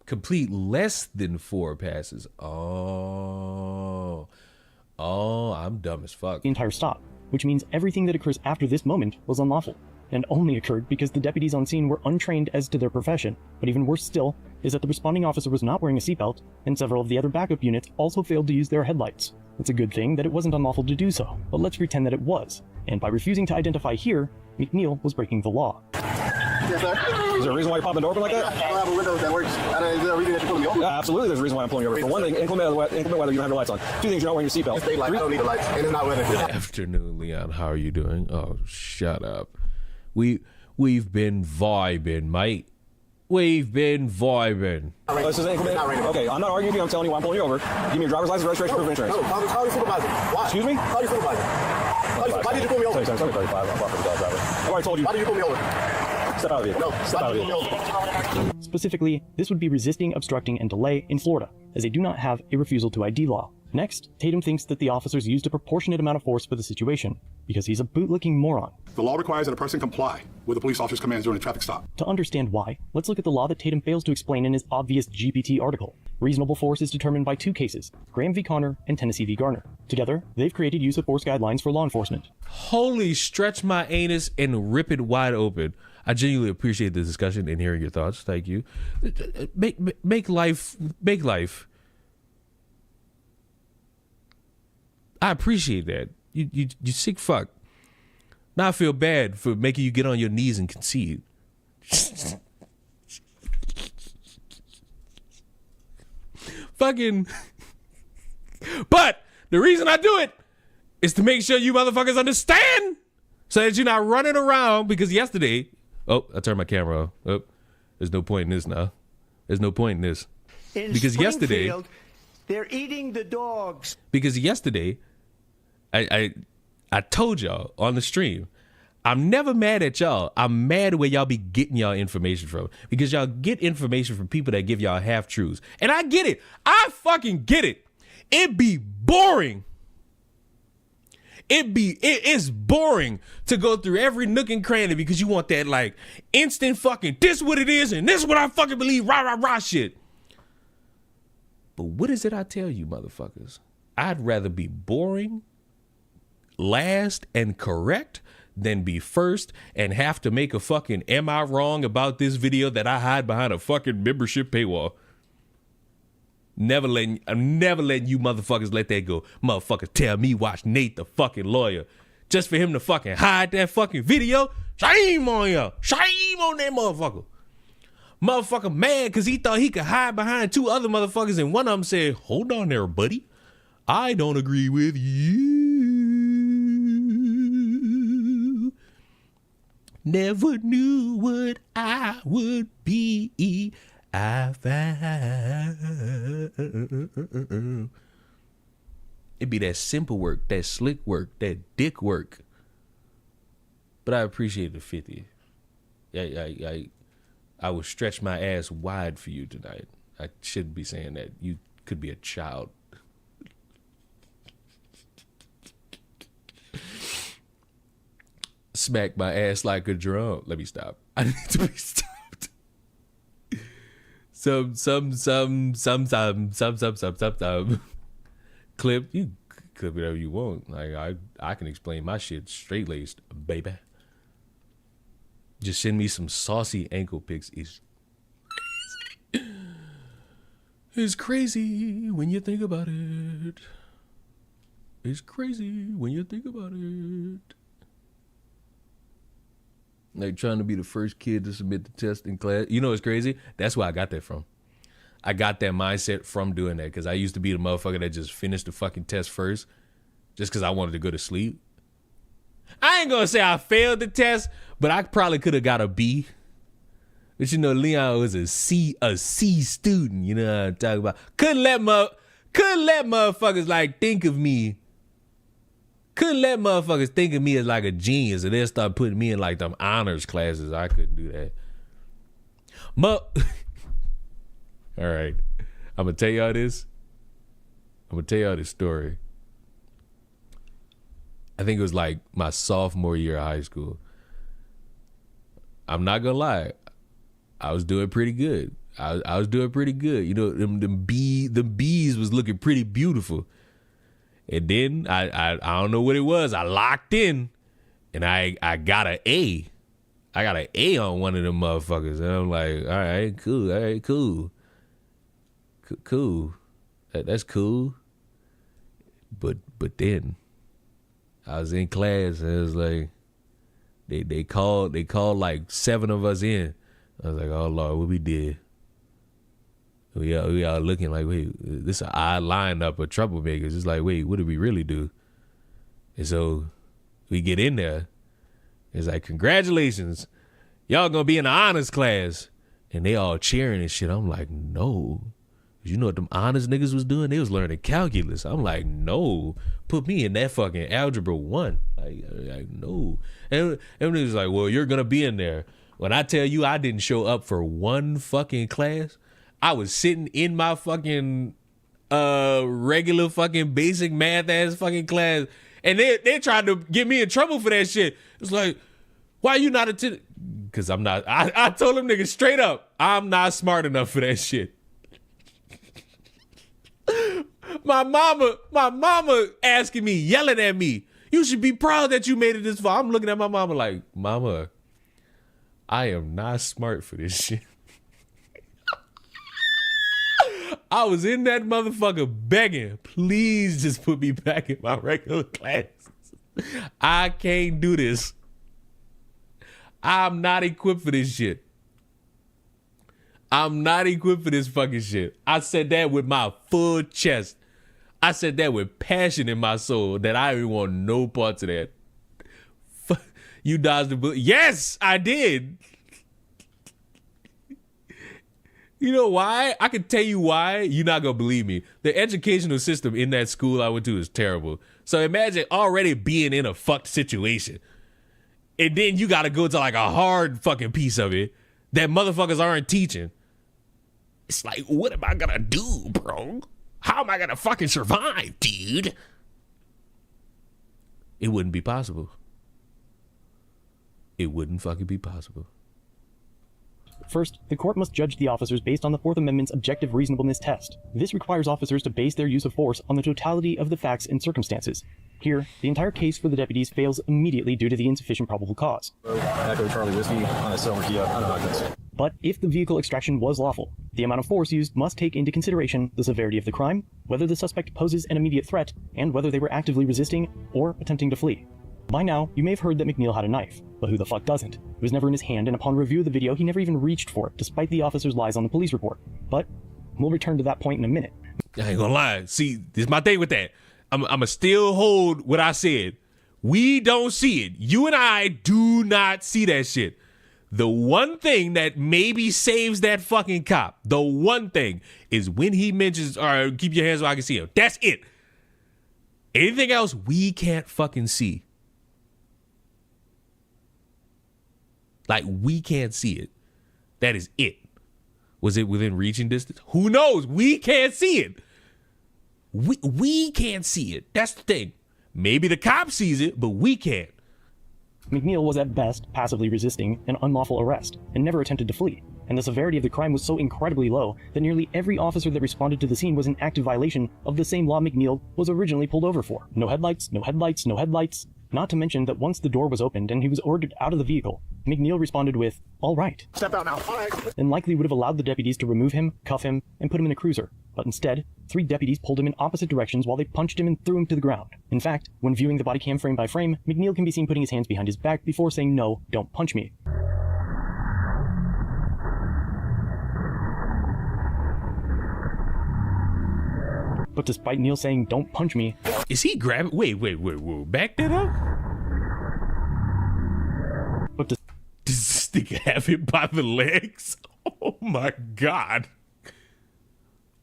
Complete less than 4 passes. Oh, I'm dumb as fuck. The entire stop, which means everything that occurs after this moment was unlawful, and only occurred because the deputies on scene were untrained as to their profession. But even worse still is that the responding officer was not wearing a seatbelt, and several of the other backup units also failed to use their headlights. It's a good thing that it wasn't unlawful to do so, but let's pretend that it was. And by refusing to identify here, McNeil was breaking the law. Yes, sir. Is there a reason why you're popping the door open like that? I don't have a window that works. Is there a reason that you're pulling me over? Yeah, absolutely. There's a reason why I'm pulling you over. For one thing, inclement weather, you don't have your lights on. 2 things, you're not wearing your seatbelt. It's daylight. I don't need the lights, and it's not weather. Good afternoon, Leon. How are you doing? Oh, shut up. We've been vibing, mate. We've been vibing. This is inclement. Okay, I'm not arguing with you. I'm telling you why I'm pulling you over. Give me your driver's license, registration, proof of insurance. No, call your supervisor. Why? Excuse me? Call your supervisor. Why did you pull me over? 35. I'm off for the dog driver. I've already told you. Why did you pull me over? Step out of here. No, step out of here. Specifically, this would be resisting, obstructing, and delay in Florida, as they do not have a refusal to ID law. Next, Tatum thinks that the officers used a proportionate amount of force for the situation, because he's a bootlicking moron. The law requires that a person comply with the police officer's commands during a traffic stop. To understand why, let's look at the law that Tatum fails to explain in his obvious GPT article. Reasonable force is determined by 2 cases, Graham v. Connor and Tennessee v. Garner. Together, they've created use of force guidelines for law enforcement. Holy stretch my anus and rip it wide open. I genuinely appreciate the discussion and hearing your thoughts. Thank you. Make life. I appreciate that. You sick fuck. Now I feel bad for making you get on your knees and concede. Fucking. But the reason I do it is to make sure you motherfuckers understand, so that you're not running around. Because yesterday, oh, I turned my camera off. Oh, there's no point in this now. There's no point in this. Because yesterday, they're eating the dogs. Because yesterday, I told y'all on the stream, I'm never mad at y'all. I'm mad where y'all be getting y'all information from. Because y'all get information from people that give y'all half truths. And I get it. I fucking get it. It be boring. It's boring to go through every nook and cranny because you want that like instant fucking this what it is and this what I fucking believe rah shit. But what is it I tell you motherfuckers? I'd rather be boring, last, and correct than be first and have to make a fucking am I wrong about this video that I hide behind a fucking membership paywall. I'm never letting you motherfuckers let that go. Motherfuckers tell me watch Nate the fucking lawyer just for him to fucking hide that fucking video. Shame on ya. Shame on that motherfucker. Motherfucker mad because he thought he could hide behind 2 other motherfuckers and one of them said, hold on there, buddy. I don't agree with you. Never knew what I would be. I found. It be that simple work, that slick work, that dick work. But I appreciate the 50. I would stretch my ass wide for you tonight. I shouldn't be saying that. You could be a child. Smack my ass like a drum. Let me stop. I need to be stopped. Some clip. You clip whatever you want. Like I can explain my shit straight laced, baby. Just send me some saucy ankle pics. It's crazy when you think about it. It's crazy when you think about it. Like trying to be the first kid to submit the test in class. You know what's crazy? That's where I got that from. I got that mindset from doing that because I used to be the motherfucker that just finished the fucking test first just because I wanted to go to sleep. I ain't gonna say I failed the test, but I probably could have got a B. But you know, Leon was a C student. You know what I'm talking about? Couldn't let motherfuckers like think of me. Couldn't let motherfuckers think of me as like a genius, and then start putting me in like them honors classes. I couldn't do that. All right, I'm gonna tell y'all this. I'm gonna tell y'all this story. I think it was like my sophomore year of high school. I'm not gonna lie, I was doing pretty good. I was doing pretty good. You know, the bees was looking pretty beautiful. And then I don't know what it was. I locked in, and I got an A. I got an A on one of them motherfuckers, and I'm like, all right, cool. That's cool. But then I was in class, and it was like they called like 7 of us in. I was like, oh Lord, what we did? We all looking like, wait, this is an odd lineup of troublemakers. It's like, wait, what did we really do? And so we get in there. It's like, congratulations, y'all gonna be in the honors class. And they all cheering and shit. I'm like, no. You know what them honors niggas was doing? They was learning calculus. I'm like, no. Put me in that fucking algebra 1. Like no. And it was like, well, you're gonna be in there. When I tell you I didn't show up for one fucking class, I was sitting in my fucking regular fucking basic math ass fucking class, and they tried to get me in trouble for that shit. It's like, why you not attending? Because I'm not. I told them niggas straight up, I'm not smart enough for that shit. My mama asking me, yelling at me, you should be proud that you made it this far. I'm looking at my mama like, mama, I am not smart for this shit. I was in that motherfucker begging, please just put me back in my regular classes. I can't do this. I'm not equipped for this shit. I'm not equipped for this fucking shit. I said that with my full chest. I said that with passion in my soul that I didn't want no parts of that. You dodged the bullet. Yes, I did. You know why? I can tell you why. You're not going to believe me. The educational system in that school I went to is terrible. So imagine already being in a fucked situation. And then you got to go to like a hard fucking piece of it that motherfuckers aren't teaching. It's like, what am I going to do, bro? How am I going to fucking survive, dude? It wouldn't be possible. It wouldn't fucking be possible. First, the court must judge the officers based on the Fourth Amendment's objective reasonableness test. This requires officers to base their use of force on the totality of the facts and circumstances. Here, the entire case for the deputies fails immediately due to the insufficient probable cause. Echo Charlie Whiskey on a silver Kia. But if the vehicle extraction was lawful, the amount of force used must take into consideration the severity of the crime, whether the suspect poses an immediate threat, and whether they were actively resisting or attempting to flee. By now, you may have heard that McNeil had a knife, but who the fuck doesn't? It was never in his hand, and upon review of the video, he never even reached for it, despite the officer's lies on the police report. But we'll return to that point in a minute. I ain't gonna lie. See, this is my thing with that. I'ma still hold what I said. We don't see it. You and I do not see that shit. The one thing that maybe saves that fucking cop, the one thing, is when he mentions, all right, keep your hands so I can see him. That's it. Anything else, we can't fucking see. Like, we can't see it. That is it. Was it within reaching distance? Who knows? We can't see it. We can't see it. That's the thing. Maybe the cop sees it, but we can't. McNeil was at best passively resisting an unlawful arrest and never attempted to flee. and the severity of the crime was so incredibly low that nearly every officer that responded to the scene was in active violation of the same law McNeil was originally pulled over for. No headlights, no headlights, no headlights. Not to mention that once the door was opened and he was ordered out of the vehicle, McNeil responded with, "All right." Step out now. All right. And likely would have allowed the deputies to remove him, cuff him, and put him in a cruiser. But instead, 3 deputies pulled him in opposite directions while they punched him and threw him to the ground. In fact, when viewing the body cam frame by frame, McNeil can be seen putting his hands behind his back before saying, "No, don't punch me." But despite Neil saying, "Don't punch me," is he grabbing? Wait. Back that up. But does this nigga have it by the legs? Oh my god.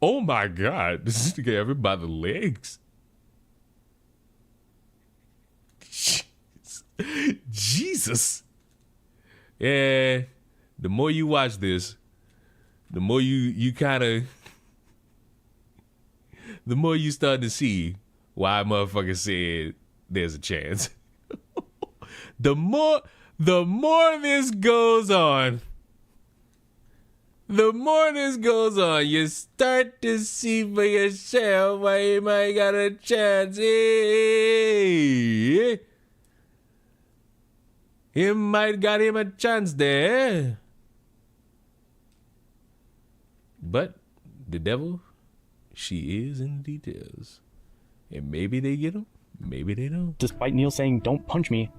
Oh my god. Does this nigga have it by the legs? Jesus. Yeah. The more you watch this, the more you kind of, the more you start to see why motherfucker said there's a chance. The more this goes on, you start to see for yourself why you might got a chance. Hey, he might got him a chance there. But the devil, she is in the details. And maybe they get him, maybe they don't. Despite Neil saying, "Don't punch me,"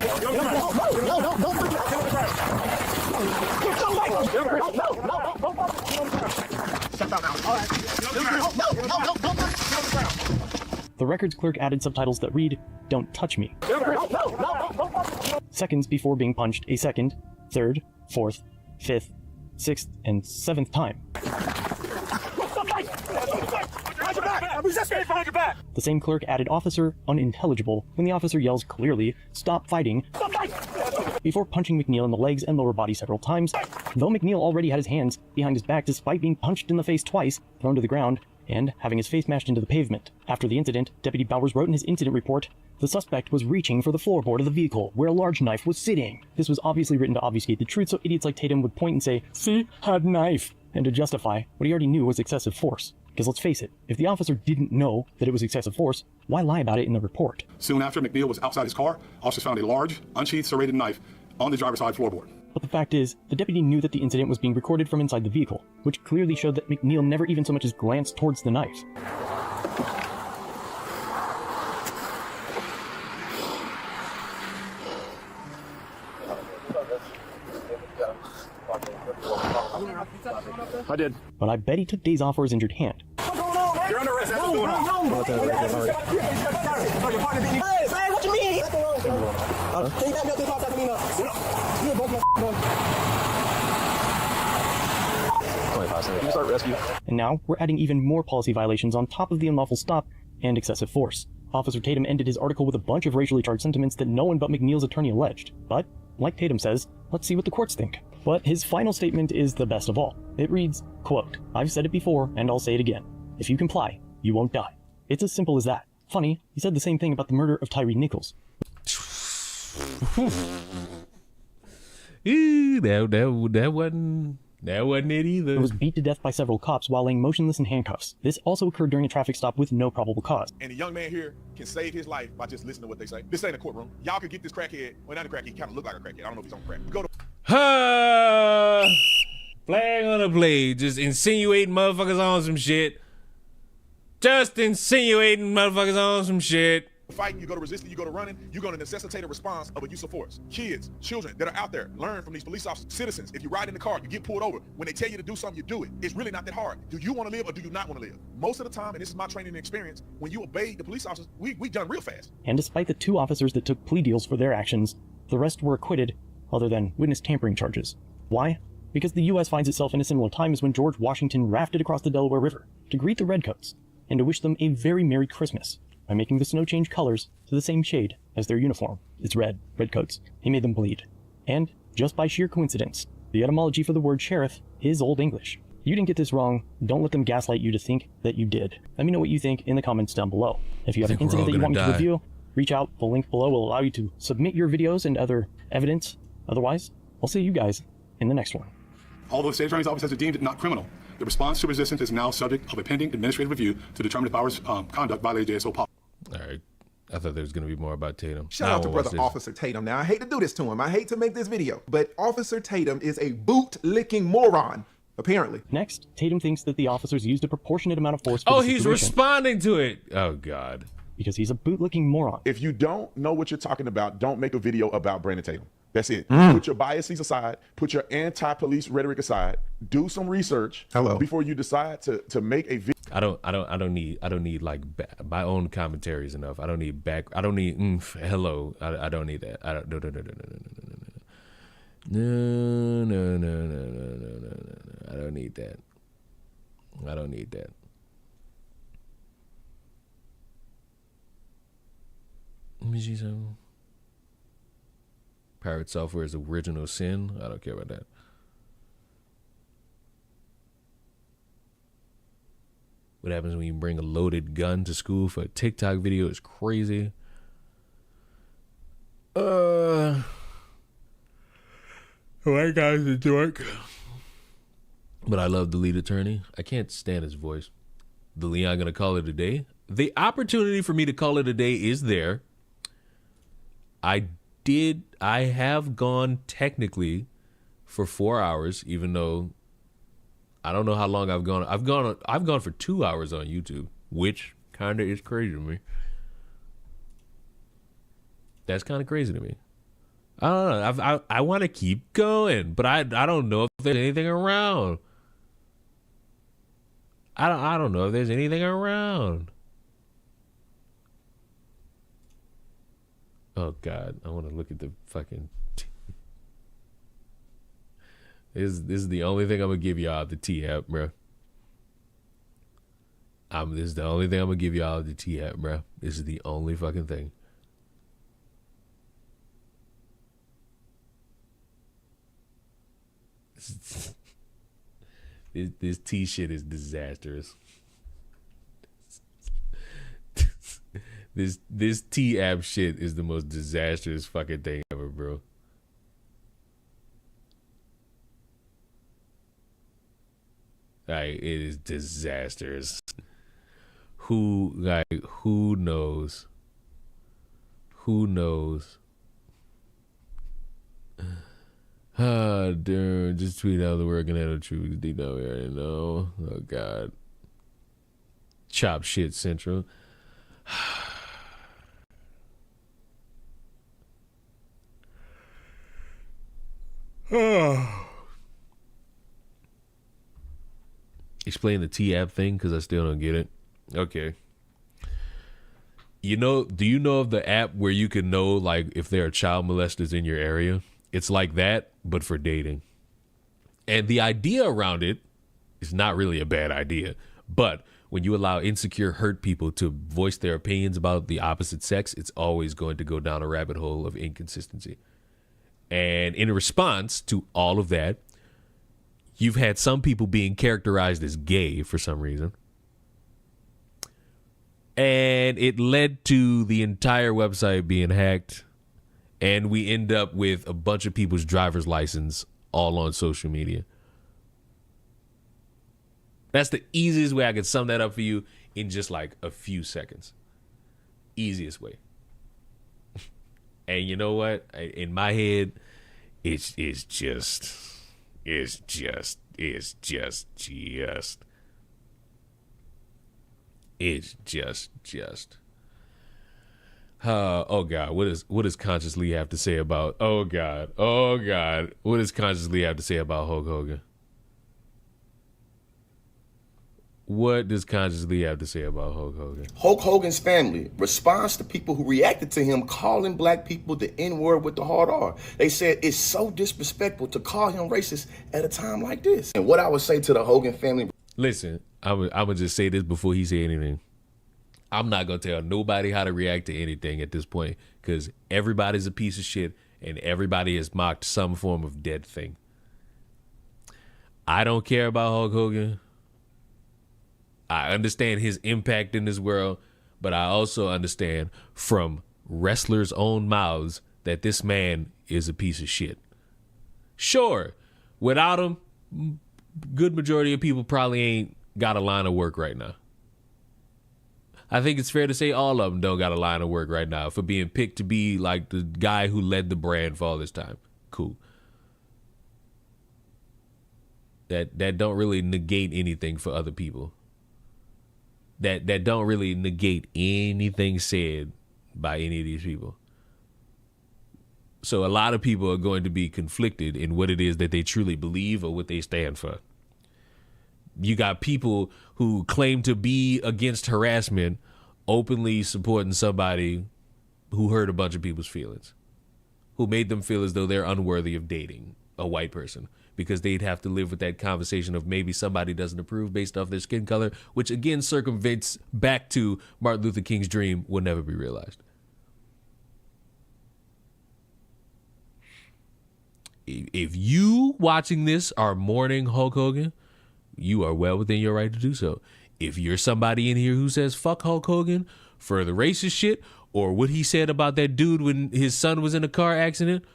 the records clerk added subtitles that read, "Don't touch me," seconds before being punched a second, third, fourth, fifth, sixth, and seventh time. The same clerk added "officer unintelligible" when the officer yells clearly, "Stop fighting," before punching McNeil in the legs and lower body several times, though McNeil already had his hands behind his back despite being punched in the face twice, thrown to the ground, and having his face mashed into the pavement. After the incident, Deputy Bowers wrote in his incident report, "The suspect was reaching for the floorboard of the vehicle where a large knife was sitting." This was obviously written to obfuscate the truth so idiots like Tatum would point and say, "See, had knife," and to justify what he already knew was excessive force. Because let's face it, if the officer didn't know that it was excessive force, why lie about it in the report? Soon after McNeil was outside his car, officers found a large, unsheathed serrated knife on the driver's side floorboard. But the fact is, the deputy knew that the incident was being recorded from inside the vehicle, which clearly showed that McNeil never even so much as glanced towards the knife. I did. But I bet he took days off for his injured hand. You're under arrest. That's what's going on. Hey, what you mean? Can you back up this house after me now? You broke my You start rescue. And now, we're adding even more policy violations on top of the unlawful stop and excessive force. Officer Tatum ended his article with a bunch of racially charged sentiments that no one but McNeil's attorney alleged. But, like Tatum says, let's see what the courts think. But his final statement is the best of all. It reads, quote, "I've said it before, and I'll say it again. If you comply, you won't die." It's as simple as that. Funny, he said the same thing about the murder of Tyree Nichols. That wasn't it either. He was beat to death by several cops while laying motionless in handcuffs. This also occurred during a traffic stop with no probable cause. And the young man here can save his life by just listening to what they say. This ain't a courtroom. Y'all could get this crackhead. Well, not a crackhead. He kind of look like a crackhead. I don't know if he's on crack. Go to... Flag on the play. Just insinuating motherfuckers on some shit. Just insinuating motherfuckers on some shit. Fighting, you go to resisting, you go to running, you're going to necessitate a response of a use of force. Kids, children that are out there, learn from these police officers. Citizens, if you ride in the car, you get pulled over. When they tell you to do something, you do it. It's really not that hard. Do you want to live or do you not want to live? Most of the time, and this is my training and experience, when you obey the police officers, we done real fast. And despite the 2 officers that took plea deals for their actions, the rest were acquitted, other than witness tampering charges. Why? Because the U.S. finds itself in a similar time as when George Washington rafted across the Delaware River to greet the Redcoats and to wish them a very Merry Christmas by making the snow change colors to the same shade as their uniform. It's red, Redcoats. He made them bleed. And, just by sheer coincidence, the etymology for the word sheriff is Old English. You didn't get this wrong, don't let them gaslight you to think that you did. Let me know what you think in the comments down below. If you have an incident that you want me to review, reach out, the link below will allow you to submit your videos and other evidence. Otherwise, I'll see you guys in the next one. Although the state attorney's office has deemed it not criminal, the response to resistance is now subject of a pending administrative review to determine if Bauer's conduct violated JSO policy. All right. I thought there was going to be more about Tatum. Shout out to brother Officer Tatum. Now, I hate to do this to him. I hate to make this video, but Officer Tatum is a boot-licking moron, apparently. Next, Tatum thinks that the officers used a proportionate amount of force. Oh, he's responding to it. Oh, God. Because he's a boot-licking moron. If you don't know what you're talking about, don't make a video about Brandon Tatum. That's it. Put your biases aside. Put your anti-police rhetoric aside. Do some research before you decide to make a video. I don't need like my own commentary is enough. I don't need hello. I don't need that. I don't no. I don't need that. I don't need that. Let me see something. Pirate software is original sin. I don't care about that. What happens when you bring a loaded gun to school for a TikTok video is crazy. White guy's a dork. But I love the lead attorney. I can't stand his voice. The Leon gonna call it a day. The opportunity for me to call it a day is there. I have gone technically for 4 hours, even though I don't know how long I've gone. I've gone for 2 hours on YouTube, which kind of is crazy to me. That's kind of crazy to me. I don't know. I want to keep going, but I don't know if there's anything around. I don't know if there's anything around. Oh God, I want to look at the fucking. This is the only thing I'm gonna give y'all the T app, bro. This is the only thing I'm gonna give y'all the T app, bro. This is the only fucking thing. This T shit is disastrous. This T app shit is the most disastrous fucking thing ever, bro. Like, it is disastrous. Who knows? Who knows? Ah, dude, just tweet out the word Ganado Truth. They know, we already know. Oh God. Chop shit central. Explain the T-app thing, because I still don't get it. Okay. Do you know of the app where you can know, like, if there are child molesters in your area? It's like that, but for dating. And the idea around it is not really a bad idea. But when you allow insecure, hurt people to voice their opinions about the opposite sex, it's always going to go down a rabbit hole of inconsistency. And in response to all of that, you've had some people being characterized as gay for some reason. And it led to the entire website being hacked. And we end up with a bunch of people's driver's license all on social media. That's the easiest way I could sum that up for you in just like a few seconds. Easiest way. And you know what? In my head, it's just. Oh God, what does Conscious Lee have to say about? Oh God, what does Conscious Lee have to say about Hulk Hogan? What does Conscious Lee have to say about Hulk Hogan? Hulk Hogan's family responds to people who reacted to him calling black people the N-word with the hard R. They said it's so disrespectful to call him racist at a time like this. And what I would say to the Hogan family... Listen, I'm gonna just say this before he say anything. I'm not gonna tell nobody how to react to anything at this point, because everybody's a piece of shit and everybody has mocked some form of dead thing. I don't care about Hulk Hogan. I understand his impact in this world, but I also understand from wrestlers' own mouths that this man is a piece of shit. Sure, without him, good majority of people probably ain't got a line of work right now. I think it's fair to say all of them don't got a line of work right now for being picked to be like the guy who led the brand for all this time. Cool. That don't really negate anything for other people. That don't really negate anything said by any of these people. So a lot of people are going to be conflicted in what it is that they truly believe or what they stand for. You got people who claim to be against harassment openly supporting somebody who hurt a bunch of people's feelings, who made them feel as though they're unworthy of dating a white person because they'd have to live with that conversation of maybe somebody doesn't approve based off their skin color, which again circumvents back to Martin Luther King's dream will never be realized. If you watching this are mourning Hulk Hogan, you are well within your right to do so. If you're somebody in here who says fuck Hulk Hogan for the racist shit or what he said about that dude when his son was in a car accident,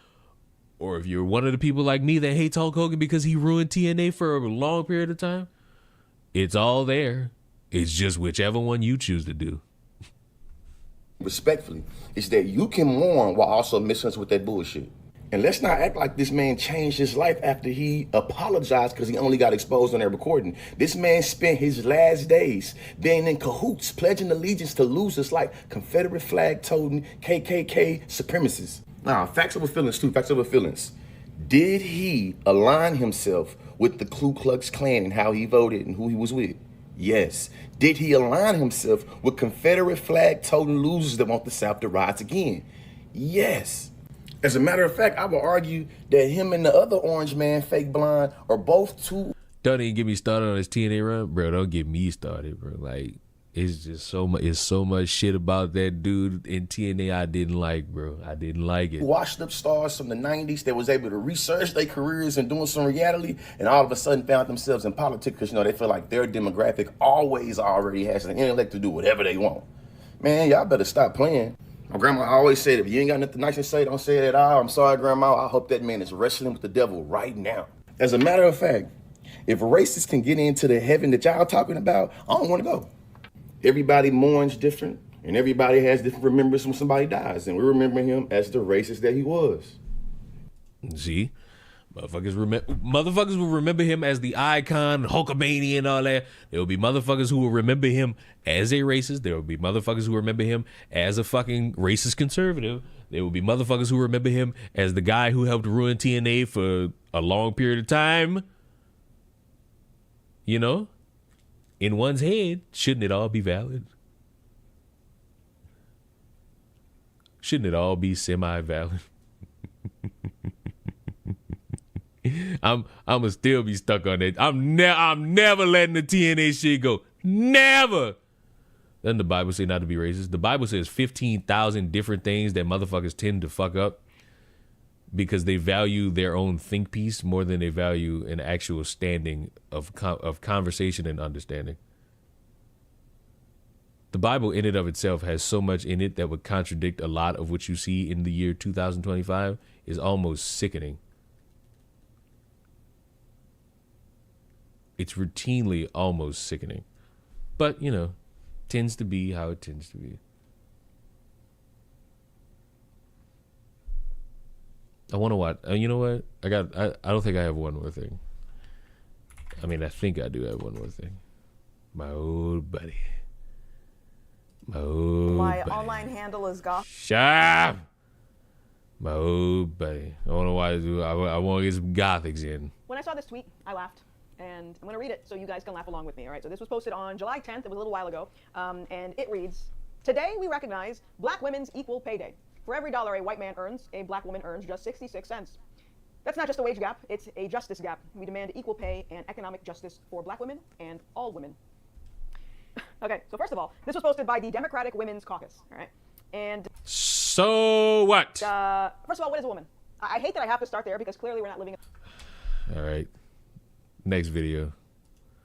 or if you're one of the people like me that hates Hulk Hogan because he ruined TNA for a long period of time, it's all there. It's just whichever one you choose to do. Respectfully, is that you can mourn while also missing us with that bullshit. And let's not act like this man changed his life after he apologized because he only got exposed on that recording. This man spent his last days being in cahoots, pledging allegiance to losers like Confederate flag-toting KKK supremacists. Now, facts over feelings too, facts over feelings. Did he align himself with the Ku Klux Klan and how he voted and who he was with? Yes. Did he align himself with Confederate flag-toting losers that want the South to rise again? Yes. As a matter of fact, I would argue that him and the other orange man, Fake Blonde, are both too... Don't even get me started on his TNA run. Bro, don't get me started, bro. Like, it's just so much shit about that dude in TNA I didn't like, bro. I didn't like it. Washed up stars from the 90s that was able to research their careers and doing some reality, and all of a sudden found themselves in politics because, they feel like their demographic always already has an intellect to do whatever they want. Man, y'all better stop playing. My grandma always said, if you ain't got nothing nice to say, don't say it at all. I'm sorry, Grandma. I hope that man is wrestling with the devil right now. As a matter of fact, if racists can get into the heaven that y'all talking about, I don't want to go. Everybody mourns different, and everybody has different remembrances when somebody dies, and we remember him as the racist that he was. See? Motherfuckers will remember him as the icon, Hulkamania and all that. There will be motherfuckers who will remember him as a racist. There will be motherfuckers who remember him as a fucking racist conservative. There will be motherfuckers who remember him as the guy who helped ruin TNA for a long period of time. In one's head, shouldn't it all be valid? Shouldn't it all be semi-valid? I'm gonna still be stuck on that. I'm never letting the TNA shit go. Never. Doesn't the Bible say not to be racist? The Bible says 15,000 different things that motherfuckers tend to fuck up because they value their own think piece more than they value an actual standing of conversation and understanding. The Bible in and of itself has so much in it that would contradict a lot of what you see in the year 2025 is almost sickening. It's routinely almost sickening. But, tends to be how it tends to be. I want to watch. You know what? I don't think I have one more thing. I mean, I think I do have one more thing. My old buddy. My online handle is goth. Shut up! My old buddy. I want to watch. I want to get some gothics in. When I saw this tweet, I laughed. And I'm going to read it so you guys can laugh along with me, all right? So this was posted on July 10th. It was a little while ago. And it reads, today we recognize Black Women's Equal Pay Day. For every dollar a white man earns, a black woman earns just 66 cents. That's not just a wage gap, it's a justice gap. We demand equal pay and economic justice for black women and all women. Okay, so first of all, this was posted by the Democratic Women's Caucus, all right? And so what? First of all, what is a woman? I hate that I have to start there because clearly we're not living. All right. Next video.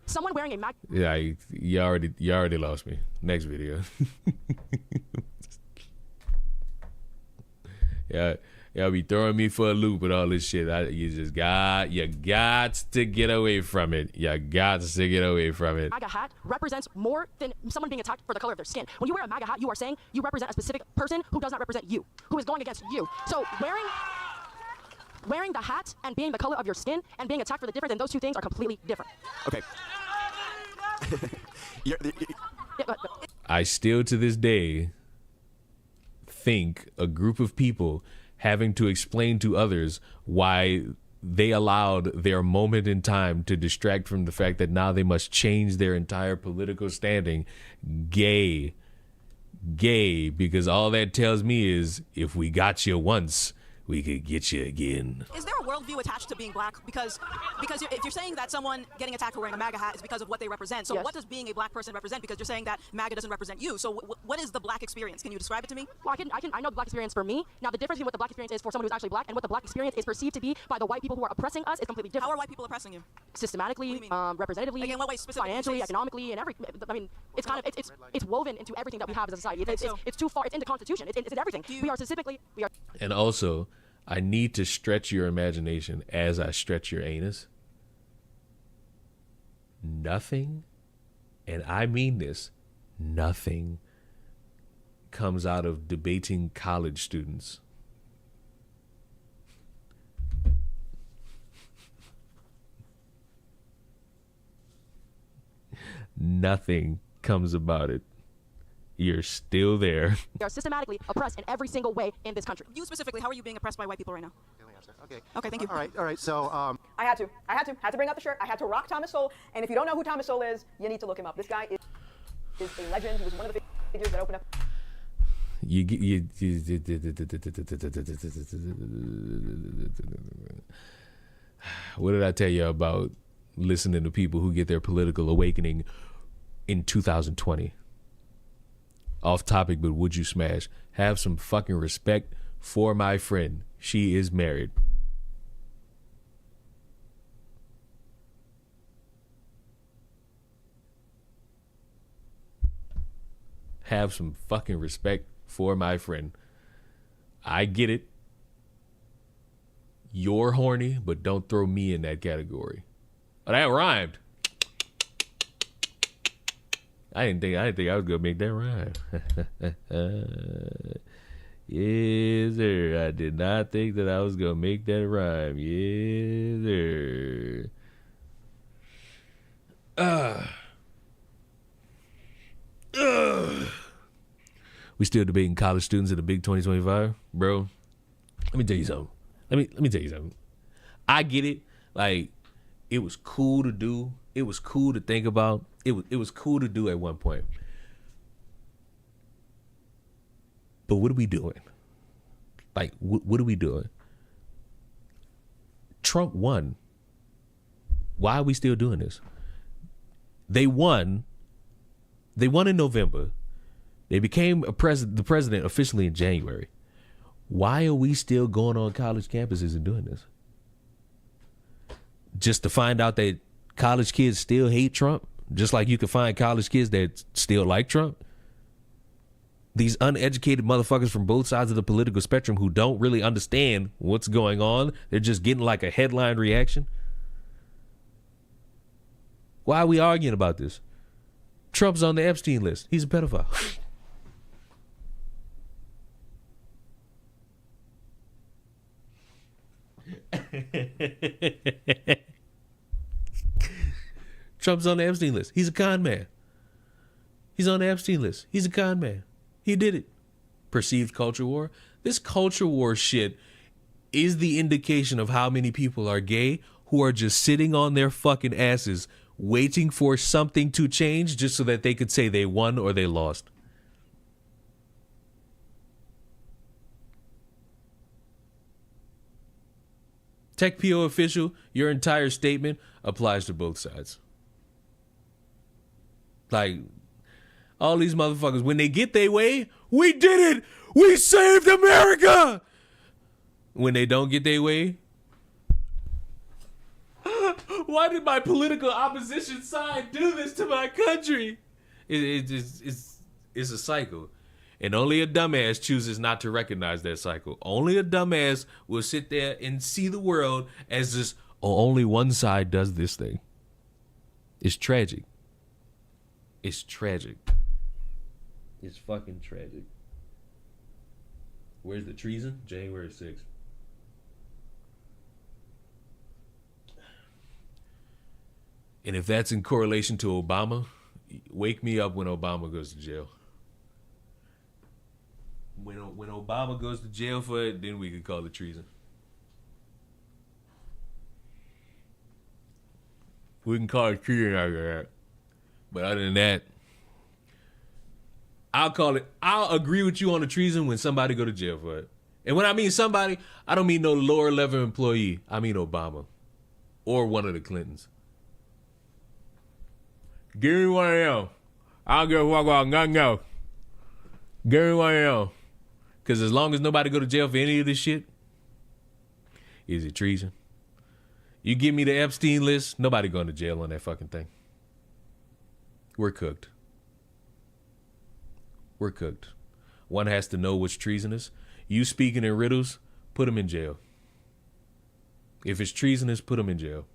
Someone wearing a mag. Yeah, you already lost me. Next video. Yeah, Y'all be throwing me for a loop with all this shit. You got to get away from it. You got to get away from it. MAGA hat represents more than someone being attacked for the color of their skin. When you wear a MAGA hat, you are saying you represent a specific person who does not represent you, who is going against you. So wearing the hat and being the color of your skin and being attacked for the difference, and those two things are completely different. Okay. I still to this day think a group of people having to explain to others why they allowed their moment in time to distract from the fact that now they must change their entire political standing gay, because all that tells me is if we got you once, we could get you again. Is there a worldview attached to being black? Because if you're saying that someone getting attacked for wearing a MAGA hat is because of what they represent, so what does being a black person represent? Because you're saying that MAGA doesn't represent you. So what is the black experience? Can you describe it to me? Well, I know the black experience for me. Now the difference between what the black experience is for someone who's actually black and what the black experience is perceived to be by the white people who are oppressing us is completely different. How are white people oppressing you? Systematically, representatively, again, what way specifically? Financially, economically, and it's kind of it's woven into everything that we have as a society. It's too far. It's in the Constitution. It's in everything. We are. And also, I need to stretch your imagination as I stretch your anus. Nothing, and I mean this, nothing comes out of debating college students. Nothing comes about it. You're still there. We are systematically oppressed in every single way in this country. You specifically, how are you being oppressed by white people right now? Okay, thank you. All right. So, I had to bring out the shirt. I had to rock Thomas Sowell. And if you don't know who Thomas Sowell is, you need to look him up. This guy is a legend. He was one of the figures that opened up. What did I tell you about listening to people who get their political awakening in 2020? Off topic, but would you smash? Have some fucking respect for my friend. She is married. Have some fucking respect for my friend. I get it. You're horny, but don't throw me in that category. Oh, that rhymed. I didn't think I was gonna make that rhyme. Yes, sir. I did not think that I was gonna make that rhyme. Yes, sir. We still debating college students in the Big 2025, bro. Let me tell you something. Let me tell you something. I get it. Like, it was cool to do. It was cool to think about. It was cool to do at one point. But what are we doing? Like, what are we doing? Trump won. Why are we still doing this? They won. They won in November. They became the president officially in January. Why are we still going on college campuses and doing this? Just to find out that college kids still hate Trump? Just like you can find college kids that still like Trump? These uneducated motherfuckers from both sides of the political spectrum who don't really understand what's going on. They're just getting like a headline reaction. Why are we arguing about this? Trump's on the Epstein list. He's a pedophile. Trump's on the Epstein list. He's a con man. He's on the Epstein list. He's a con man. He did it. Perceived culture war. This culture war shit is the indication of how many people are gay who are just sitting on their fucking asses waiting for something to change just so that they could say they won or they lost. TechPO official, your entire statement applies to both sides. Like, all these motherfuckers, when they get their way, we did it! We saved America! When they don't get their way, why did my political opposition side do this to my country? It's a cycle. And only a dumbass chooses not to recognize that cycle. Only a dumbass will sit there and see the world as this, oh, only one side does this thing. It's tragic. It's tragic. It's fucking tragic. Where's the treason? January 6th. And if that's in correlation to Obama, wake me up when Obama goes to jail. When Obama goes to jail for it, then we could call it treason. We can call it treason after that. But other than that, I'll agree with you on the treason when somebody go to jail for it. And when I mean somebody, I don't mean no lower level employee. I mean Obama. Or one of the Clintons. Give me one of them. I don't give a fuck about nothing else. Give me one of them. Because as long as nobody go to jail for any of this shit, is it treason? You give me the Epstein list, nobody going to jail on that fucking thing. We're cooked. We're cooked. One has to know what's treasonous. You speaking in riddles, put him in jail. If it's treasonous, put him in jail.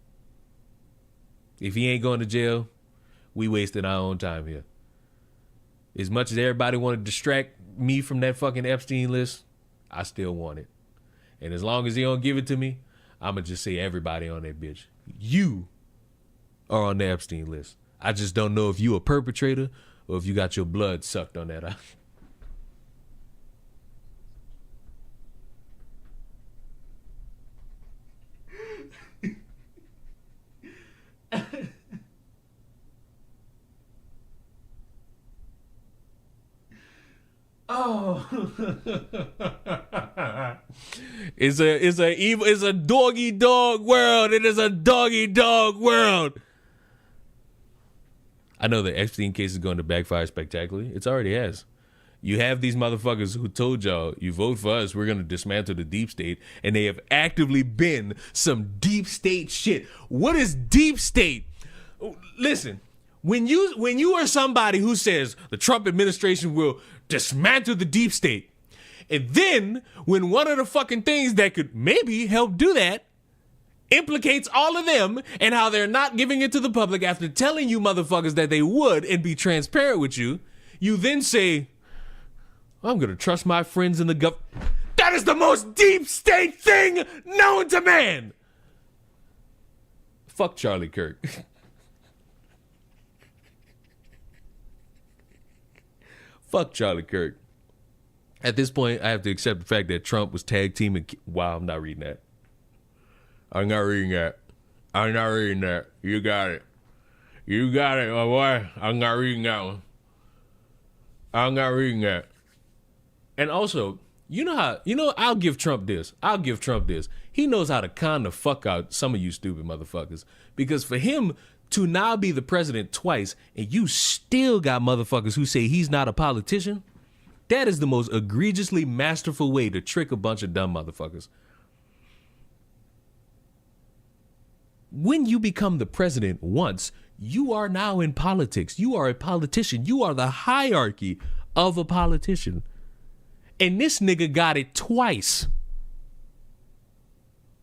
If he ain't going to jail, we wasted our own time here. As much as everybody want to distract me from that fucking Epstein list, I still want it. And as long as he don't give it to me, I'm going to just say everybody on that bitch. You are on the Epstein list. I just don't know if you a perpetrator or if you got your blood sucked on that. Oh, it's a doggy dog world. It is a doggy dog world. I know the Epstein case is going to backfire spectacularly. It's already has. You have these motherfuckers who told y'all, you vote for us, we're going to dismantle the deep state, and they have actively been some deep state shit. What is deep state? Listen, when you are somebody who says the Trump administration will dismantle the deep state, and then when one of the fucking things that could maybe help do that implicates all of them and how they're not giving it to the public after telling you motherfuckers that they would and be transparent with you, you then say, I'm going to trust my friends in the government. That is the most deep state thing known to man. Fuck Charlie Kirk. Fuck Charlie Kirk. At this point, I have to accept the fact that Trump was tag teaming. Wow, I'm not reading that. I'm not reading that. I'm not reading that. You got it. You got it, my boy. I'm not reading that one. I'm not reading that. And also, I'll give Trump this. He knows how to con the fuck out some of you stupid motherfuckers. Because for him to now be the president twice and you still got motherfuckers who say he's not a politician, that is the most egregiously masterful way to trick a bunch of dumb motherfuckers. When you become the president once, you are now in politics. You are a politician. You are the hierarchy of a politician. And this nigga got it twice.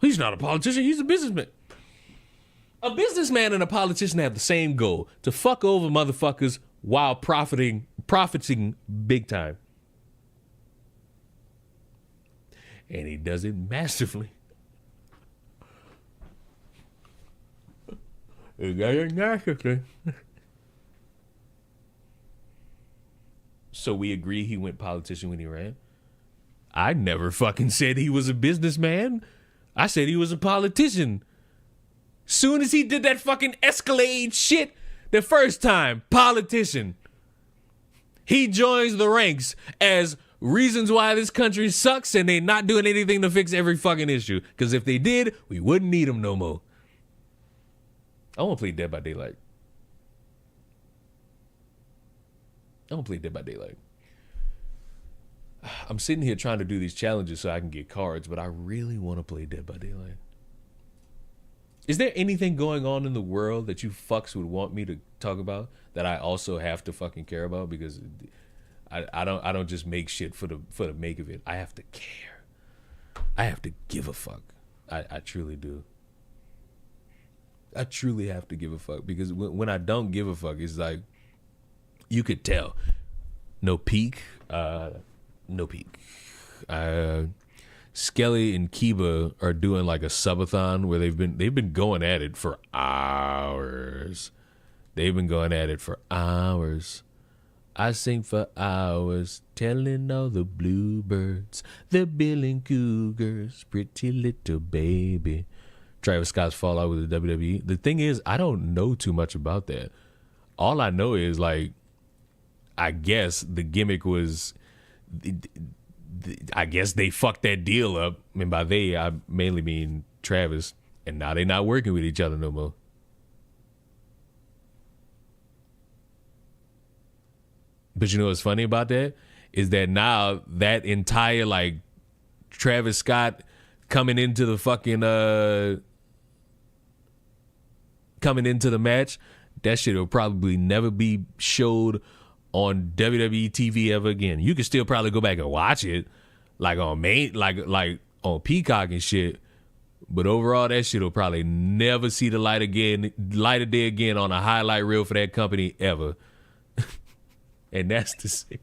He's not a politician. He's a businessman. A businessman and a politician have the same goal, to fuck over motherfuckers while profiting big time. And he does it masterfully. He does it masterfully. So we agree he went politician when he ran? I never fucking said he was a businessman. I said he was a politician. Soon as he did that fucking Escalade shit the first time, politician. He joins the ranks as reasons why this country sucks and they not doing anything to fix every fucking issue. Because if they did, we wouldn't need them no more. I want to play Dead by Daylight. I'm sitting here trying to do these challenges so I can get cards, but I really want to play Dead by Daylight. Is there anything going on in the world that you fucks would want me to talk about that I also have to fucking care about? Because I don't just make shit for the make of it. I have to care. I have to give a fuck. I truly do. I truly have to give a fuck, because when I don't give a fuck, it's like you could tell. No peak. No peak. Skelly and Kiba are doing like a subathon where they've been going at it for hours. They've been going at it for hours. I sing for hours, telling all the bluebirds, the billing cougars, pretty little baby. Travis Scott's fallout with the WWE. The thing is, I don't know too much about that. All I know is, like, I guess the gimmick was, I guess they fucked that deal up. And by they, I mainly mean Travis. And now they're not working with each other no more. But you know what's funny about that? Is that now that entire, like, Travis Scott coming into the fucking, coming into the match, that shit will probably never be showed on WWE TV ever again. You can still probably go back and watch it, like on like on Peacock and shit. But overall, that shit will probably never see the light of day again on a highlight reel for that company ever. And that's the same.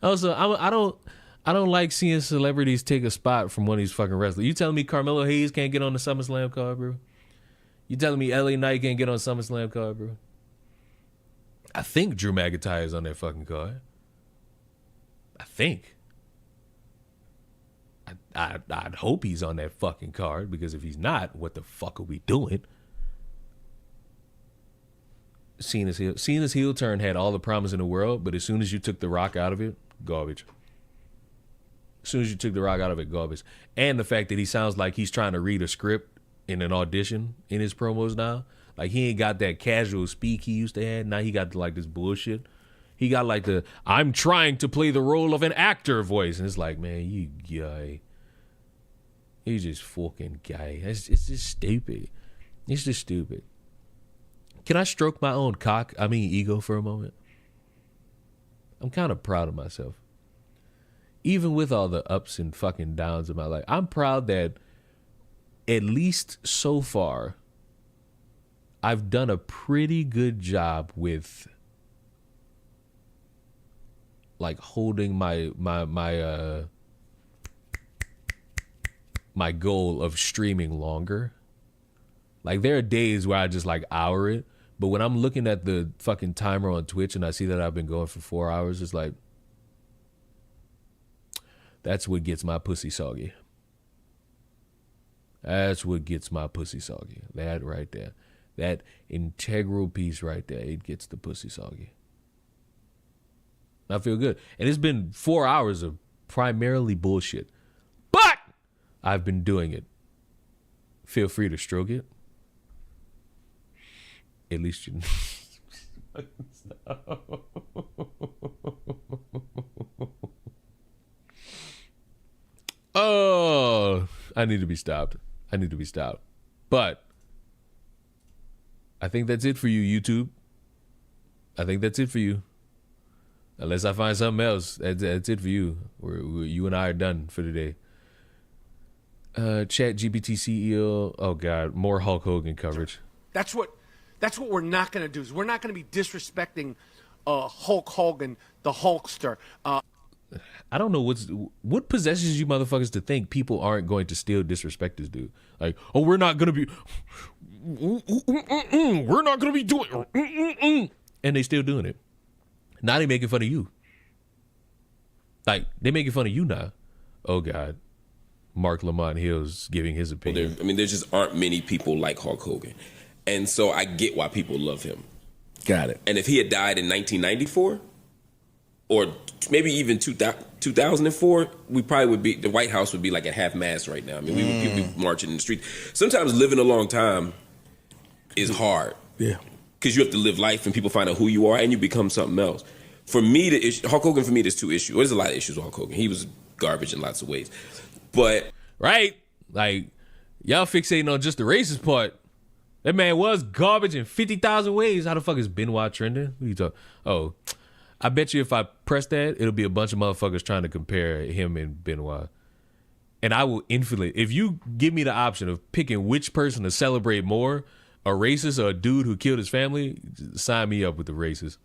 Also, I don't like seeing celebrities take a spot from one of these fucking wrestlers. You telling me Carmelo Hayes can't get on the SummerSlam card, bro? You telling me LA Knight can't get on SummerSlam card, bro? I think Drew McIntyre is on that fucking card. I think. I'd hope he's on that fucking card, because if he's not, what the fuck are we doing? Cena's heel turn had all the promise in the world, but as soon as you took The Rock out of it, garbage. As soon as you took The Rock out of it, garbage. And the fact that he sounds like he's trying to read a script in an audition in his promos now. Like, he ain't got that casual speak he used to have. Now he got like this bullshit. He got like the, I'm trying to play the role of an actor voice. And it's like, man, you guy. He's just fucking guy. It's just stupid. It's just stupid. Can I stroke my own ego for a moment? I'm kind of proud of myself. Even with all the ups and fucking downs of my life, I'm proud that at least so far, I've done a pretty good job with like holding my goal of streaming longer. Like, there are days where I just like hour it, but when I'm looking at the fucking timer on Twitch and I see that I've been going for 4 hours, it's like, that's what gets my pussy soggy. That's what gets my pussy soggy. That right there. That integral piece right there, it gets the pussy soggy. I feel good. And it's been 4 hours of primarily bullshit. But I've been doing it. Feel free to stroke it. At least you Oh, I need to be stopped. But I think that's it for you, YouTube. I think that's it for you. Unless I find something else, that's it for you. You and I are done for today. Chat GPT CEO. Oh God, more Hulk Hogan coverage. That's what we're not going to do. Is we're not going to be disrespecting Hulk Hogan, the Hulkster. I don't know what possesses you motherfuckers to think people aren't going to still disrespect this dude. Like, oh, we're not going to be doing, and they still doing it. Now they making fun of you. Like, they making fun of you now. Oh God, Mark Lamont Hill's giving his opinion. There just aren't many people like Hulk Hogan, and so I get why people love him. Got it. And if he had died in 1994, or maybe even 2004, we probably would be, the White House would be like at half mast right now. I mean, we would be marching in the street. Sometimes living a long time is hard. Yeah. Because you have to live life and people find out who you are and you become something else. For me, Hulk Hogan, for me, there's two issues. There's a lot of issues with Hulk Hogan. He was garbage in lots of ways. But, right? Like, y'all fixating on just the racist part. That man was garbage in 50,000 ways. How the fuck is Benoit trending? What are you talking? Oh, I bet you if I press that, it'll be a bunch of motherfuckers trying to compare him and Benoit. And I will infinitely, if you give me the option of picking which person to celebrate more, a racist or a dude who killed his family, sign me up with the racist.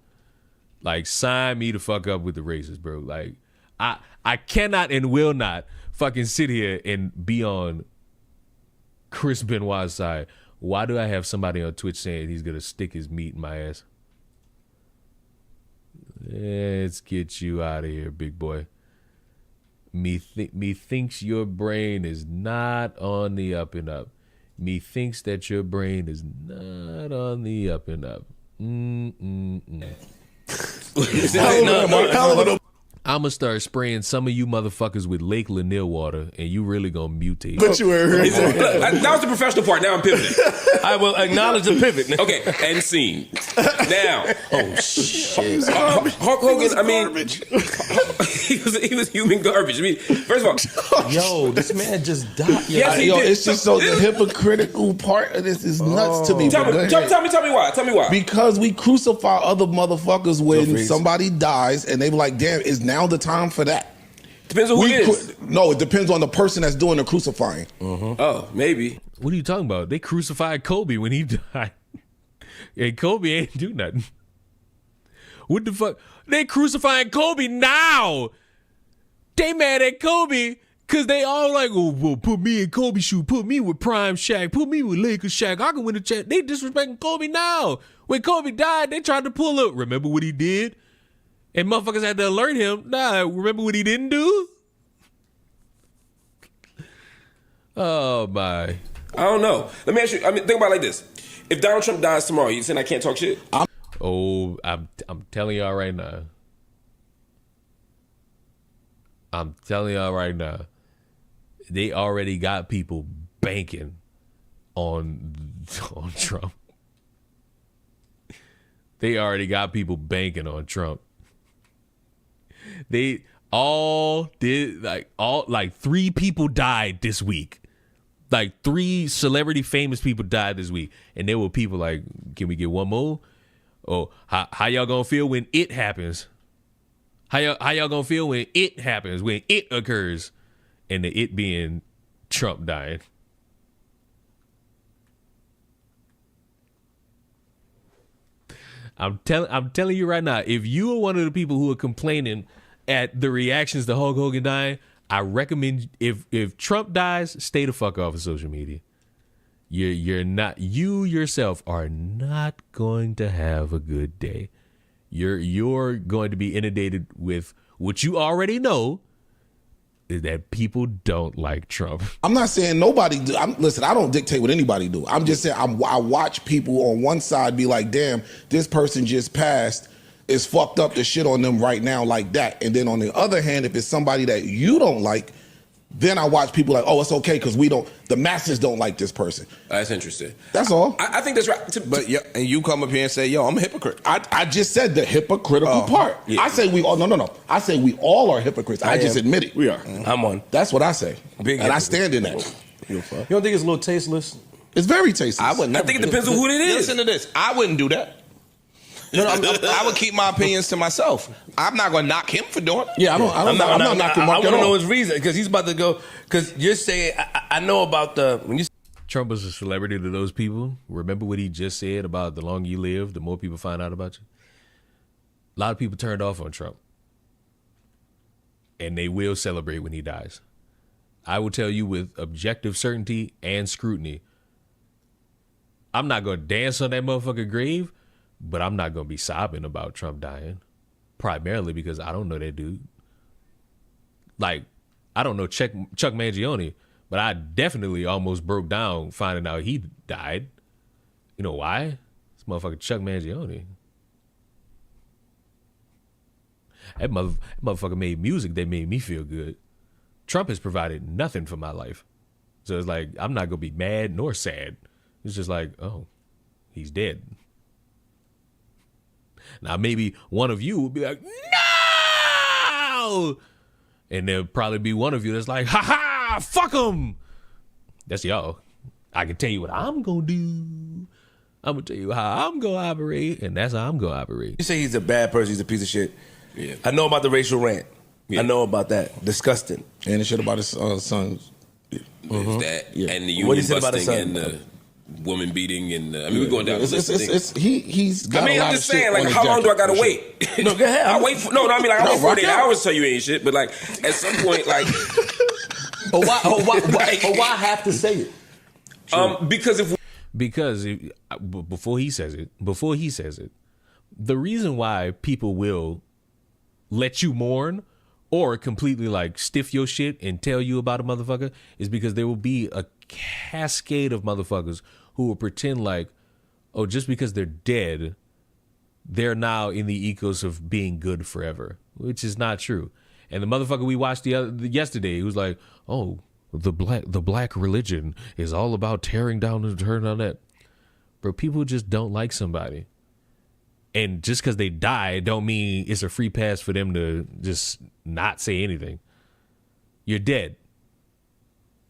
Like, sign me the fuck up with the racist, bro. Like, I cannot and will not fucking sit here and be on Chris Benoit's side. Why do I have somebody on Twitch saying he's gonna stick his meat in my ass? Let's get you out of here, big boy. Me thinks your brain is not on the up and up. Me thinks that your brain is not on the up and up. I'm gonna start spraying some of you motherfuckers with Lake Lanier water, and you really gonna mutate. But you were That was the professional part. Now I'm pivoting. I will acknowledge the pivot. Okay, and scene. Now, oh shit, Hulk Hogan. I mean, he was human garbage. I mean, first of all, yo, this man just died. Yes, he did. It's just so the hypocritical part of this is nuts to me. Tell me why. Tell me why. Because we crucify other motherfuckers when somebody dies, and they be like, "Damn, is now the time for that?" Depends on who it is. No, it depends on the person that's doing the crucifying. Oh, maybe. What are you talking about? They crucified Kobe when he died. And Kobe ain't do nothing. What the fuck? They crucifying Kobe now. They mad at Kobe because they all like, oh, well, put me in Kobe's shoe. Put me with Prime Shaq. Put me with Lakers Shaq. I can win the chat. They disrespecting Kobe now. When Kobe died, they tried to pull up. Remember what he did? And motherfuckers had to alert him. Nah, remember what he didn't do? Oh, my. I don't know. Let me ask you. I mean, think about it like this. If Donald Trump dies tomorrow, you saying I can't talk shit? I'm telling y'all right now. I'm telling y'all right now. They already got people banking on Trump. They already got people banking on Trump. They all did like 3 people died this week. Like 3 celebrity famous people died this week. And there were people like, can we get one more? Oh, how y'all gonna feel when it happens? How y'all gonna feel when it happens, when it occurs? And the it being Trump dying. I'm telling you right now, if you are one of the people who are complaining at the reactions to Hulk Hogan dying, I recommend if Trump dies, stay the fuck off of social media. You yourself are not going to have a good day. You're going to be inundated with what you already know is that people don't like Trump. I'm not saying nobody do. Listen, I don't dictate what anybody do. I'm just saying I watch people on one side be like, damn, this person just passed. It's fucked up to shit on them right now like that. And then on the other hand, if it's somebody that you don't like, then I watch people like, oh, it's okay because the masses don't like this person. That's interesting. That's all. I think that's right. But and you come up here and say, yo, I'm a hypocrite. I just said the hypocritical part. Yeah. I say we all, no. I say we all are hypocrites. I just admit it. We are. I'm one. That's what I say. Big and I stand in that. You don't think it's a little tasteless? It's very tasteless. I think it depends on who it is. Listen to this. I wouldn't do that. No, I would keep my opinions to myself. I'm not going to knock him for doing it. Yeah, I'm not knocking Mark at all. I want to know his reason because he's about to go. Because you're saying I know about when you. Trump was a celebrity to those people. Remember what he just said about the longer you live, the more people find out about you. A lot of people turned off on Trump, and they will celebrate when he dies. I will tell you with objective certainty and scrutiny. I'm not going to dance on that motherfucker grave. But I'm not going to be sobbing about Trump dying, primarily because I don't know that dude. Like, I don't know Chuck Mangione, but I definitely almost broke down finding out he died. You know why? This motherfucker Chuck Mangione. That motherfucker made music that made me feel good. Trump has provided nothing for my life. So it's like, I'm not going to be mad nor sad. It's just like, oh, he's dead. Now, maybe one of you will be like, no! And there'll probably be one of you that's like, ha-ha, fuck him. That's y'all. I can tell you what I'm going to do. I'm gonna tell you how I'm gonna operate, and that's how I'm gonna operate. You say he's a bad person, he's a piece of shit. Yeah. I know about the racial rant. I know about that. Disgusting. And the shit about his sons. There's that, and the What he union said about his busting son? and the woman beating, and I mean, we're going down. He's got I mean, a lot I'm of just shit saying, on like, his how long do I jacket, gotta for wait? sure. No, go ahead. I wait for, no, I mean, like, I No, wait 48 rock out. hours to tell you ain't shit, but like, at some point, like, why have to say it? Because before he says it, the reason why people will let you mourn or completely like stiff your shit and tell you about a motherfucker is because there will be a cascade of motherfuckers who will pretend like, oh, just because they're dead, they're now in the ethos of being good forever, which is not true. And the motherfucker we watched yesterday, who was like, oh, the black religion is all about tearing down that. Bro, people just don't like somebody. And just because they die don't mean it's a free pass for them to just not say anything. You're dead.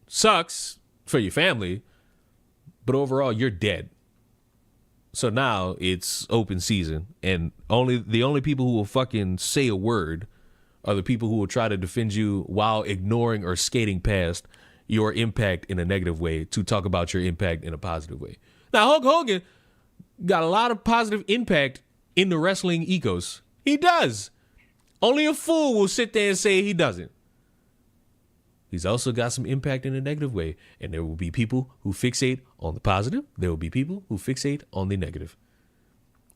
Sucks for your family, but overall, you're dead. So now it's open season, and the only people who will fucking say a word are the people who will try to defend you while ignoring or skating past your impact in a negative way to talk about your impact in a positive way. Now, Hulk Hogan got a lot of positive impact in the wrestling ecos. He does. Only a fool will sit there and say he doesn't. He's also got some impact in a negative way. And there will be people who fixate on the positive. There will be people who fixate on the negative.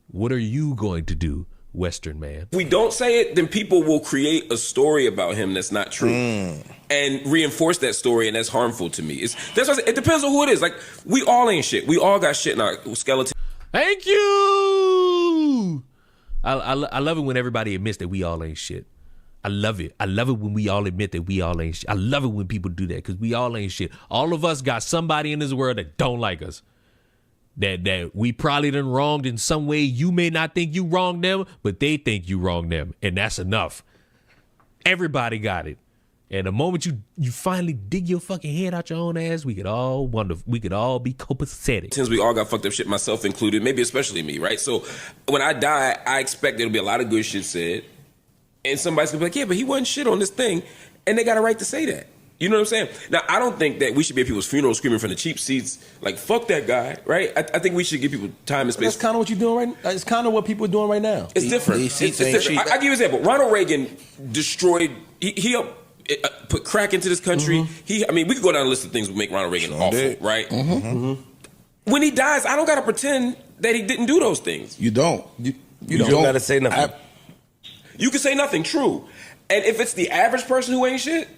What are you going to do, Western man? If we don't say it, then people will create a story about him that's not true and reinforce that story, and that's harmful to me. That's what it depends on who it is. Like, we all ain't shit. We all got shit in our skeleton. Thank you. I love it when everybody admits that we all ain't shit. I love it. I love it when we all admit that we all ain't shit. I love it when people do that because we all ain't shit. All of us got somebody in this world that don't like us. That we probably done wronged in some way. You may not think you wronged them, but they think you wronged them. And that's enough. Everybody got it. And the moment you finally dig your fucking head out your own ass, we could all be copacetic. Since we all got fucked up shit, myself included, maybe especially me, right? So when I die, I expect there'll be a lot of good shit said. And somebody's gonna be like, yeah, but he wasn't shit on this thing. And they got a right to say that. You know what I'm saying? Now, I don't think that we should be at people's funerals screaming from the cheap seats, like, fuck that guy, right? I think we should give people time and space. That's kind of what you're doing right now. It's kind of what people are doing right now. It's different. It's different. I'll give you an example. Ronald Reagan destroyed, he helped put crack into this country. I mean, we could go down a list of things that make Ronald Reagan awful, right? When he dies, I don't got to pretend that he didn't do those things. You don't. You don't got to say nothing. You can say nothing, true. And if it's the average person who ain't shit,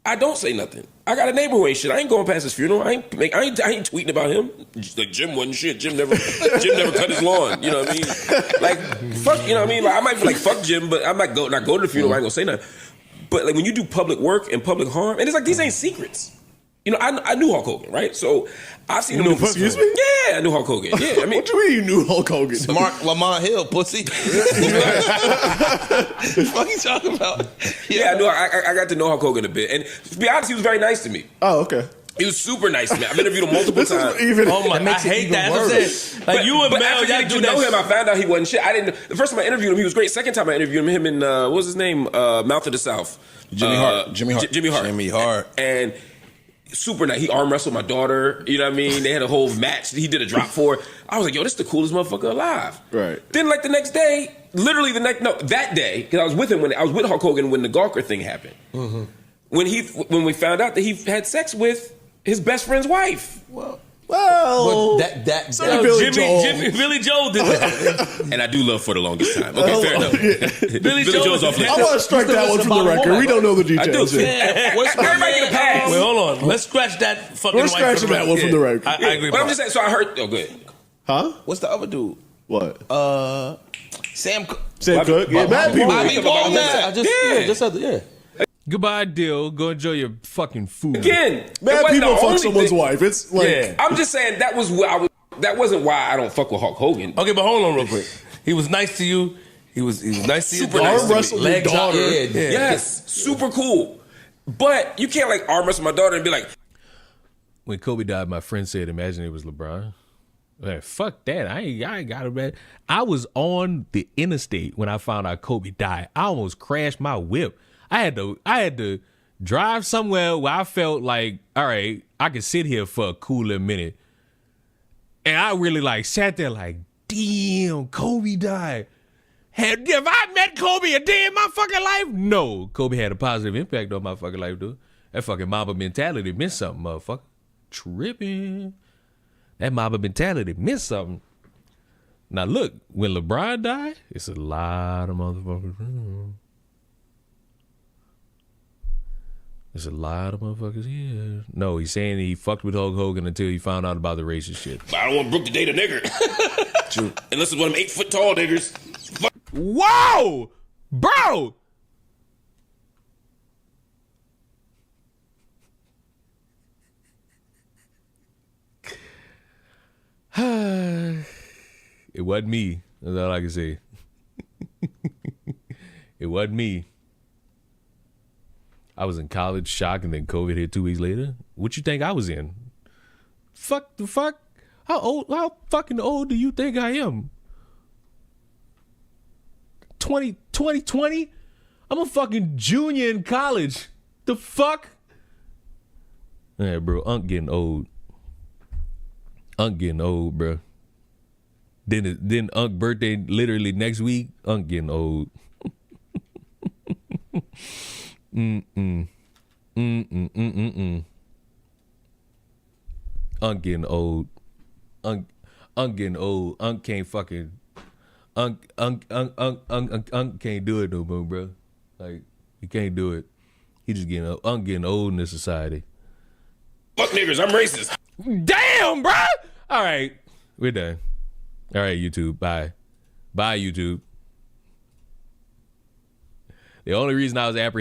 I don't say nothing. I got a neighbor who ain't shit. I ain't going past his funeral. I ain't tweeting about him. Like, Jim wasn't shit. Jim never cut his lawn. You know what I mean? Like, fuck. You know what I mean? Like, I might be like, fuck Jim, but I might not go to the funeral. I ain't gonna say nothing. But like when you do public work and public harm, and it's like these ain't secrets. You know, I knew Hulk Hogan, right? So I've seen him. Excuse me? Yeah, I knew Hulk Hogan. Yeah, I mean, what you mean you knew Hulk Hogan? Smart Lamont Hill, pussy. What you talking about? Yeah, I knew. I got to know Hulk Hogan a bit, and to be honest, he was very nice to me. Oh, okay. He was super nice to me. I've interviewed him multiple times. Oh my! I hate that. Like you and Mel, after getting to know him, I found out he wasn't shit. I didn't. The first time I interviewed him, he was great. Second time I interviewed him in what was his name? Mouth of the South. Jimmy Hart. And super nice. He arm wrestled my daughter. You know what I mean? They had a whole match. He did a drop for her. I was like, yo, this is the coolest motherfucker alive. Right. Then like the next day, literally that day, because I was with him I was with Hulk Hogan when the Gawker thing happened. Mm-hmm. When we found out that he had sex with his best friend's wife. Well, Billy Joel did that. And I do love For the Longest Time. Okay, fair enough. Billy Joel's off limits. I want to strike that one from the record. We don't know the details. I do. Everybody get a pass. Wait, hold on. Let's scratch that fucking. We're scratching that one from the record. I agree. But I'm just saying. So I heard. Oh, good. Huh? What's the other dude? What? Sam Cook. Yeah, mad people. Goodbye, Dill. Go enjoy your fucking food. Again, bad people fuck someone's wife. It's like I'm just saying that wasn't why I don't fuck with Hulk Hogan. Okay, but hold on real quick. He was nice to you. He was nice to you. Super nice. Arm wrestle your daughter. Yes, super cool. But you can't like arm wrestle my daughter and be like. When Kobe died, my friend said, "Imagine it was LeBron." Man, fuck that. I ain't got it, man. I was on the interstate when I found out Kobe died. I almost crashed my whip. I had to drive somewhere where I felt like, all right, I could sit here for a cooler minute. And I really like sat there like, damn, Kobe died. Have I met Kobe a day in my fucking life? No. Kobe had a positive impact on my fucking life, dude. That fucking Mamba mentality meant something, motherfucker. Tripping. That Mamba mentality meant something. Now look, when LeBron died, it's a lot of motherfuckers. There's a lot of motherfuckers here. No, he's saying he fucked with Hulk Hogan until he found out about the racist shit. But I don't want Brooke to date a nigger. Unless it's one of them 8 foot tall niggers. Whoa! Bro! It wasn't me. That's all I can say. It wasn't me. I was in college, shock, and then COVID hit 2 weeks later. What you think I was in? Fuck the fuck? How fucking old do you think I am? 2020? I'm a fucking junior in college. The fuck? Yeah, bro, Unc getting old. Unc getting old, bro. Then Unc birthday literally next week. Unc getting old. Unc getting old. Unc getting old. Unc can't fucking. Unc can't do it no more, bro. Like, he can't do it. He just getting up. Unc getting old in this society. Fuck niggers, I'm racist. Damn, bro. All right, we're done. All right, YouTube. Bye, YouTube. The only reason I was apprehensive